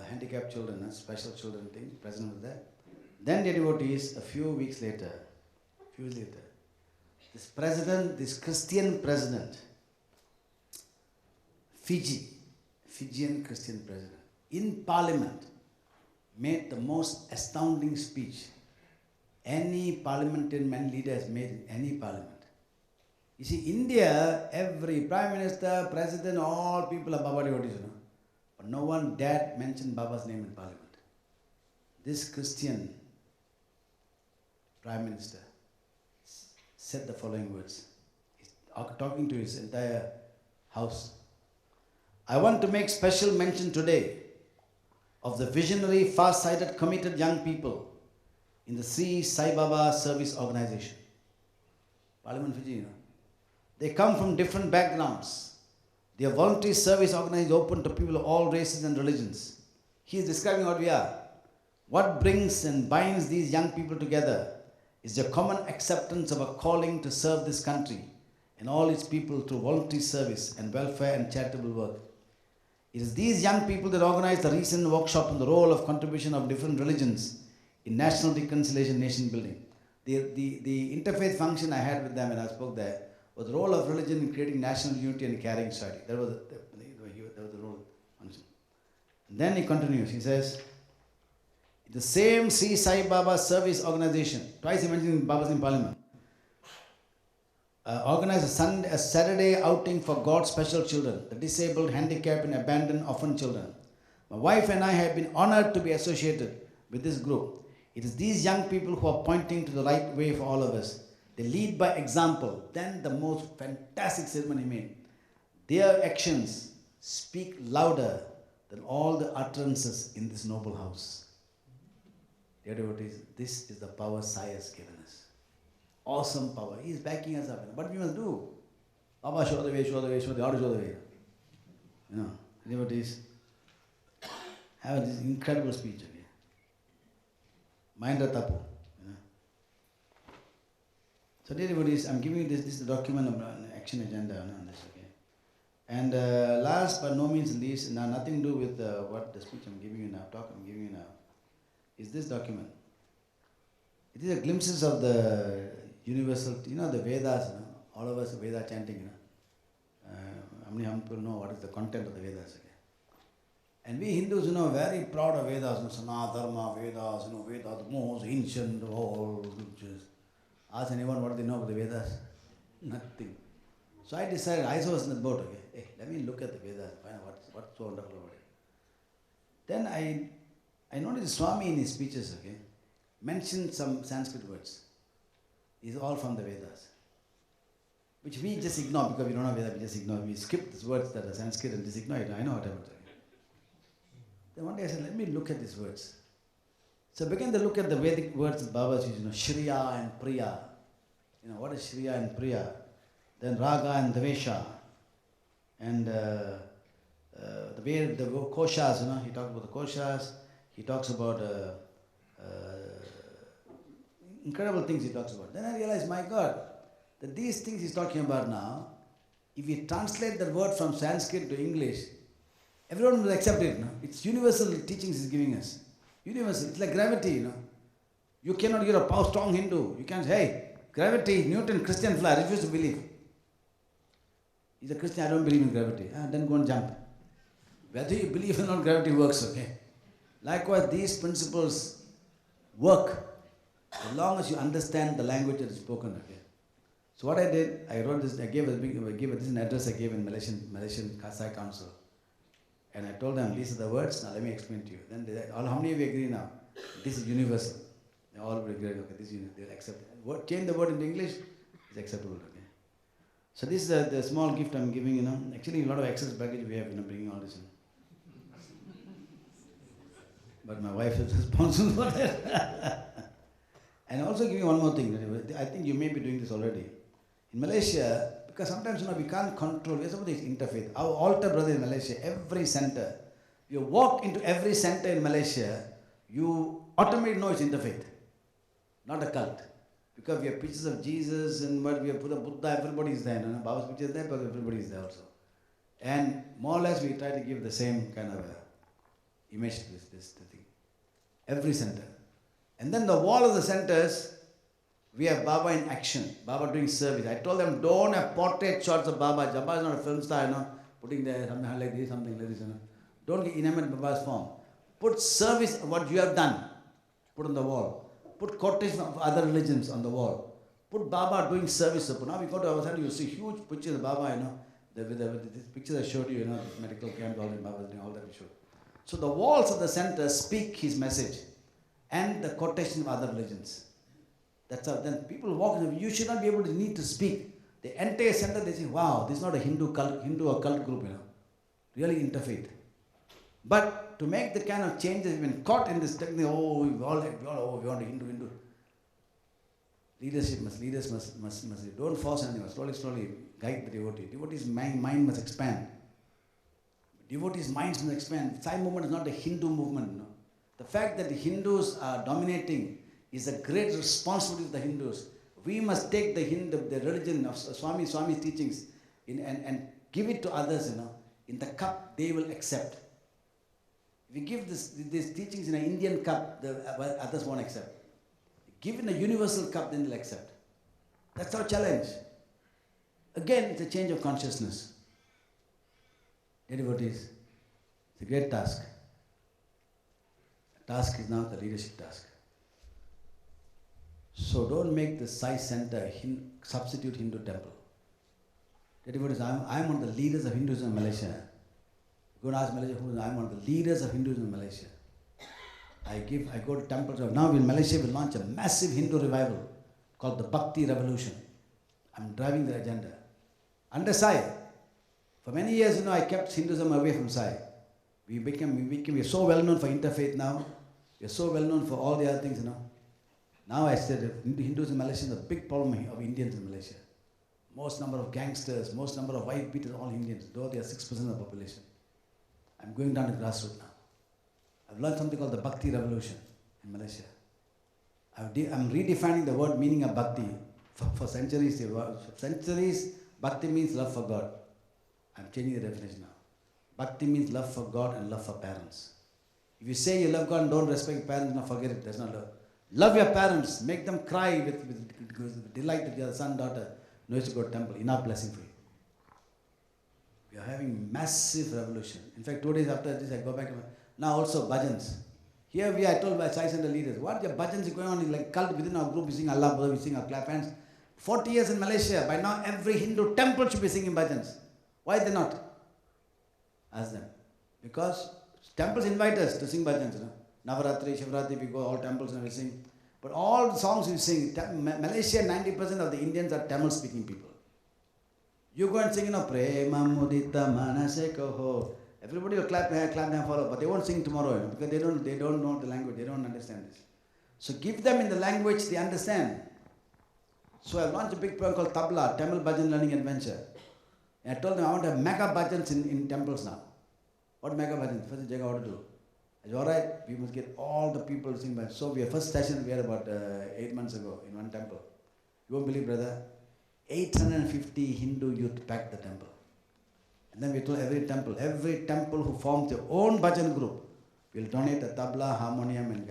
handicapped children, special children thing, president was there. Then the devotees, a few weeks later, this president, this Christian president, Fijian Christian president, in parliament, made the most astounding speech any parliamentarian man leader has made in any parliament. You see, India, every prime minister, president, all people are Baba devotees, but no one dared mention Baba's name in parliament. This Christian prime minister said the following words. He's talking to his entire house. I want to make special mention today of the visionary, far-sighted, committed young people in the Sri Sai Baba Service Organization. Parliament Fiji, They come from different backgrounds. Their voluntary service organization is open to people of all races and religions. He is describing what we are. What brings and binds these young people together is the common acceptance of a calling to serve this country and all its people through voluntary service and welfare and charitable work. It is these young people that organized the recent workshop on the role of contribution of different religions in national reconciliation, nation building. The interfaith function I had with them when I spoke there was the role of religion in creating national unity and carrying society. That was the role function. And then he continues. He says, the same Sri Sai Baba Service Organization, twice he mentioned Baba's in Parliament, organized a Saturday outing for God's special children, the disabled, handicapped, and abandoned orphan children. My wife and I have been honored to be associated with this group. It is these young people who are pointing to the right way for all of us. They lead by example. Then the most fantastic statement he made. Their actions speak louder than all the utterances in this noble house. Dear devotees, this is the power Sai has given us. Awesome power. He is backing us up. What we must do? Baba, show the way, show the way, show the way. How to show the way? Devotees, have this incredible speech. Mahendra Tapu. So dear devotees, I'm giving you this is the document of an action agenda on this, okay? And last but no means least, now nothing to do with what the speech I'm giving you now, talk I'm giving you now, is this document. It is a glimpses of the universal, the Vedas, all of us Veda chanting, how many people know what is the content of the Vedas, okay? And we Hindus, very proud of Vedas, Sanatana Dharma, Vedas, Vedas, the most ancient of all scriptures. Ask anyone what they know about the Vedas? Nothing. So I decided, I was in the boat, okay, hey, let me look at the Vedas, find out what's so wonderful about it. Then I noticed Swami in his speeches, okay, mentioned some Sanskrit words. These are all from the Vedas, which we just ignore because we don't know Vedas, we just ignore. We skip these words that are Sanskrit and just ignore it. I know what I'm saying. Then one day I said, let me look at these words. So I began to look at the Vedic words that Baba's used, Shriya and Priya. What is Shriya and Priya? Then Raga and Dvesha. And the koshas, he talks about the koshas. He talks about incredible things he talks about. Then I realized, my God, that these things he's talking about now, if we translate the word from Sanskrit to English, everyone will accept it. It's universal teachings he's giving us. Universal. It's like gravity, You cannot, you're a strong Hindu. You can't say, hey, gravity, Newton, Christian fly, I refuse to believe. He's a Christian, I don't believe in gravity. Then go and jump. Whether you believe or not, gravity works, okay? Likewise, these principles work as long as you understand the language that is spoken, okay? So what I did, I wrote this, I gave this an address I gave in Malaysian Sai Council. And I told them, these are the words, now let me explain to you. Then how many of you agree now? This is universal. They all will agree, okay, this is universal, they'll accept it. Change the word into English, it's acceptable, okay? So this is the small gift I'm giving, Actually, a lot of excess baggage we have, bringing all this in. But my wife is responsible for that. And also give you one more thing. I think you may be doing this already. In Malaysia, because sometimes we can't control, we are supposed to interfaith. Our altar brother in Malaysia, every center, you walk into every center in Malaysia, you automatically know it's interfaith, not a cult. Because we have pictures of Jesus and we have Buddha, everybody is there. Baba's picture is there, but everybody is there also. And more or less we try to give the same kind of image this thing. Every center. And then the wall of the centers, we have Baba in action. Baba doing service. I told them, don't have portrait shots of Baba. Baba is not a film star, putting there something like this, Don't get enamored of Baba's form. Put service, what you have done, put on the wall. Put quotations of other religions on the wall. Put Baba doing service. Now we go to our center, you see huge pictures of Baba, these pictures I showed you, this medical camp, all that Baba doing, all that we showed. So the walls of the center speak his message and the quotation of other religions. That's how, then people walk, you should not be able to need to speak. The entire center, they say, wow, this is not a Hindu or cult group, really interfaith. But to make the kind of changes, we've been caught in this technique, we want a Hindu. Leaders must don't force anything, slowly guide the devotee. Devotee's mind must expand. Devotees' minds must expand. Sai movement is not a Hindu movement. No. The fact that the Hindus are dominating is a great responsibility of the Hindus. We must take the religion of Swami's teachings and give it to others, in the cup they will accept. If we give these teachings in an Indian cup, the others won't accept. Give in a universal cup, then they'll accept. That's our challenge. Again, it's a change of consciousness. Dear devotees, it's a great task. The task is now the leadership task. So don't make the Sai Center substitute Hindu temple. Dear devotees, I'm one of the leaders of Hinduism in Malaysia. Go and ask Malaysia, I'm one of the leaders of Hinduism in Malaysia. I go to temples. Now in Malaysia we launch a massive Hindu revival called the Bhakti Revolution. I'm driving the agenda. Under Sai. For many years, I kept Hinduism away from Sai. We're so well known for interfaith now. We're so well known for all the other things, Now I said Hindus in Malaysia is a big problem of Indians in Malaysia. Most number of gangsters, most number of white beaters, all Indians, though they are 6% of the population. I'm going down to grassroots now. I've learned something called the Bhakti Revolution in Malaysia. I'm redefining the word meaning of Bhakti. For centuries, Bhakti means love for God. I'm changing the definition now. Bhakti means love for God and love for parents. If you say you love God and don't respect parents, forget it. That's not love. Love your parents. Make them cry with delight that your son, daughter knows to go to temple. Enough blessing for you. We are having massive revolution. In fact, 2 days after this, I go back to now also bhajans. Here I told my Sai Center leaders, what your bhajans is going on is like cult within our group. We sing Allah, we sing our clap hands. 40 years in Malaysia, by now every Hindu temple should be singing bhajans. Why are they not? Ask them. Because temples invite us to sing bhajans. Navaratri, Shivratri, we go all temples and we sing. But all the songs we sing, Malaysia, 90% of the Indians are Tamil speaking people. You go and sing, Prema Mudita Manase Koho. Everybody will clap their hand, follow, but they won't sing tomorrow because they don't know the language, they don't understand this. So give them in the language they understand. So I launched a big program called Tabla, Tamil Bhajan Learning Adventure. And I told them I want to have mega bhajans in temples now. What mega bhajans? First Jaga, what to do? I said, alright, we must get all the people to sing bhajans. So we first session we had about 8 months ago in one temple. You won't believe, brother, 850 Hindu youth packed the temple. And then we told every temple who forms their own bhajan group will donate a tabla, harmonium and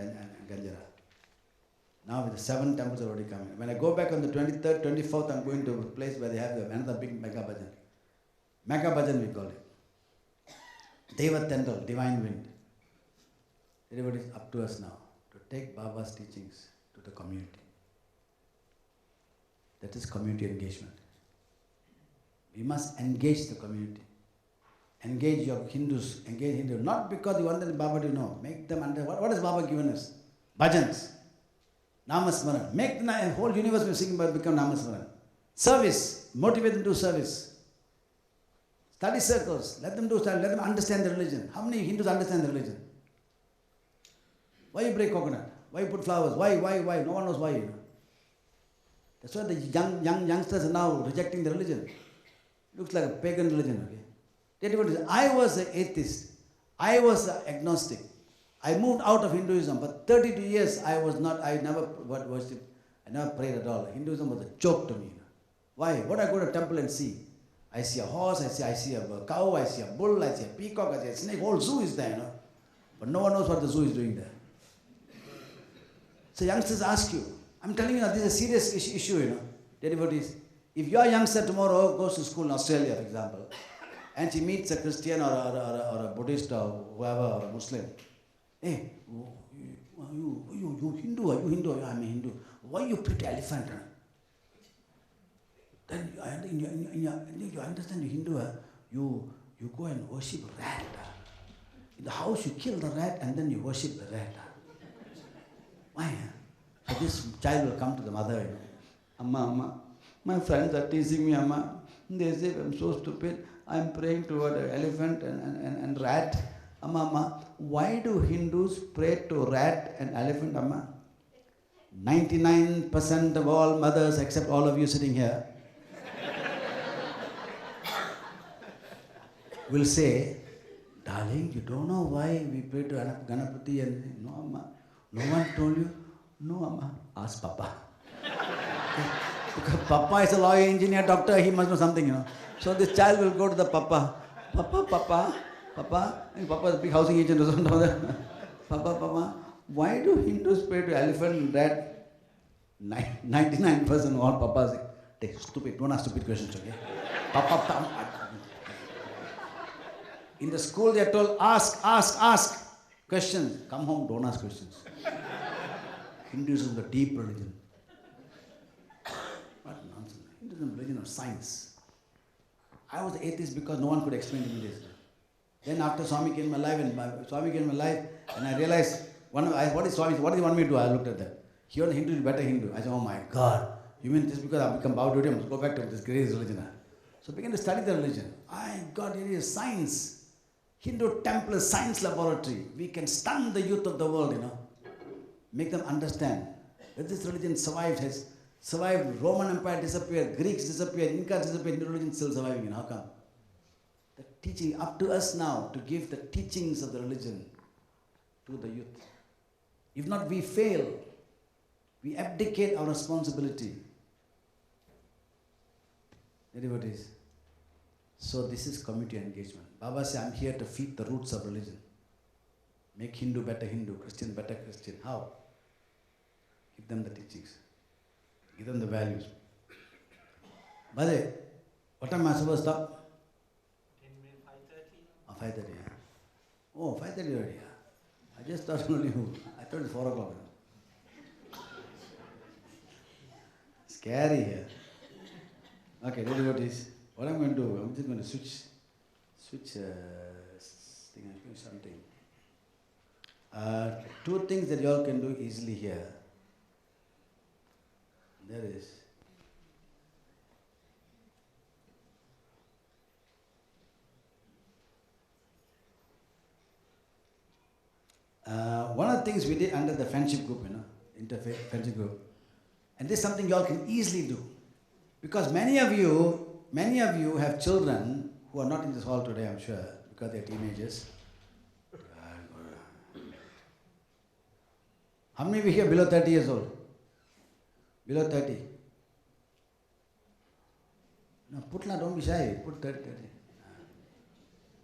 ganjara. Now with the 7 temples are already coming. When I go back on the 23rd, 24th, I'm going to a place where they have another big mega bhajan. Mega bhajan we call it. Devat Tendal, divine wind. Everybody is up to us now to take Baba's teachings to the community. That is community engagement. We must engage the community. Engage your Hindus, engage Hindus. Not because you want them Baba to know. Make them understand. What has Baba given us? Bhajans. Namasmaran. Make the whole universe we sing about become Namasmaran. Service. Motivate them to do service. Study circles. Let them do study. Let them understand the religion. How many Hindus understand the religion? Why you break coconut? Why you put flowers? Why? No one knows why. That's why the youngsters are now rejecting the religion. Looks like a pagan religion, okay? I was an atheist. I was agnostic. I moved out of Hinduism. For 32 years, I never worshipped. I never prayed at all. Hinduism was a joke to me. Why? What I go to a temple and see? I see a horse, I see a cow, I see a bull, I see a peacock, I see a snake. Whole zoo is there, But no one knows what the zoo is doing there. So youngsters ask you, I'm telling you, this is a serious issue, Devotees. If your youngster tomorrow goes to school in Australia, for example, and she meets a Christian or a Buddhist or whoever, or a Muslim, hey, you Hindu? Are you Hindu? I'm a Hindu. Why you put elephant? Then you understand, you Hindu, you go and worship rat. In the house you kill the rat and then you worship the rat. Why? So this child will come to the mother, Amma, my friends are teasing me, Amma. They say I'm so stupid. I'm praying toward an elephant and rat. Amma, why do Hindus pray to rat and elephant, Amma? 99% of all mothers, except all of you sitting here, will say, darling, you don't know why we pray to Ganapati and no, Amma. No one told you? No, Amma. Ask Papa. Okay. Because Papa is a lawyer, engineer, doctor, he must know something, So this child will go to the Papa. Papa, and Papa is a big housing agent or something. Papa, why do Hindus pray to elephant and rat? 99% of all Papas say, stupid, don't ask stupid questions, okay? Papa. In the school they are told, ask questions. Come home, don't ask questions. Hinduism is a deep religion. What nonsense. Hinduism is a religion of science. I was atheist because no one could explain to me this. Then after Swami came in my life, and I realized, what is Swami, what does he want me to do? I looked at that. He was a Hindu, better Hindu. I said, oh my God, you mean just because I've become bowed to him, go back to this great religion. So I began to study the religion. God, it is science. Hindu temple is science laboratory. We can stun the youth of the world, Make them understand that this religion has survived. Roman Empire disappeared, Greeks disappeared, Incas disappeared, Hindu religion is still surviving. How come? The teaching, up to us now to give the teachings of the religion to the youth. If not, we fail. We abdicate our responsibility. Devotees. So this is community engagement. Baba said, I'm here to feed the roots of religion. Make Hindu better Hindu, Christian better Christian. How? Give them the teachings. Give them the values. Bade, what time am I supposed to stop? 5:30. 5:30, yeah. Oh, 5:30 already, yeah. I just thought only I thought it's 4 o'clock. Scary here. Okay, devotees. What I'm going to do, I'm just going to switch thing, I'm doing something. Two things that you all can do easily here. There is. One of the things we did under the friendship group, interfaith friendship group, and this is something you all can easily do. Because many of you have children who are not in this hall today, I'm sure, because they're teenagers. How many of you here below 30 years old? Below 30? No, don't be shy. Put 30.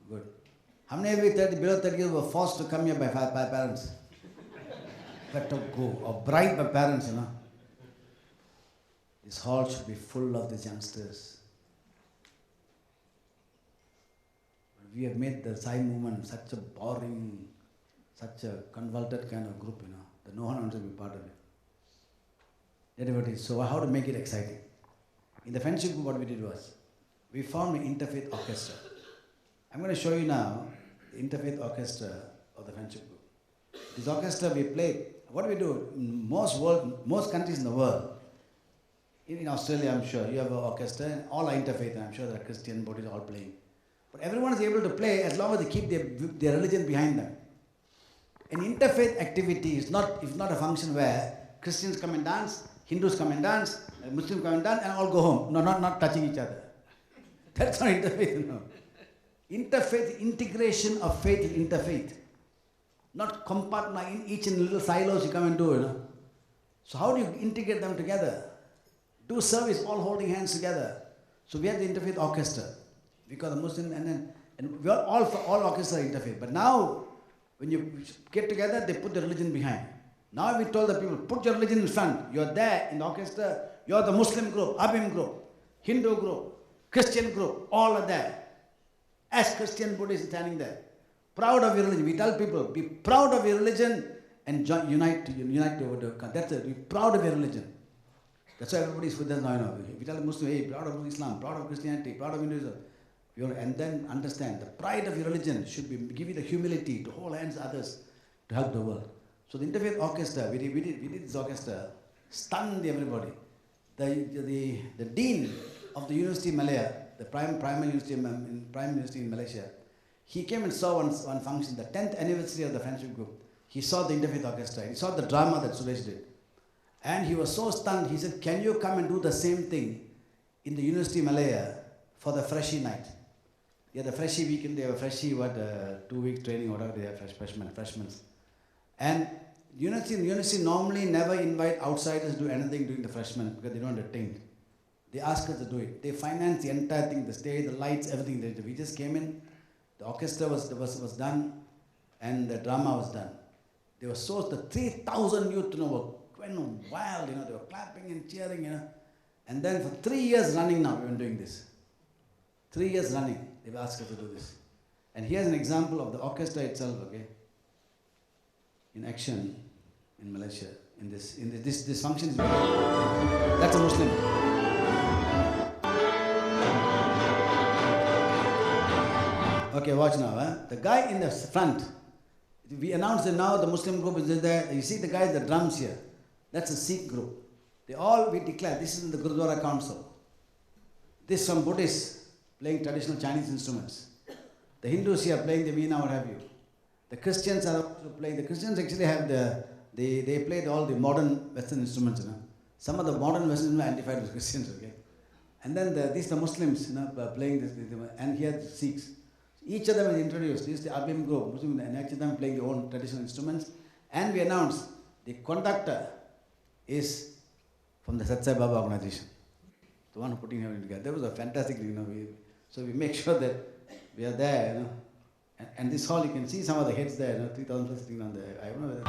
Good. How many of you below 30 years were forced to come here by parents? Had to go, or bribed by parents, This hall should be full of these youngsters. We have made the Sai movement such a boring, such a convoluted kind of group, that no one wants to be part of it. So how to make it exciting? In the friendship group, what we did was, we formed an interfaith orchestra. I'm going to show you now the interfaith orchestra of the friendship group. This orchestra we played. What do we do? In most countries in the world, in Australia, I'm sure, you have an orchestra, and all are interfaith, and I'm sure there are Christian, Buddhist, all playing. But everyone is able to play as long as they keep their religion behind them. An interfaith activity is not a function where Christians come and dance, Hindus come and dance, Muslims come and dance, and all go home. No, not touching each other. That's not interfaith, no. Interfaith, integration of faith in interfaith. Not compartment, each in little silos you come and do, So how do you integrate them together? Do service, all holding hands together. So we have the interfaith orchestra. Because the Muslim, and we are all orchestra interfaith. But now, When you get together, they put the religion behind. Now we told the people, put your religion in front. You're there in the orchestra, you're the Muslim group, Abhim group, Hindu group, Christian group, all are there. As Christian Buddhists standing there. Proud of your religion. We tell people, be proud of your religion and unite to that's it. Be proud of your religion. That's why everybody is with us now. We tell a Muslim, hey, proud of Islam, proud of Christianity, proud of Hinduism. And then understand the pride of your religion should be give you the humility to hold hands others to help the world. So the interfaith orchestra, we did this orchestra, stunned everybody. The dean of the University of Malaya, the prime university in Malaysia, he came and saw one function, the 10th anniversary of the friendship group. He saw the interfaith orchestra, he saw the drama that Suresh did. And he was so stunned, he said, can you come and do the same thing in the University of Malaya for the Freshie night? Yeah, the Freshie weekend, they have a Freshie, 2-week training, whatever they have, freshmen. And university normally never invite outsiders to do anything during the freshmen because they don't attain. They ask us to do it. They finance the entire thing, the stage, the lights, everything. We just came in, the orchestra was done, and the drama was done. They were the 3,000 youth, went wild, they were clapping and cheering, And then for 3 years running now, we've been doing this. 3 years running, they've asked us to do this. And here's an example of the orchestra itself, okay, in action in Malaysia. This function is that's a Muslim. Okay, watch now. The guy in the front, we announced that now the Muslim group is there. You see the guy, the drums here. That's a Sikh group. We declare, this is in the Gurudwara Council. This from Buddhists playing traditional Chinese instruments. The Hindus here playing the veena, what have you. The Christians are also playing. The Christians actually have they played all the modern Western instruments. Some of the modern Western instruments are identified as Christians, okay. And then the Muslims, playing this, and here the Sikhs. Each of them is introduced. This is the Abhim group, Muslim, and each of them playing their own traditional instruments. And we announced the conductor is from the Sathya Baba organization. The one who putting everything together. That was a fantastic thing, so we make sure that we are there, And this hall, you can see some of the heads there, 3,000 plus sitting on there. I don't know whether.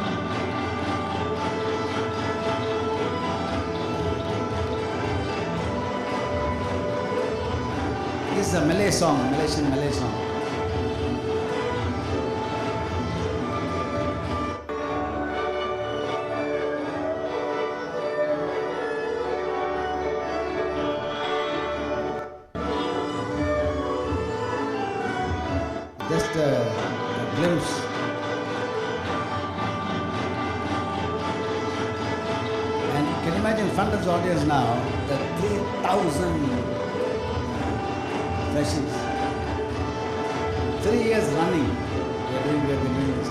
This is a Malay song, Malaysian Malay song. Just a glimpse. And you can imagine in front of the audience now, the 3,000 freshies. 3 years running, we have been doing this.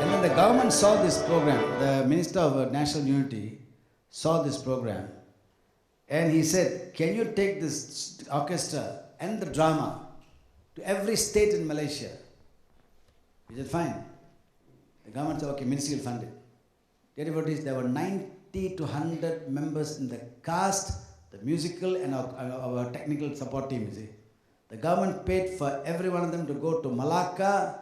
And then the government saw this program, the Minister of National Unity saw this program, and he said, can you take this orchestra and the drama to every state in Malaysia? We said, fine. The government said, okay, ministry will fund it. Tell you what it is, there were 90 to 100 members in the cast, the musical and our technical support team, you see. The government paid for every one of them to go to Malacca,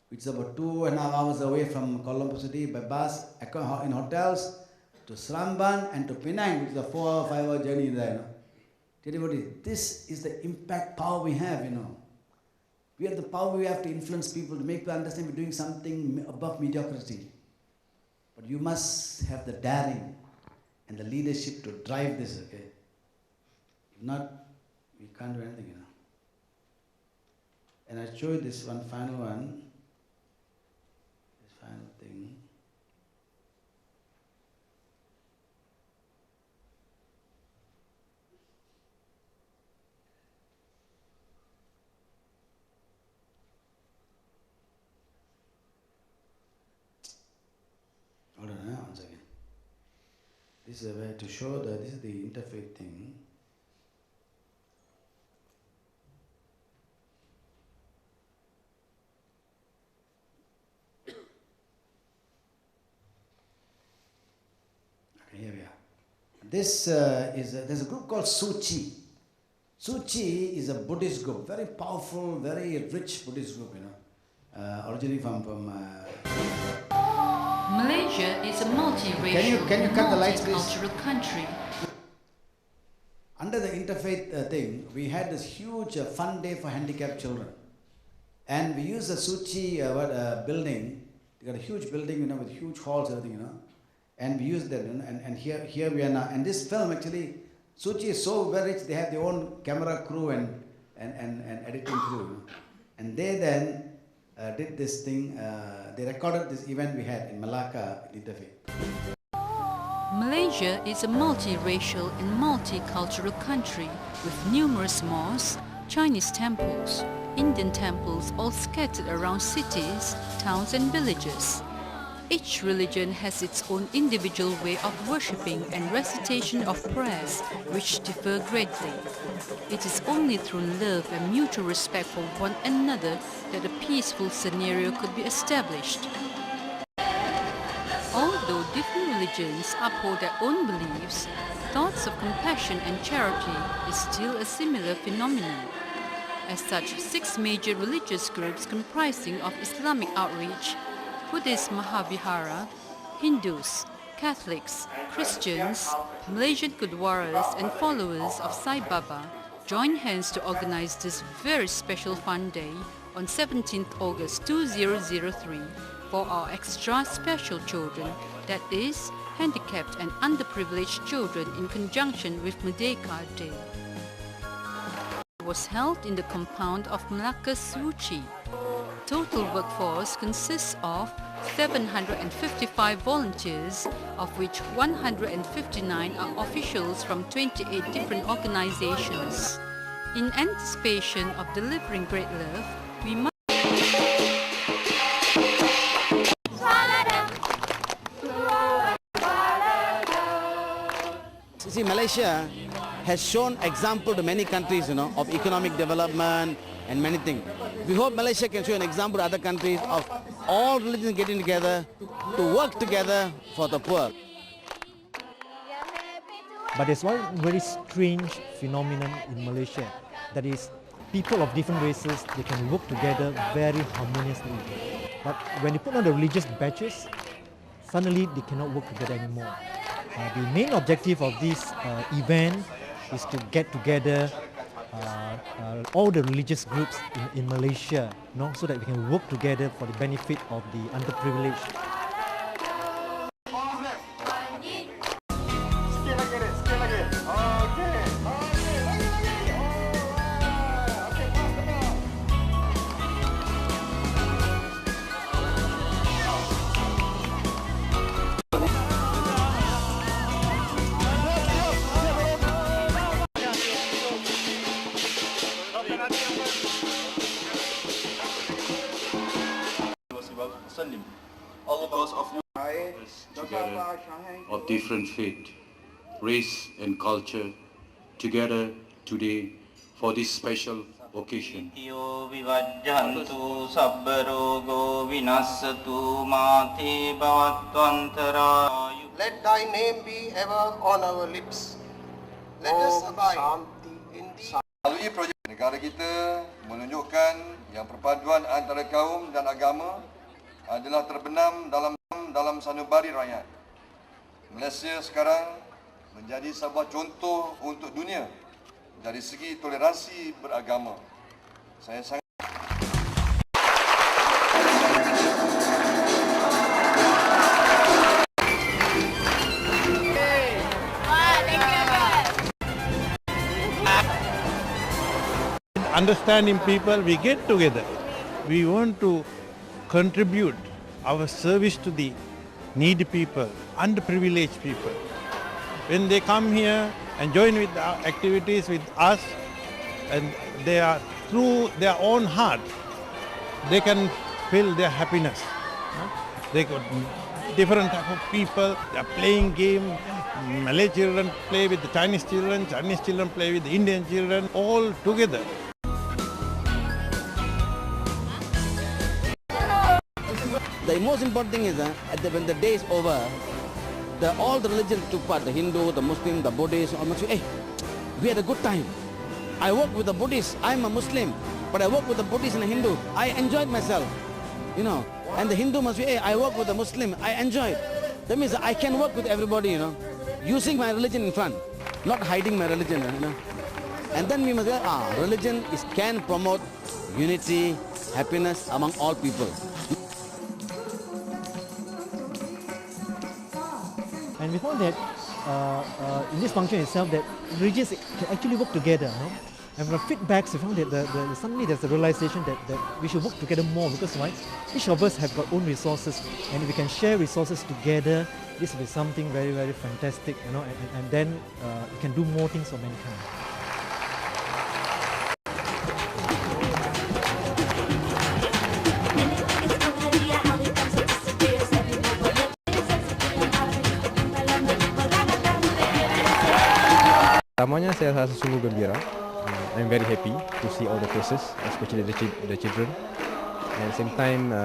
which is about 2.5 hours away from Kuala Lumpur City by bus, in hotels, to Seremban and to Penang, which is a 4-hour, 5-hour journey there, Tell you what it is, this is the impact power we have, We have the power, we have to influence people, to make people understand we're doing something above mediocrity. But you must have the daring and the leadership to drive this, okay? If not, we can't do anything, And I'll show you this one final one. This final thing. Hold on, one second. This is a way to show that this is the interfaith thing. Okay, here we are. This there's a group called Suchi. Suchi is a Buddhist group, very powerful, very rich Buddhist group, originally from Malaysia is a multiracial Can you and cut the lights, please? multicultural country. under the interfaith thing, we had this huge fun day for handicapped children. And we used the Suchi building. We got a huge building, you know, with huge halls, everything, you know. And we used that, you know, and here we are now. And this film actually, Suchi is so very rich, they have their own camera crew and editing crew. You know. And they then did this thing, they recorded this event we had in Malacca Interfaith. Malaysia is a multiracial and multicultural country with numerous mosques, Chinese temples, Indian temples all scattered around cities, towns and villages. Each religion has its own individual way of worshipping and recitation of prayers which differ greatly. It is only through love and mutual respect for one another that a peaceful scenario could be established. Although different religions uphold their own beliefs, thoughts of compassion and charity is still a similar phenomenon. As such, 6 major religious groups comprising of Islamic outreach, Buddhist Mahavihara, Hindus, Catholics, Christians, Malaysian Gurdwaras and followers of Sai Baba join hands to organize this very special fun day on 17th August 2003 for our extra special children, that is, handicapped and underprivileged children in conjunction with Merdeka Day. It was held in the compound of Malacca Suci. Total workforce consists of 755 volunteers, of which 159 are officials from 28 different organizations. In anticipation of delivering great love, we must See, Malaysia has shown example to many countries, you know, of economic development and many things. We hope Malaysia can show an example to other countries of all religions getting together to work together for the poor. But there's one very strange phenomenon in Malaysia, that is, people of different races, they can work together very harmoniously. But when you put on the religious badges, suddenly they cannot work together anymore. The main objective of this event is to get together all the religious groups in Malaysia, you know, so that we can work together for the benefit of the underprivileged. Together of different faith, race and culture together today for this special occasion. Let thy name be ever on our lips. Let us abide in thee. Melalui projek negara kita menunjukkan yang perpaduan antara kaum dan agama adalah terbenam dalam sanubari rakyat. Malaysia sekarang menjadi sebuah contoh untuk dunia dari segi toleransi beragama. Saya sangat understanding people, we get together. We want to contribute our service to the needy people, underprivileged people. When they come here and join with our activities with us, and they are through their own heart, they can feel their happiness. They got different type of people, they are playing game. Malay children play with the Chinese children play with the Indian children, all together. The most important thing is when the day is over, all the religions took part, the Hindu, the Muslim, the Buddhist, all must say, hey, we had a good time. I work with the Buddhists, I'm a Muslim, but I work with the Buddhist and the Hindu. I enjoyed myself. you know. And the Hindu must be, hey, I work with a Muslim, I enjoy it. That means I can work with everybody, you know, using my religion in front, not hiding my religion, you know. And then we must say, religion can promote unity, happiness among all people. And we found that in this function itself, that religions can actually work together. You know? And from feedbacks, we found that suddenly there's a realization that we should work together more, because why? Each of us have got own resources, and if we can share resources together, this will be something very, very fantastic, you know, and then we can do more things for mankind. Pertamanya saya rasa sungguh gembira. I'm very happy to see all the faces, especially the children. And at the same time,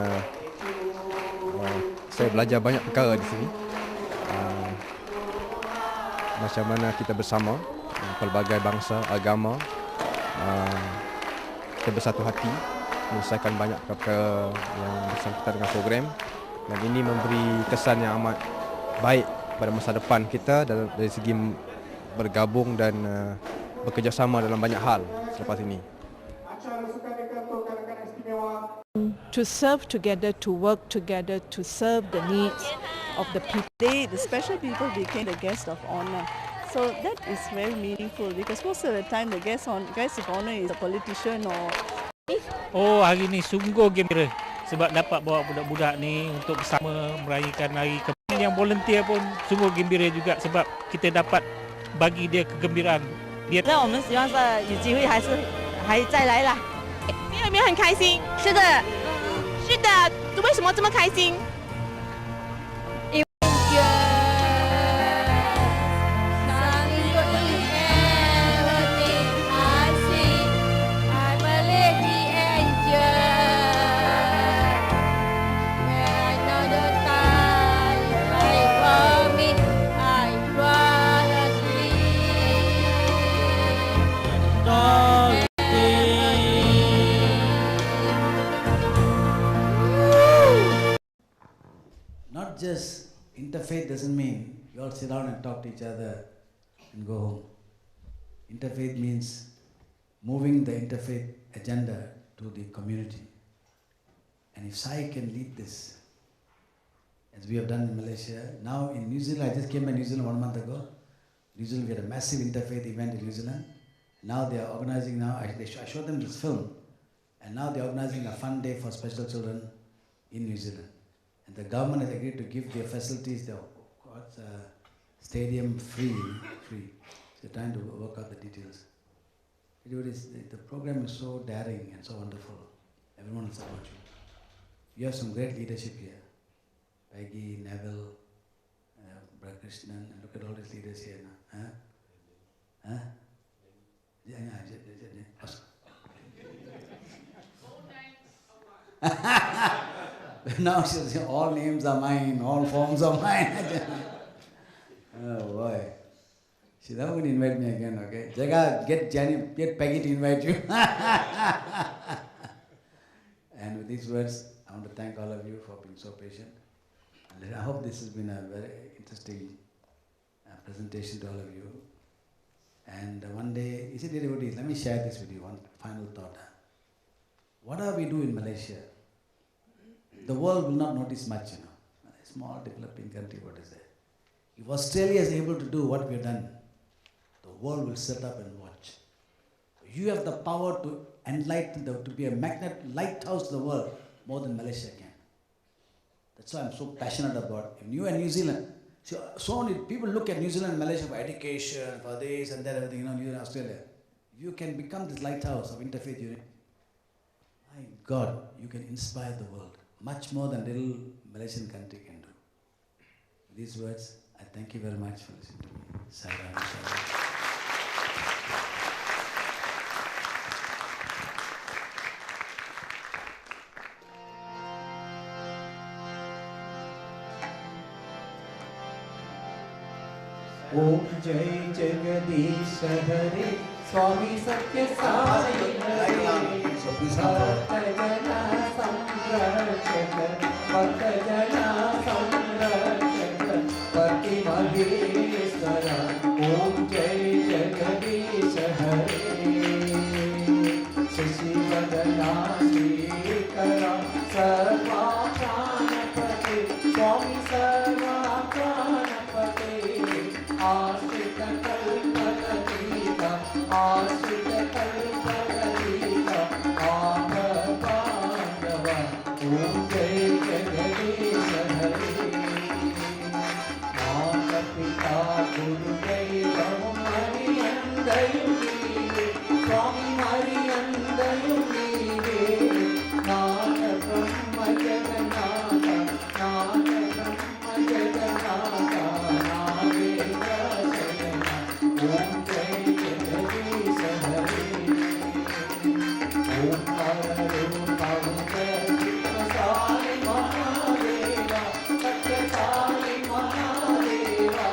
saya belajar banyak perkara di sini. Macam mana kita bersama, pelbagai bangsa, agama, kita bersatu hati, menyelesaikan banyak perkara yang bersangkutan dengan program. Dan ini memberi kesan yang amat baik pada masa depan kita dari segi bergabung dan bekerjasama dalam banyak hal selepas ini. To serve together, to work together, to serve the needs of the people. The special people became the guest of honor. So that is very meaningful, because most of the time the guest of honor is a politician or... Oh, hari ni sungguh gembira sebab dapat bawa budak-budak ni untuk bersama merayakan hari kemenangan. Yang volunteer pun sungguh gembira juga sebab kita dapat bagi dia kegembiraan. Dia 那我们希望是有机会还再来啦。你有没有很开心？是的，是的。为什么这么开心？ Not just interfaith doesn't mean you all sit down and talk to each other and go home. Interfaith means moving the interfaith agenda to the community. And if Sai can lead this, as we have done in Malaysia, now in New Zealand, I just came to New Zealand 1 month ago. New Zealand, we had a massive interfaith event in New Zealand. Now they are organizing now, I showed them this film, and now they are organizing a fun day for special children in New Zealand. And the government has agreed to give their facilities, their stadium free. So they're trying to work out the details. The program is so daring and so wonderful. Everyone will support you. You have some great leadership here. Peggy, Neville, Krishnan, and look at all these leaders here now. Huh? Now she'll say, all names are mine, all forms are mine. Oh boy. She's not going to invite me again, okay? Jaga, get Peggy to invite you. And with these words, I want to thank all of you for being so patient. And I hope this has been a very interesting presentation to all of you. And one day, is it everybody? Let me share this with you, one final thought. What do we do in Malaysia? The world will not notice much, you know. A small developing country, what is there? If Australia is able to do what we have done, the world will sit up and watch. You have the power to enlighten, to be a magnet, lighthouse to the world more than Malaysia can. That's why I'm so passionate about it. You and New Zealand. So many people look at New Zealand and Malaysia for education, for this and that, everything, you know, New Zealand, Australia. You can become this lighthouse of interfaith unity. My God, you can inspire the world much more than little Malaysian country can do. With these words, I thank you very much for listening to me. Sathya. Om Jai Jagadish Hare Swami Sathya Sai Bhaktajana Samrakshaka Bhaktajana Samrakshaka Pati Maheshwara Om Jai Jagadish Hare Shashivadana Shikara Sarva Pranapati Swami Sarva Pranapati Ashita Kalpatatika Ashita Kalpatatika Ama Pandava Om Jai Jagadish Hare Mata Pita Guru Daivam Mariyandayum Neeve Swami Mariyandayum Neeve Nata Brahma Jagannatha Nata Brahma Jagannatha Nageshwara Shayana Om Jai Jagadish Hare Om Pararupa Sali Mahadeva Satya Sali Mahadeva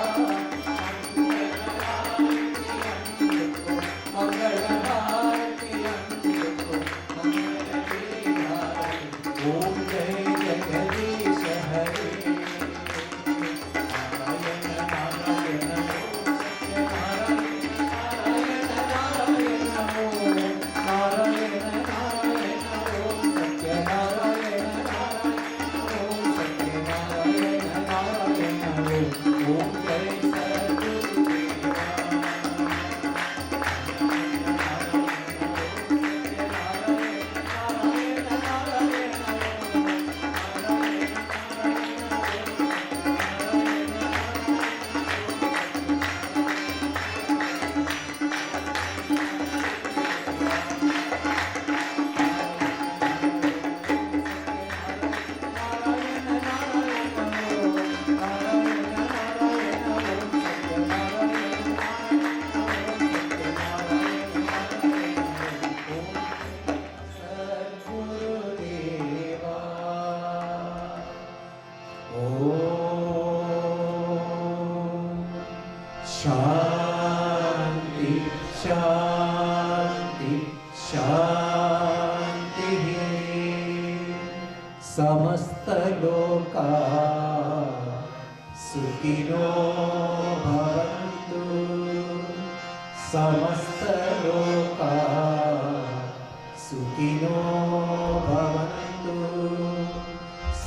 Mangalarati Antiko Mangalarati Om Jai Jagadish Hare Narayana Narayana Shanti, Shanti, Shanti. Samasta loka sukhino bhavantu. Samasta loka sukhino bhavantu.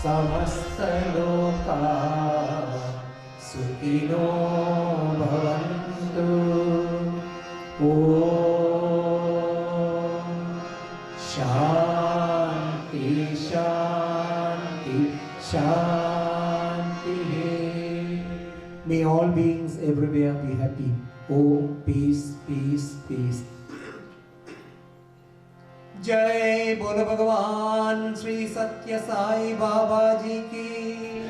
Samasta loka sukhino bhavantu. Om Shanti, Shanti, Shanti. May all beings everywhere be happy. Oh, peace, peace, peace. Jai Bolo Bhagavan Sri Sathya Sai Baba Ji ki.